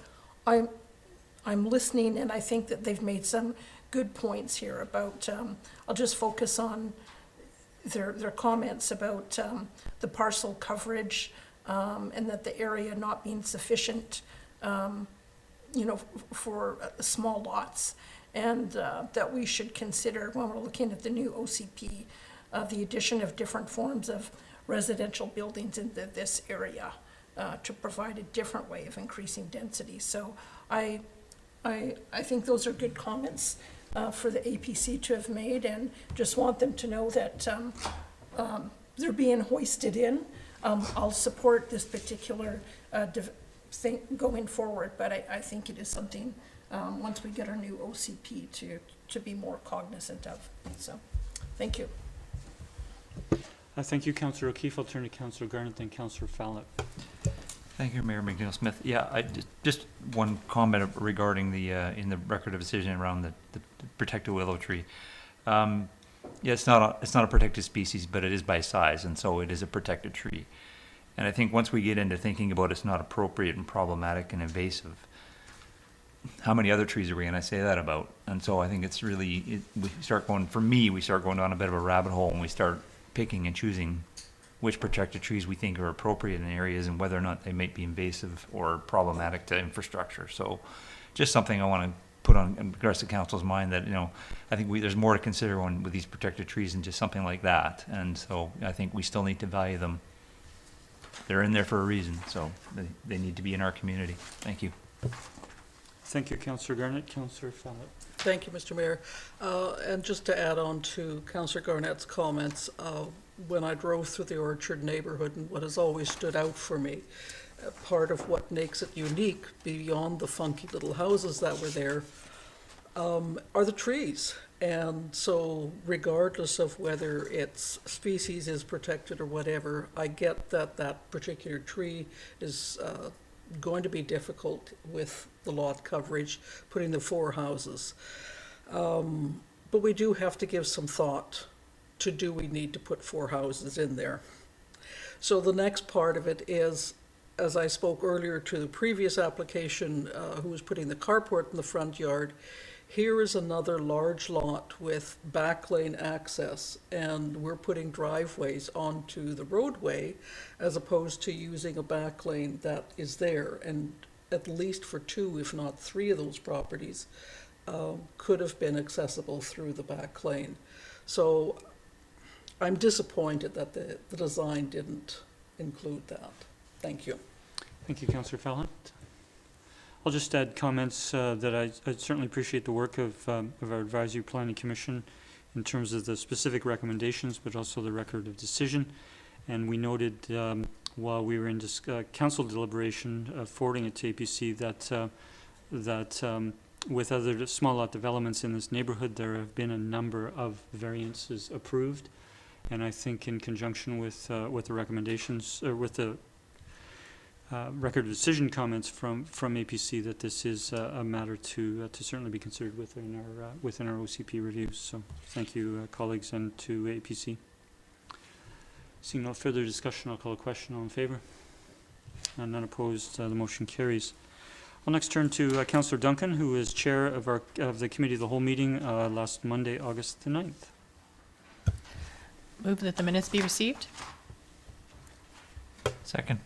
I'm listening, and I think that they've made some good points here about, I'll just focus on their comments about the parcel coverage, and that the area not being sufficient, for small lots, and that we should consider, when we're looking at the new OCP, the addition of different forms of residential buildings in this area to provide a different way of increasing density. So I think those are good comments for the APC to have made, and just want them to know that they're being hoisted in. I'll support this particular thing going forward, but I think it is something, once we get our new OCP, to be more cognizant of. So, thank you. Thank you, Councillor O'Keefe. I'll turn to Councillor Garnett, then Councillor Fallett. Thank you, Mayor McNeil-Smith. Yeah, I just one comment regarding the in the record of decision around the protected willow tree. Yeah, it's not a protected species, but it is by size, and so it is a protected tree. And I think once we get into thinking about it's not appropriate and problematic and invasive, how many other trees are we going to say that about? And so I think it's really, we start going down a bit of a rabbit hole, and we start picking and choosing which protected trees we think are appropriate in areas and whether or not they might be invasive or problematic to infrastructure. So just something I want to put on the rest of council's mind, that, I think there's more to consider with these protected trees than just something like that. And so I think we still need to value them. They're in there for a reason, so they need to be in our community. Thank you. Thank you, Councillor Garnett. Councillor Fallett. Thank you, Mr. Mayor. And just to add on to Councillor Garnett's comments, when I drove through the Orchard neighborhood, and what has always stood out for me, part of what makes it unique, beyond the funky little houses that were there, are the trees. And so regardless of whether its species is protected or whatever, I get that that particular tree is going to be difficult with the lot coverage, putting the 4 houses. But we do have to give some thought to, do we need to put 4 houses in there? So the next part of it is, as I spoke earlier to the previous application, who was putting the carport in the front yard, here is another large lot with back lane access, and we're putting driveways onto the roadway as opposed to using a back lane that is there. And at least for 2, if not 3 of those properties could have been accessible through the back lane. So I'm disappointed that the design didn't include that. Thank you. Thank you, Councillor Fallett. I'll just add comments that I certainly appreciate the work of our Advisory Planning Commission in terms of the specific recommendations, but also the record of decision. And we noted while we were in council deliberation, forwarding it to APC, that with other small lot developments in this neighborhood, there have been a number of variances approved. And I think in conjunction with the recommendations, with the record of decision comments from APC that this is a matter to certainly be considered within our OCP reviews. So thank you, colleagues, and to APC. Seeing no further discussion, I'll call a question. All in favor? And none opposed. The motion carries. I'll next turn to Councillor Duncan, who is chair of the Committee of the Whole meeting last Monday, August the 9th. Move that the minutes be received. Second.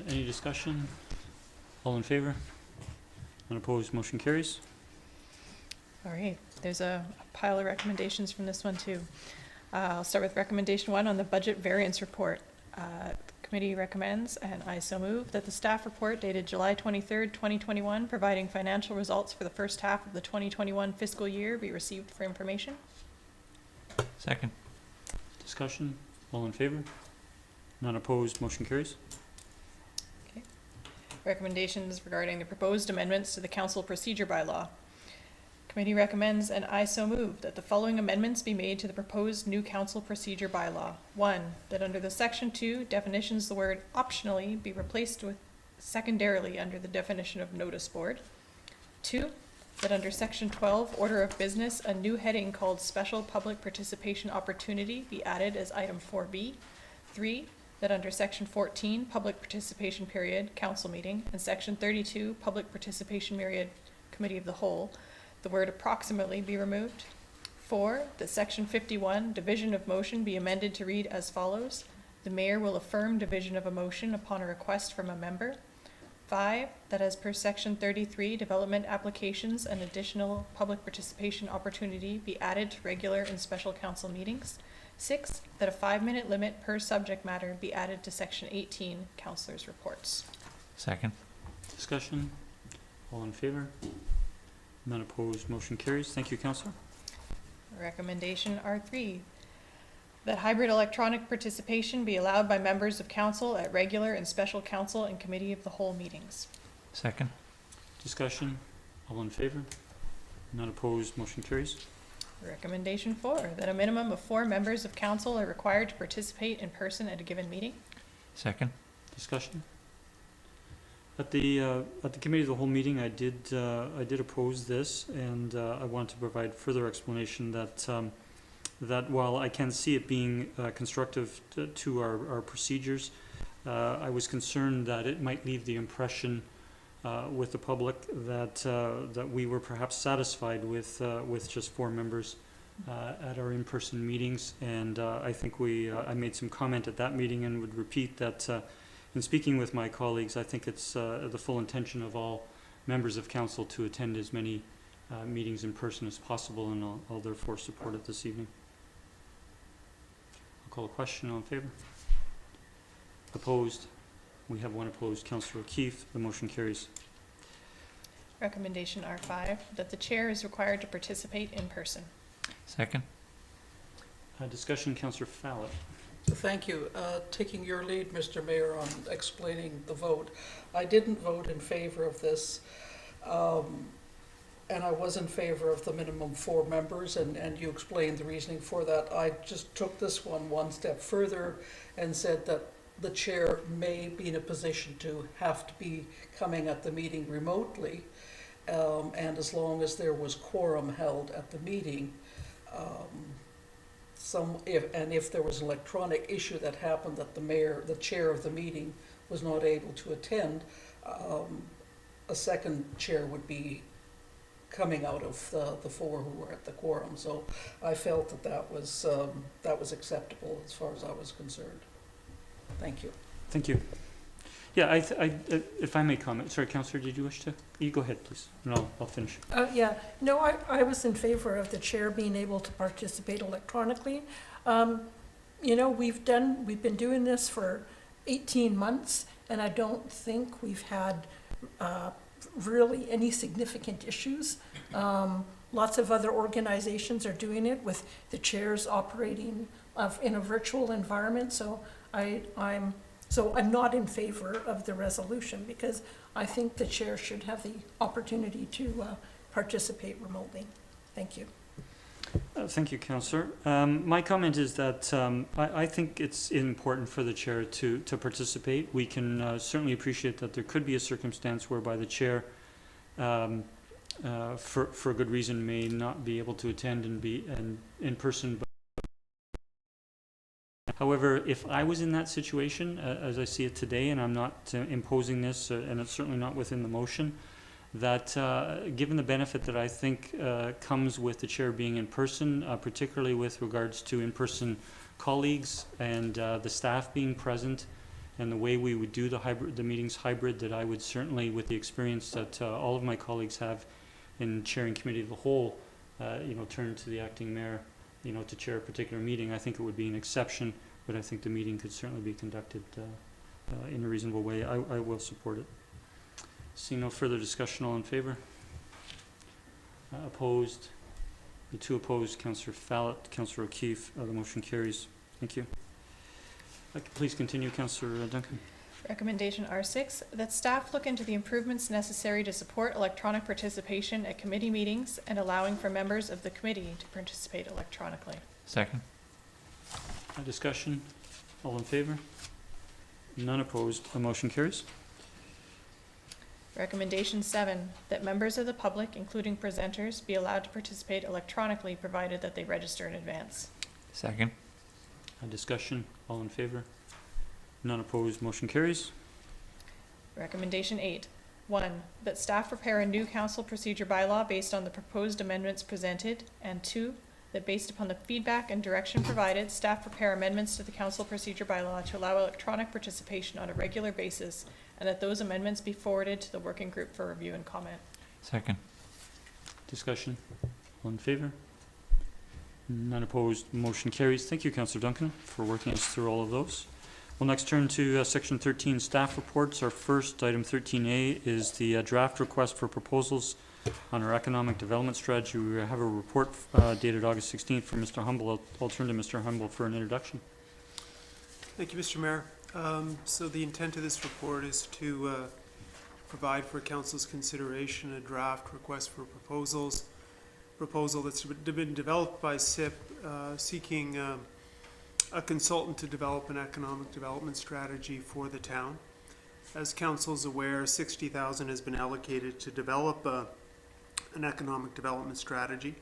Any discussion? All in favor? Unopposed, motion carries. All right, there's a pile of recommendations from this one too. I'll start with recommendation 1 on the budget variance report. The committee recommends, and I so move, that the staff report dated July 23rd, 2021, providing financial results for the first half of the 2021 fiscal year be received for information. Second. Discussion? All in favor? None opposed, motion carries. Okay. Recommendations regarding the proposed amendments to the council procedure bylaw. Committee recommends, and I so move, that the following amendments be made to the proposed new council procedure bylaw. 1, that under the section 2 definitions, the word optionally be replaced with secondarily under the definition of notice board. 2, that under section 12 order of business, a new heading called special public participation opportunity be added as item 4B. 3, that under section 14 public participation period council meeting and section 32 public participation period committee of the whole, the word approximately be removed. 4, that section 51, division of motion, be amended to read as follows. The mayor will affirm division of a motion upon a request from a member. 5, that as per section 33, development applications and additional public participation opportunity be added to regular and special council meetings. 6, that a 5-minute limit per subject matter be added to section 18, councillors' reports. Second. Discussion? All in favor? None opposed, motion carries. Thank you, Councillor. Recommendation R3, that hybrid electronic participation be allowed by members of council at regular and special council and committee of the whole meetings. Second. Discussion? All in favor? None opposed, motion carries. Recommendation 4, that a minimum of 4 members of council are required to participate in person at a given meeting. Second. Discussion? At the committee of the whole meeting, I did oppose this, and I want to provide further explanation that while I can see it being constructive to our procedures, I was concerned that it might leave the impression with the public that we were perhaps satisfied with just 4 members at our in-person meetings, and I think I made some comment at that meeting and would repeat that. In speaking with my colleagues, I think it's the full intention of all members of council to attend as many meetings in person as possible, and I'll therefore support it this evening. I'll call a question. All in favor? Opposed? We have 1 opposed. Councillor O'Keefe. The motion carries. Recommendation R5, that the chair is required to participate in person. Second. Discussion, Councillor Fallett. Thank you. Taking your lead, Mr. Mayor, on explaining the vote. I didn't vote in favor of this, and I was in favor of the minimum 4 members, and you explained the reasoning for that. I just took this one step further and said that the chair may be in a position to have to be coming at the meeting remotely, and as long as there was quorum held at the meeting, if there was an electronic issue that happened that the chair of the meeting was not able to attend, a second chair would be coming out of the 4 who were at the quorum. So I felt that was acceptable as far as I was concerned. Thank you. Thank you. Yeah, if I may comment. Sorry, Councillor, did you wish to? You go ahead, please, and I'll finish. Yeah, no, I was in favor of the chair being able to participate electronically. You know, we've been doing this for 18 months, and I don't think we've had really any significant issues. Lots of other organizations are doing it with the chairs operating in a virtual environment, so I'm not in favor of the resolution because I think the chair should have the opportunity to participate remotely. Thank you. Thank you, Councillor. My comment is that I think it's important for the chair to participate. We can certainly appreciate that there could be a circumstance whereby the chair, for a good reason, may not be able to attend and be in person. However, if I was in that situation, as I see it today, and I'm not imposing this, and it's certainly not within the motion, that given the benefit that I think comes with the chair being in person, particularly with regards to in-person colleagues and the staff being present, and the way we would do the meetings hybrid, that I would certainly, with the experience that all of my colleagues have in chairing committee of the whole, turn to the acting mayor, to chair a particular meeting. I think it would be an exception, but I think the meeting could certainly be conducted in a reasonable way. I will support it. Seeing no further discussion, all in favor? Opposed? The two opposed, Councillor Fallett, Councillor O'Keefe. The motion carries. Thank you. Please continue, Councillor Duncan. Recommendation R6, that staff look into the improvements necessary to support electronic participation at committee meetings and allowing for members of the committee to participate electronically. Second. Discussion? All in favor? None opposed. The motion carries. Recommendation 7, that members of the public, including presenters, be allowed to participate electronically provided that they register in advance. Second. Discussion? All in favor? None opposed. Motion carries. Recommendation 8, 1, that staff prepare a new council procedure bylaw based on the proposed amendments presented, and 2, that based upon the feedback and direction provided, staff prepare amendments to the council procedure bylaw to allow electronic participation on a regular basis, and that those amendments be forwarded to the working group for review and comment. Second. Discussion? All in favor? None opposed. Motion carries. Thank you, Councillor Duncan, for working us through all of those. We'll next turn to Section 13, staff reports. Our first, item 13A, is the draft request for proposals on our economic development strategy. We have a report dated August 16th from Mr. Humble. I'll turn to Mr. Humble for an introduction. Thank you, Mr. Mayor. So the intent of this report is to provide for Council's consideration a draft request for proposal that's been developed by SIP seeking a consultant to develop an economic development strategy for the town. As Council is aware, $60,000 has been allocated to develop an economic development strategy.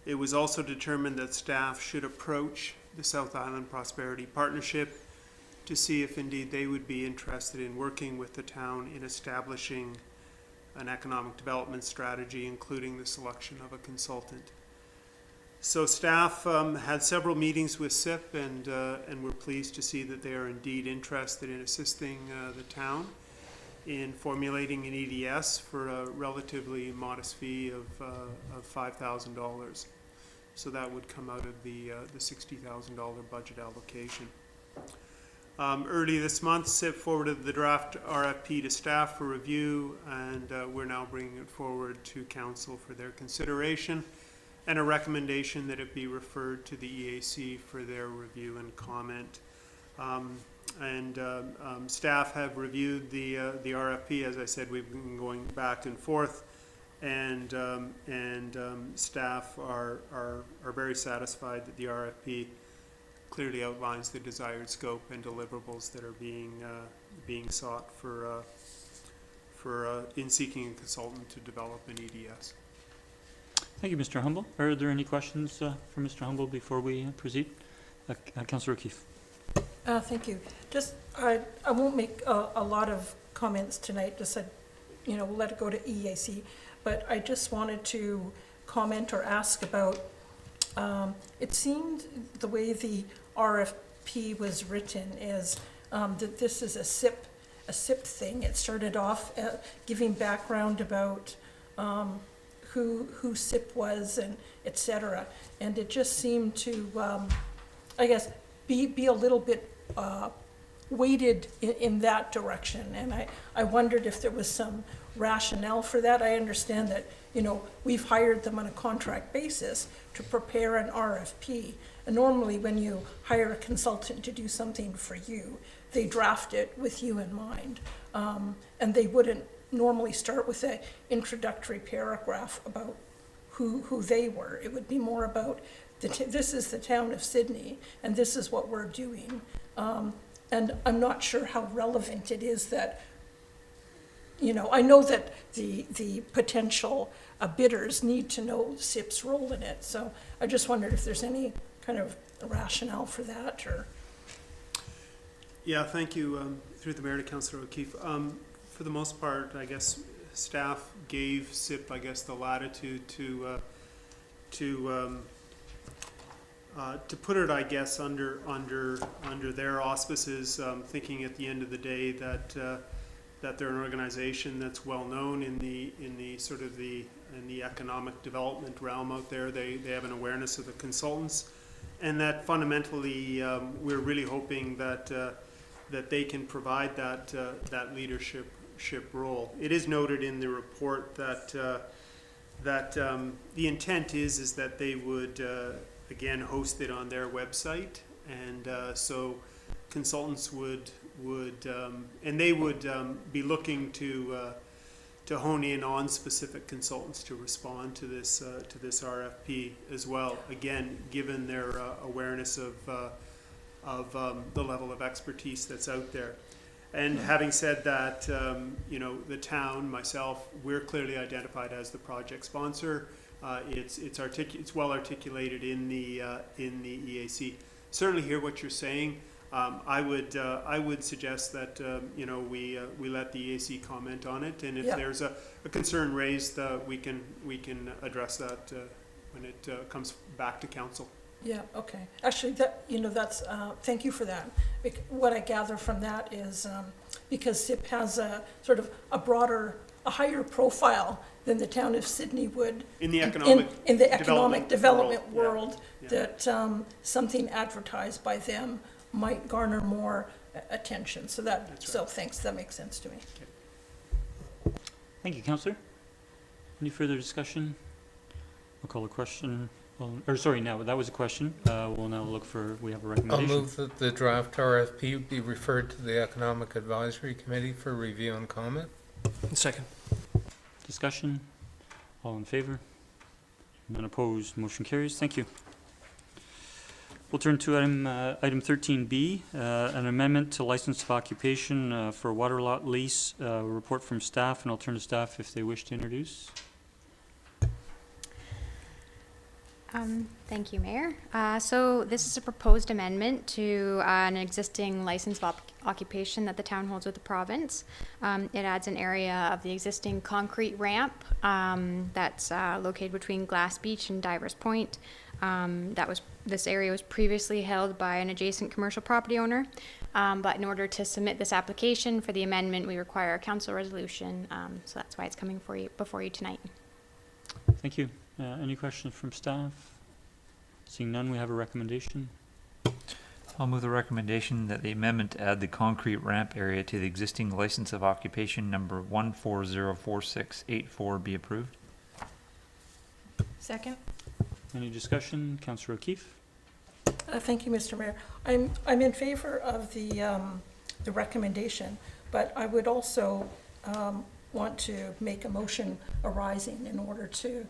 It was also determined that staff should approach the South Island Prosperity Partnership to see if indeed they would be interested in working with the town in establishing an economic development strategy, including the selection of a consultant. So staff had several meetings with SIP, and we're pleased to see that they are indeed interested in assisting the town in formulating an EDS for a relatively modest fee of $5,000. So that would come out of the $60,000 budget allocation. Early this month, SIP forwarded the draft RFP to staff for review, and we're now bringing it forward to Council for their consideration, and a recommendation that it be referred to the EAC for their review and comment. Staff have reviewed the RFP. As I said, we've been going back and forth, and staff are very satisfied that the RFP clearly outlines the desired scope and deliverables that are being sought for in seeking a consultant to develop an EDS. Thank you, Mr. Humble. Are there any questions for Mr. Humble before we proceed? Councillor O'Keefe. Thank you. Just, I won't make a lot of comments tonight, just said, we'll let it go to EAC, but I just wanted to comment or ask about, it seemed the way the RFP was written is that this is a SIP thing. It started off giving background about who SIP was and et cetera, and it just seemed to, I guess, be a little bit weighted in that direction, and I wondered if there was some rationale for that. I understand that, we've hired them on a contract basis to prepare an RFP, and normally when you hire a consultant to do something for you, they draft it with you in mind, and they wouldn't normally start with an introductory paragraph about who they were. It would be more about, this is the town of Sydney, and this is what we're doing. And I'm not sure how relevant it is that, you know, I know that the potential bidders need to know SIP's role in it, so I just wondered if there's any kind of rationale for that, or... Yeah, thank you. Through the mayor to Councillor O'Keefe. For the most part, I guess staff gave SIP, I guess, the latitude to put it, I guess, under their auspices, thinking at the end of the day that that they're an organization that's well known in the sort of in the economic development realm out there. They have an awareness of the consultants, and that fundamentally we're really hoping that that they can provide that leadership role. It is noted in the report that the intent is that they would again host it on their website, and so consultants would and they would be looking to hone in on specific consultants to respond to this RFP as well. Again, given their awareness of the level of expertise that's out there. And having said that, you know, the town, myself, we're clearly identified as the project sponsor. It's well articulated in the EAC. Certainly hear what you're saying. I would suggest that you know, we let the EAC comment on it, and if there's a concern raised, we can address that when it comes back to council. Yeah, okay. Actually, that, you know, that's, thank you for that. What I gather from that is because SIP has a sort of a higher profile than the town of Sydney would in the economic development world, yeah. that something advertised by them might garner more attention. So so thanks, that makes sense to me. Okay. Thank you, Councillor. Any further discussion? I'll call a question. Or sorry, no, that was a question. We'll now look for, we have a I'll recommendation. move that the draft RFP be referred to the Economic Advisory Committee for review and comment. Second. Discussion? All in favor? None opposed? Motion carries. Thank you. We'll turn to item 13B, an amendment to license of occupation for water lot lease. Report from staff, and I'll turn to staff if they wish to introduce. Thank you, Mayor. So this is a proposed amendment to an existing license of occupation that the town holds with the province. It adds an area of the existing concrete ramp that's located between Glass Beach and Divers Point. This area was previously held by an adjacent commercial property owner, but in order to submit this application for the amendment, we require a council resolution. So that's why it's coming before you tonight. Thank you. Any questions from staff? Seeing none, we have a recommendation. I'll move the recommendation that the amendment to add the concrete ramp area to the existing license of occupation number 1404684 be approved. Second. Any discussion? Councillor O'Keefe? Thank you, Mr. Mayor. I'm in favor of the recommendation, but I would also want to make a motion arising in order to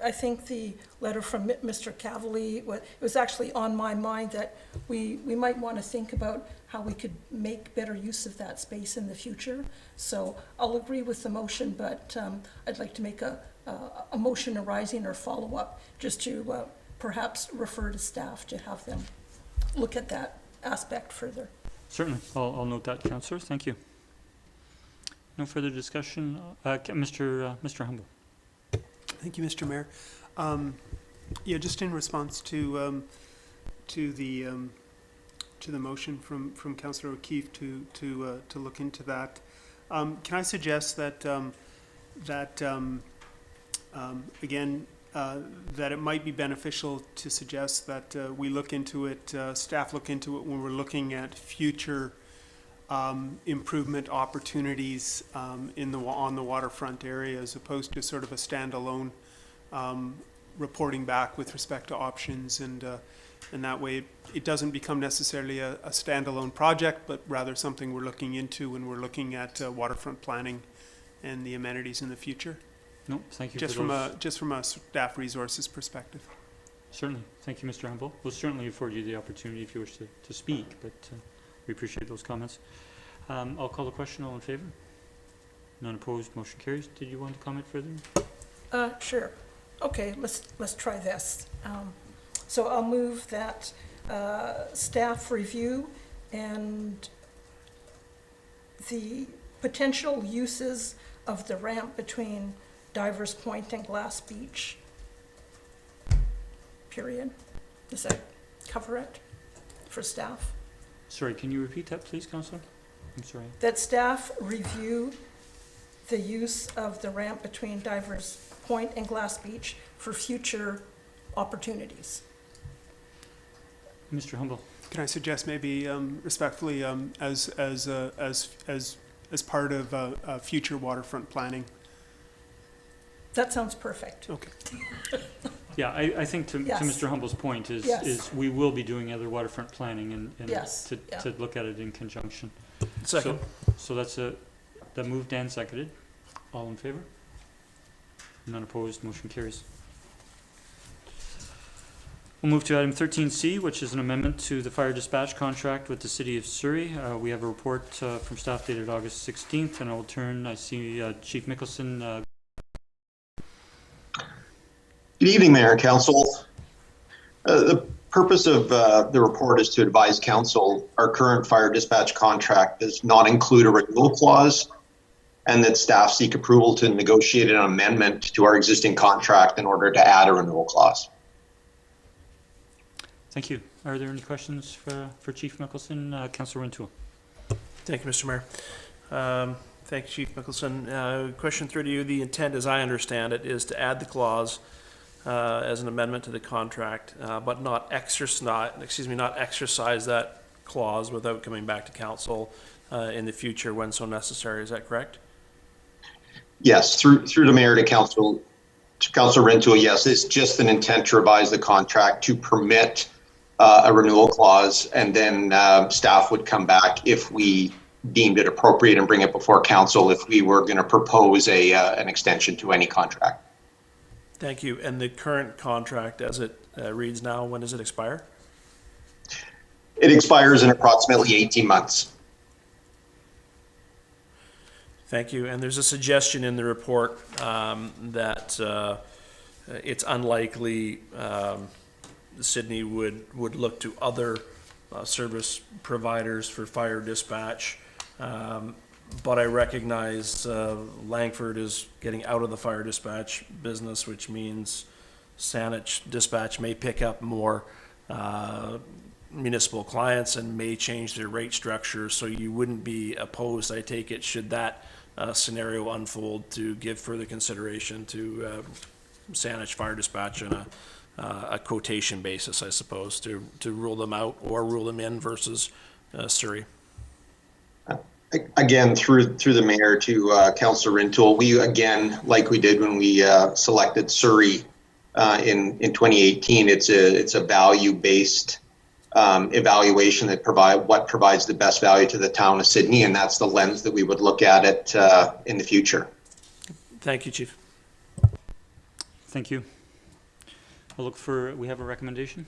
I think the letter from Mr. Cavalier, it was actually on my mind that we might want to think about how we could make better use of that space in the future. So I'll agree with the motion, but I'd like to make a motion arising or follow up just to perhaps refer to staff to have them look at that aspect further. Certainly. I'll note that, Councillor. Thank you. No further discussion. Mr. Humble. Thank you, Mr. Mayor. Yeah, just in response to the motion from Councillor O'Keefe to look into that, can I suggest that again that it might be beneficial to suggest that we look into it, staff look into it when we're looking at future improvement opportunities on the waterfront area, as opposed to sort of a standalone reporting back with respect to options, and that way it doesn't become necessarily a standalone project, but rather something we're looking into when we're looking at waterfront planning and the amenities in the future. No, thank you Just for from those. just from a staff resources perspective. Certainly. Thank you, Mr. Humble. We'll certainly afford you the opportunity if you wish to speak, but we appreciate those comments. I'll call the question. All in favor? None opposed. Motion carries. Did you want to comment further? Sure. Okay, let's try this. So I'll move that staff review and the potential uses of the ramp between Divers Point and Glass Beach, period. Does that cover it for staff? Sorry, can you repeat that, please, Councillor? I'm sorry. That staff review the use of the ramp between Divers Point and Glass Beach for future opportunities. Mr. Humble. Can I suggest maybe respectfully as part of future waterfront planning? That sounds perfect. Okay. Yeah, I think to Yes. Mr. Humble's point is, Yes. is we will be doing other waterfront planning and Yes, to, yeah. to look at it in conjunction. Second. So that's that moved and seconded. All in favor? None opposed. Motion carries. We'll move to item 13C, which is an amendment to the fire dispatch contract with the City of Surrey. We have a report from staff dated August 16th, and I will turn. I see Chief Mickelson. Good evening, Mayor and Council. The purpose of the report is to advise Council our current fire dispatch contract does not include a renewal clause, and that staff seek approval to negotiate an amendment to our existing contract in order to add a renewal clause. Thank you. Are there any questions for Chief Mickelson? Councillor Rintoul. Thank you, Mr. Mayor. Thank you, Chief Mickelson. Question 3 to you. The intent, as I understand it, is to add the clause as an amendment to the contract, but not exercise that clause without coming back to council in the future when so necessary. Is that correct? Yes, through the Mayor to Councilor Rintoul, yes, it's just an intent to revise the contract to permit a renewal clause, and then staff would come back if we deemed it appropriate and bring it before council if we were going to propose an extension to any contract. Thank you. And the current contract, as it reads now, when does it expire? It expires in approximately 18 months. Thank you. And there's a suggestion in the report that it's unlikely Sydney would look to other service providers for fire dispatch. But I recognize Langford is getting out of the fire dispatch business, which means Saanich Dispatch may pick up more municipal clients and may change their rate structure. So you wouldn't be opposed, I take it, should that scenario unfold, to give further consideration to Saanich Fire Dispatch on a quotation basis, I suppose, to rule them out or rule them in versus Surrey. Again, through the Mayor to Councillor Rintoul, we again, like we did when we selected Surrey in 2018, it's a value-based evaluation that provides the best value to the town of Sydney, and that's the lens that we would look at it in the future. Thank you, Chief. Thank you. We have a recommendation.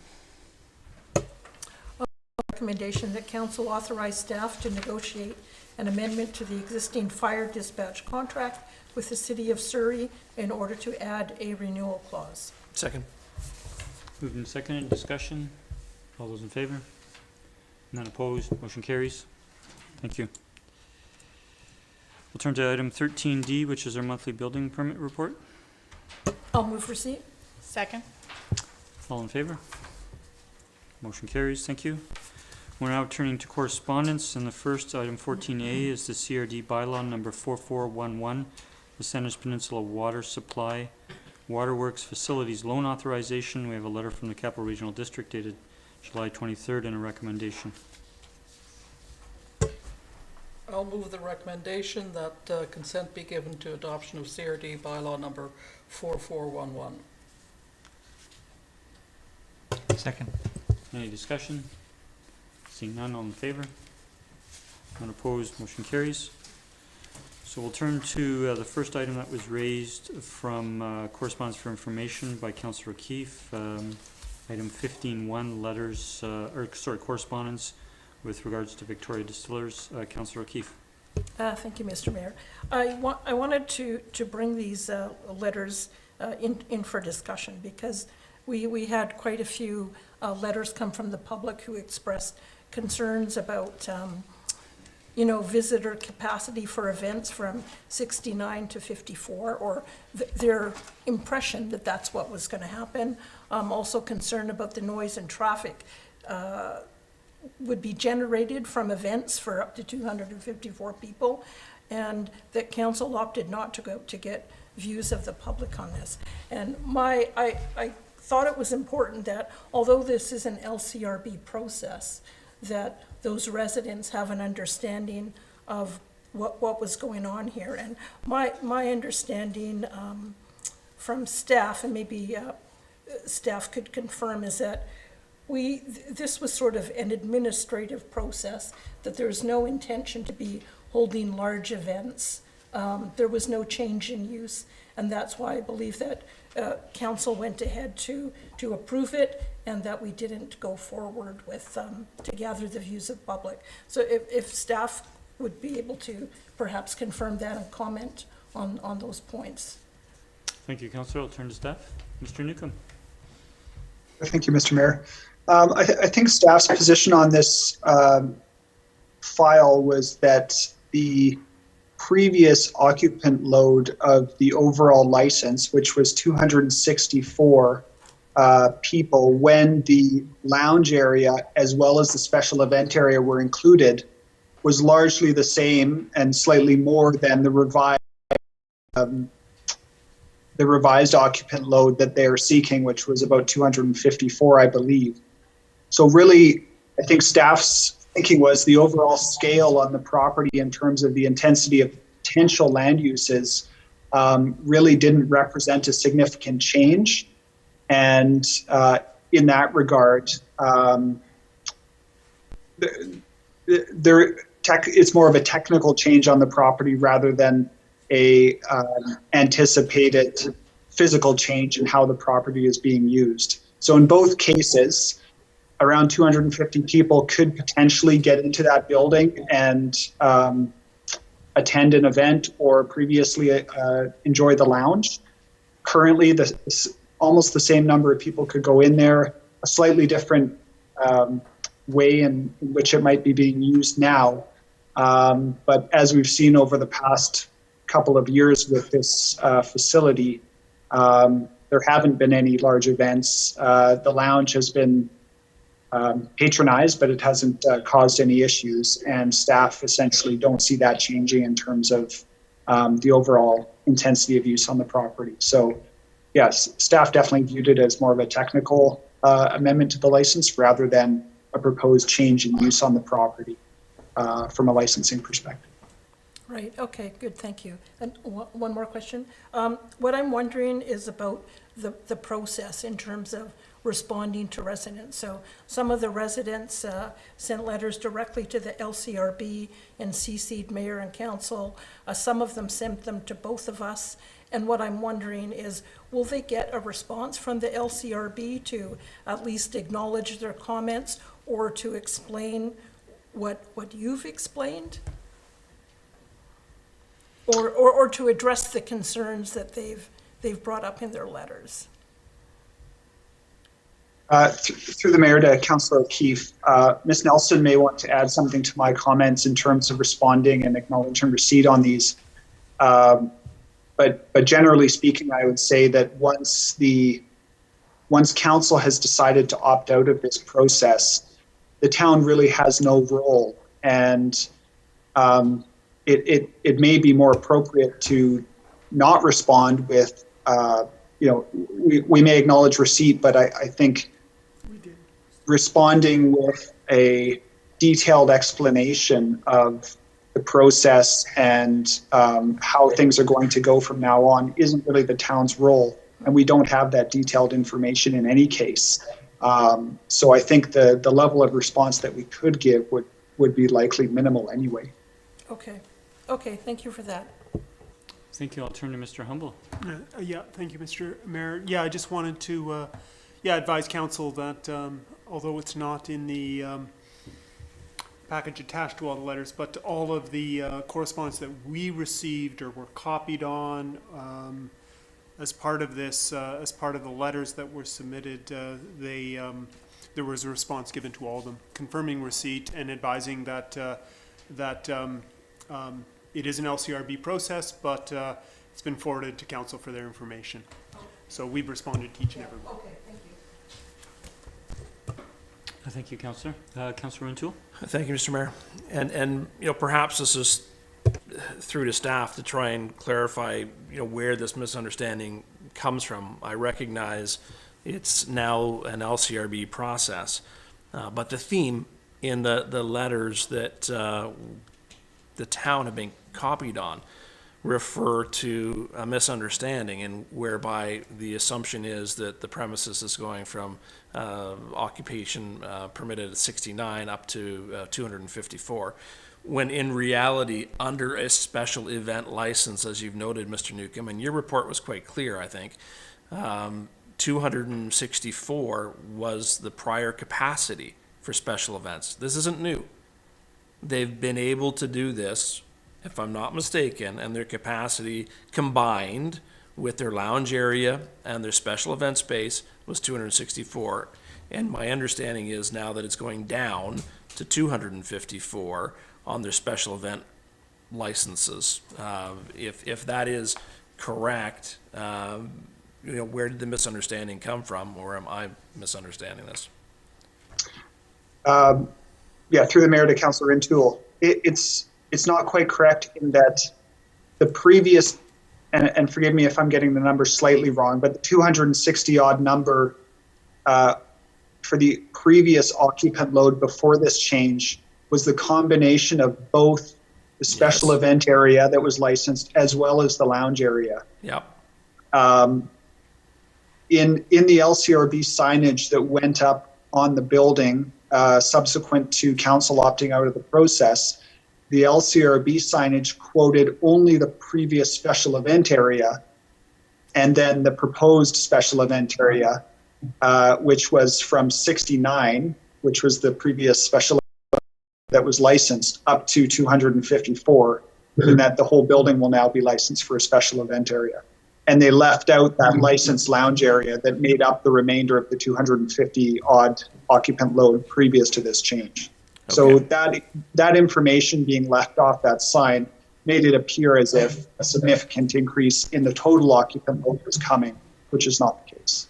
Recommendation that council authorize staff to negotiate an amendment to the existing fire dispatch contract with the City of Surrey in order to add a renewal clause. Second. Moved and seconded. Discussion. All those in favor? None opposed. Motion carries. Thank you. We'll turn to item 13D, which is our monthly building permit report. I'll move receipt. Second. All in favor? Motion carries. Thank you. We're now turning to correspondence, and the first item 14A is the CRD bylaw number 4411, the Sandwich Peninsula Water Supply Waterworks Facilities Loan Authorization. We have a letter from the Capital Regional District dated July 23rd and a recommendation. I'll move the recommendation that consent be given to adoption of CRD bylaw number 4411. Second. Any discussion? Seeing none, all in favor? None opposed, motion carries. So we'll turn to the first item that was raised from correspondence for information by Councillor O'Keefe. Item 15.1, letters, correspondence with regards to Victoria Distillers. Councillor O'Keefe. Thank you, Mr. Mayor. I wanted to bring these letters in for discussion because we had quite a few letters come from the public who expressed concerns about visitor capacity for events from 69 to 54, or their impression that that's what was going to happen. Also concerned about the noise and traffic would be generated from events for up to 254 people, and that council opted not to go to get views of the public on this. And I thought it was important that, although this is an LCRB process, that those residents have an understanding of what was going on here. And my understanding from staff, and maybe staff could confirm, is that this was sort of an administrative process, that there's no intention to be holding large events. There was no change in use, and that's why I believe that council went ahead to approve it, and that we didn't go forward with to gather the views of public. So if staff would be able to perhaps confirm that and comment on those points. Thank you, Councillor. I'll turn to staff. Mr. Newcomb. Thank you, Mr. Mayor. I think staff's position on this file was that the previous occupant load of the overall license, which was 264 people, when the lounge area as well as the special event area were included, was largely the same and slightly more than the revised occupant load that they are seeking, which was about 254, I believe. So really, I think staff's thinking was the overall scale on the property in terms of the intensity of potential land uses really didn't represent a significant change. And in that regard, it's more of a technical change on the property rather than a anticipated physical change in how the property is being used. So in both cases, around 250 people could potentially get into that building and attend an event or previously enjoy the lounge. Currently, almost the same number of people could go in there, a slightly different way in which it might be being used now. But as we've seen over the past couple of years with this facility, there haven't been any large events. The lounge has been patronized, but it hasn't caused any issues, and staff essentially don't see that changing in terms of the overall intensity of use on the property. So yes, staff definitely viewed it as more of a technical amendment to the license rather than a proposed change in use on the property from a licensing perspective. Right, okay, good, thank you. And one more question. What I'm wondering is about the process in terms of responding to residents. So some of the residents sent letters directly to the LCRB and CC'd mayor and council. Some of them sent them to both of us. And what I'm wondering is, will they get a response from the LCRB to at least acknowledge their comments or to explain what you've explained? Or to address the concerns that they've brought up in their letters? Through the mayor to Councillor O'Keefe, Ms. Nelson may want to add something to my comments in terms of responding and acknowledging receipt on these. But generally speaking, I would say that once council has decided to opt out of this process, the town really has no role, and it may be more appropriate to not respond with, we may acknowledge receipt, but I think responding with a detailed explanation of the process and how things are going to go from now on isn't really the town's role, and we don't have that detailed information in any case. So I think the level of response that we could give would be likely minimal anyway. Okay, Okay, thank you for that. Thank you. I'll turn to Mr. Humble. Yeah, thank you, Mr. Mayor. Yeah, I just wanted to, advise council that, although it's not in the, package attached to all the letters, but all of the, correspondence that we received or were copied on, as part of this, as part of the letters that were submitted, there was a response given to all of them, confirming receipt and advising that, it is an LCRB process, but it's been forwarded to council for their information. So we've responded to each and every one. Okay, thank you. Thank you, Councillor. Councillor Rintoul? Thank you, Mr. Mayor. And perhaps this is through to staff to try and clarify, where this misunderstanding comes from. I recognize it's now an LCRB process, but the theme in the letters that the town have been copied on refer to a misunderstanding, and whereby the assumption is that the premises is going from occupation permitted at 69 up to 254, when in reality, under a special event license, as you've noted, Mr. Newcomb, and your report was quite clear, I think, 264 was the prior capacity for special events. This isn't new. They've been able to do this, if I'm not mistaken, and their capacity combined with their lounge area and their special event space was 264. And my understanding is now that it's going down to 254 on their special event licenses. If that is correct, where did the misunderstanding come from, or am I misunderstanding this? Through the mayor to Councillor Rintoul. It's not quite correct in that the previous, and forgive me if I'm getting the number slightly wrong, but the 260 odd number for the previous occupant load before this change was the combination of both the special event area that was licensed as well as the lounge area. Yep. In the LCRB signage that went up on the building subsequent to council opting out of the process, the LCRB signage quoted only the previous special event area and then the proposed special event area, which was from 69, which was the previous special event that was licensed, up to 254, and that the whole building will now be licensed for a special event area. And they left out that licensed lounge area that made up the remainder of the 250 odd occupant load previous to this change. Okay. So that information being left off that sign made it appear as if a significant increase in the total occupant load was coming, which is not the case.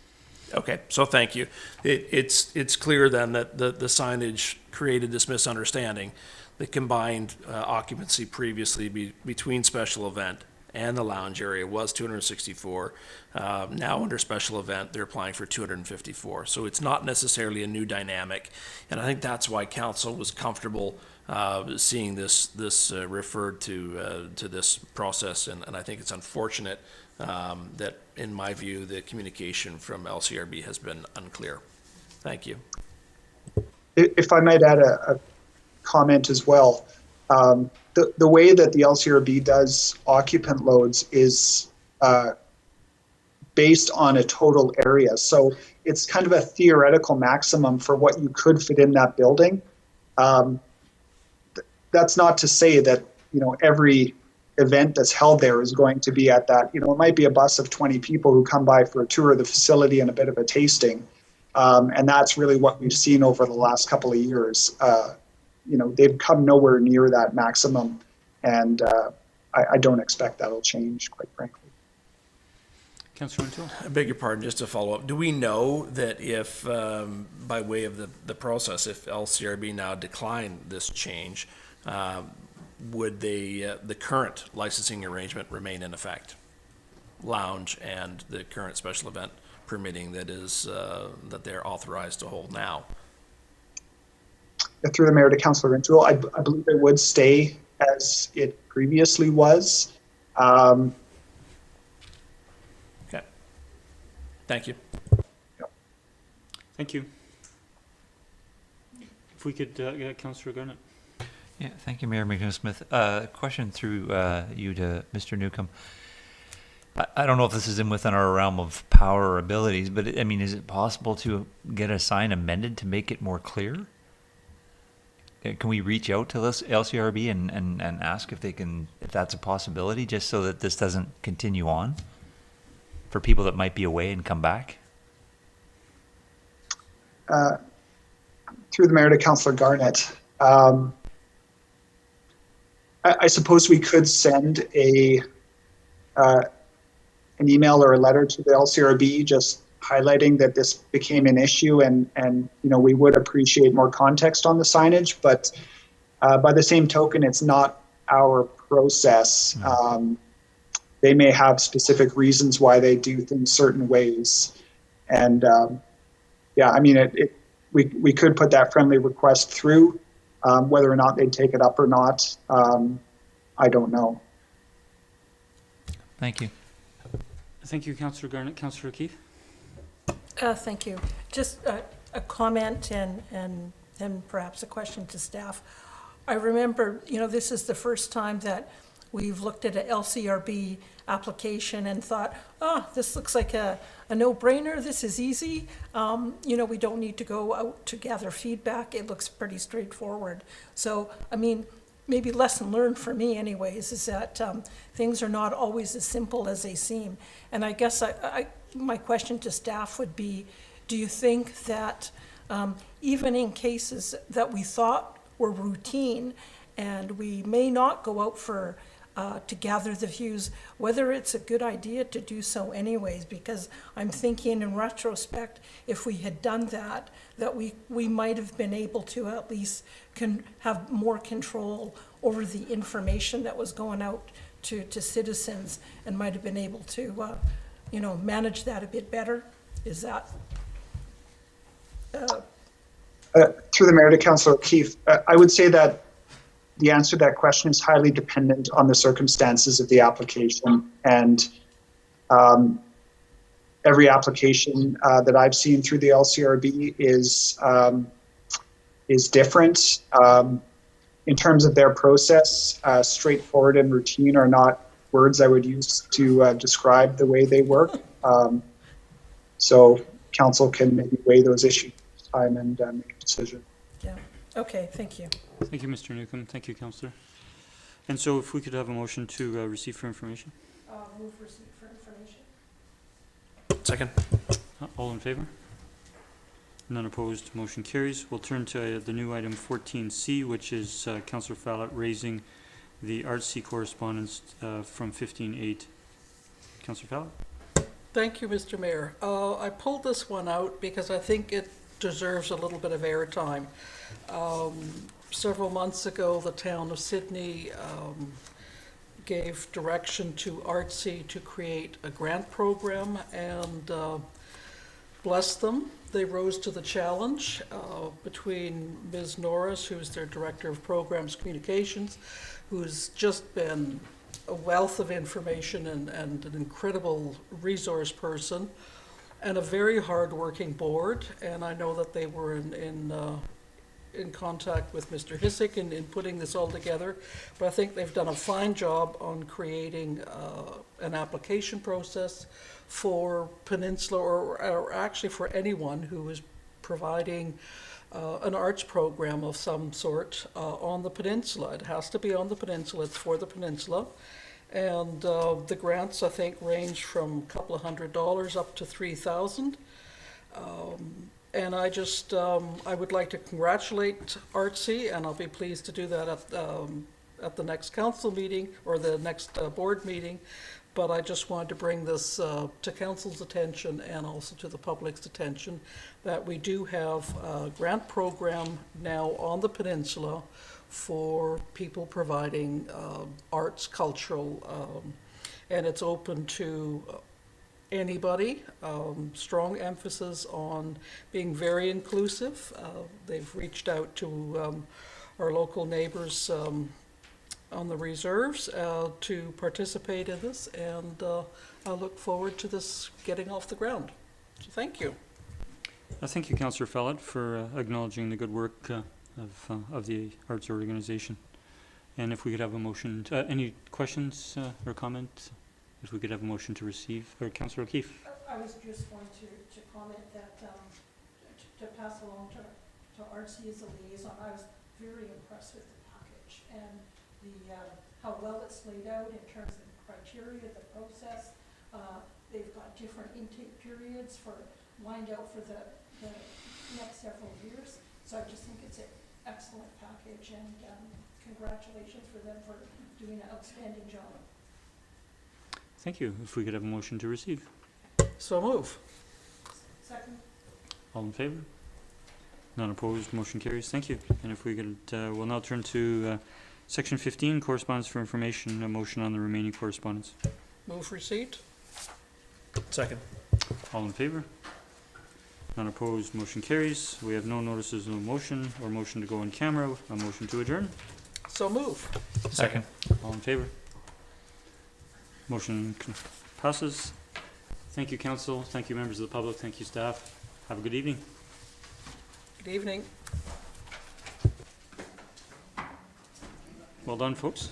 Okay, so thank you. It's clear then that the signage created this misunderstanding. The combined occupancy previously between special event and the lounge area was 264. Now under special event, they're applying for 254. So it's not necessarily a new dynamic. And I think that's why council was comfortable seeing this referred to this process. And I think it's unfortunate that, in my view, the communication from LCRB has been unclear. Thank you. If I might add a comment as well. The way that the LCRB does occupant loads is based on a total area. So it's kind of a theoretical maximum for what you could fit in that building. That's not to say that, every event that's held there is going to be at that. It might be a bus of 20 people who come by for a tour of the facility and a bit of a tasting. And that's really what we've seen over the last couple of years. They've come nowhere near that maximum, and I don't expect that'll change, quite frankly. Councillor Rintoul? I beg your pardon, just to follow up. Do we know that if, by way of the process, if LCRB now declined this change, would the current licensing arrangement remain in effect? Lounge and the current special event permitting that that they're authorized to hold now? Through the mayor to Councillor Rintoul, I believe it would stay as it previously was. Okay. Thank you. Thank you. If we could get Councillor Garnett. Yeah, thank you, Mayor McNeil-Smith. Question through you to Mr. Newcomb. I don't know if this is within our realm of power or abilities, but I mean, is it possible to get a sign amended to make it more clear? Can we reach out to this LCRB and ask if that's a possibility, just so that this doesn't continue on for people that might be away and come back? Through the mayor to Councillor Garnett. I suppose we could send an email or a letter to the LCRB just highlighting that this became an issue, and we would appreciate more context on the signage, but by the same token, it's not our process. They may have specific reasons why they do things certain ways, and yeah, I mean, we could put that friendly request through. Whether or not they'd take it up or not, I don't know. Thank you. Thank you, Councillor Garnett. Councillor Keith? Thank you. Just a comment and then perhaps a question to staff. I remember, this is the first time that we've looked at an LCRB application and thought, this looks like a no-brainer. This is easy. We don't need to go out to gather feedback. It looks pretty straightforward. So, I mean, maybe lesson learned for me anyways is that things are not always as simple as they seem. And I guess my question to staff would be, do you think that even in cases that we thought were routine and we may not go out for to gather the views, whether it's a good idea to do so anyways, because I'm thinking in retrospect, if we had done that we might have been able to at least have more control over the information that was going out to citizens and might have been able to, manage that a bit better. Is that? Through the mayor to Councillor Keith, I would say that the answer to that question is highly dependent on the circumstances of the application, and every application that I've seen through the LCRB is different. In terms of their process, straightforward and routine are not words I would use to describe the way they work. So council can maybe weigh those issues time and make a decision. Yeah. Okay. Thank you. Thank you, Mr. Newcomb. Thank you, Councillor. And so if we could have a motion to receive for information. Move receipt for information. Second. All in favor? None opposed. Motion carries. We'll turn to the new item 14C, which is Councillor Fallot raising the RC correspondence from 15.8. Councillor Fallot? Thank you, Mr. Mayor. I pulled this one out because I think it deserves a little bit of airtime. Several months ago, the town of Sydney gave direction to ARTC to create a grant program, and bless them, they rose to the challenge between Ms. Norris, who's their Director of Programs Communications, who's just been a wealth of information and an incredible resource person, and a very hard-working board. And I know that they were in contact with Mr. Hissick in putting this all together, but I think they've done a fine job on creating an application process for Peninsula, or actually for anyone who is providing an arts program of some sort on the peninsula. It has to be on the peninsula. It's for the peninsula. And the grants, I think, range from a couple of $100 up to $3,000. And I just, I would like to congratulate ARTC, and I'll be pleased to do that at the next council meeting or the next board meeting. But I just wanted to bring this to council's attention and also to the public's attention that we do have a grant program now on the peninsula for people providing arts, cultural, and it's open to anybody. Strong emphasis on being very inclusive. They've reached out to our local neighbors on the reserves to participate in this, and I look forward to this getting off the ground. So thank you. Thank you, Councillor Fallot, for acknowledging the good work of the arts organization. And if we could have a motion, any questions or comments? If we could have a motion to receive, or Councillor O'Keefe? I was just going to comment that, to pass along to Archie as a liaison, I was very impressed with the package and the, how well it's laid out in terms of the criteria, the process. They've got different intake periods lined out for the next several years. So I just think it's an excellent package, and congratulations for them for doing an outstanding job. Thank you. If we could have a motion to receive. So move. Second. All in favor? None opposed, motion carries. Thank you. And if we could, we'll now turn to Section 15, correspondence for information, a motion on the remaining correspondence. Move receipt. Second. All in favor? None opposed, motion carries. We have no notices of motion or motion to go in camera. A motion to adjourn. So move. Second. All in favor? Motion passes. Thank you, council. Thank you, members of the public. Thank you, staff. Have a good evening. Good evening. Well done, folks.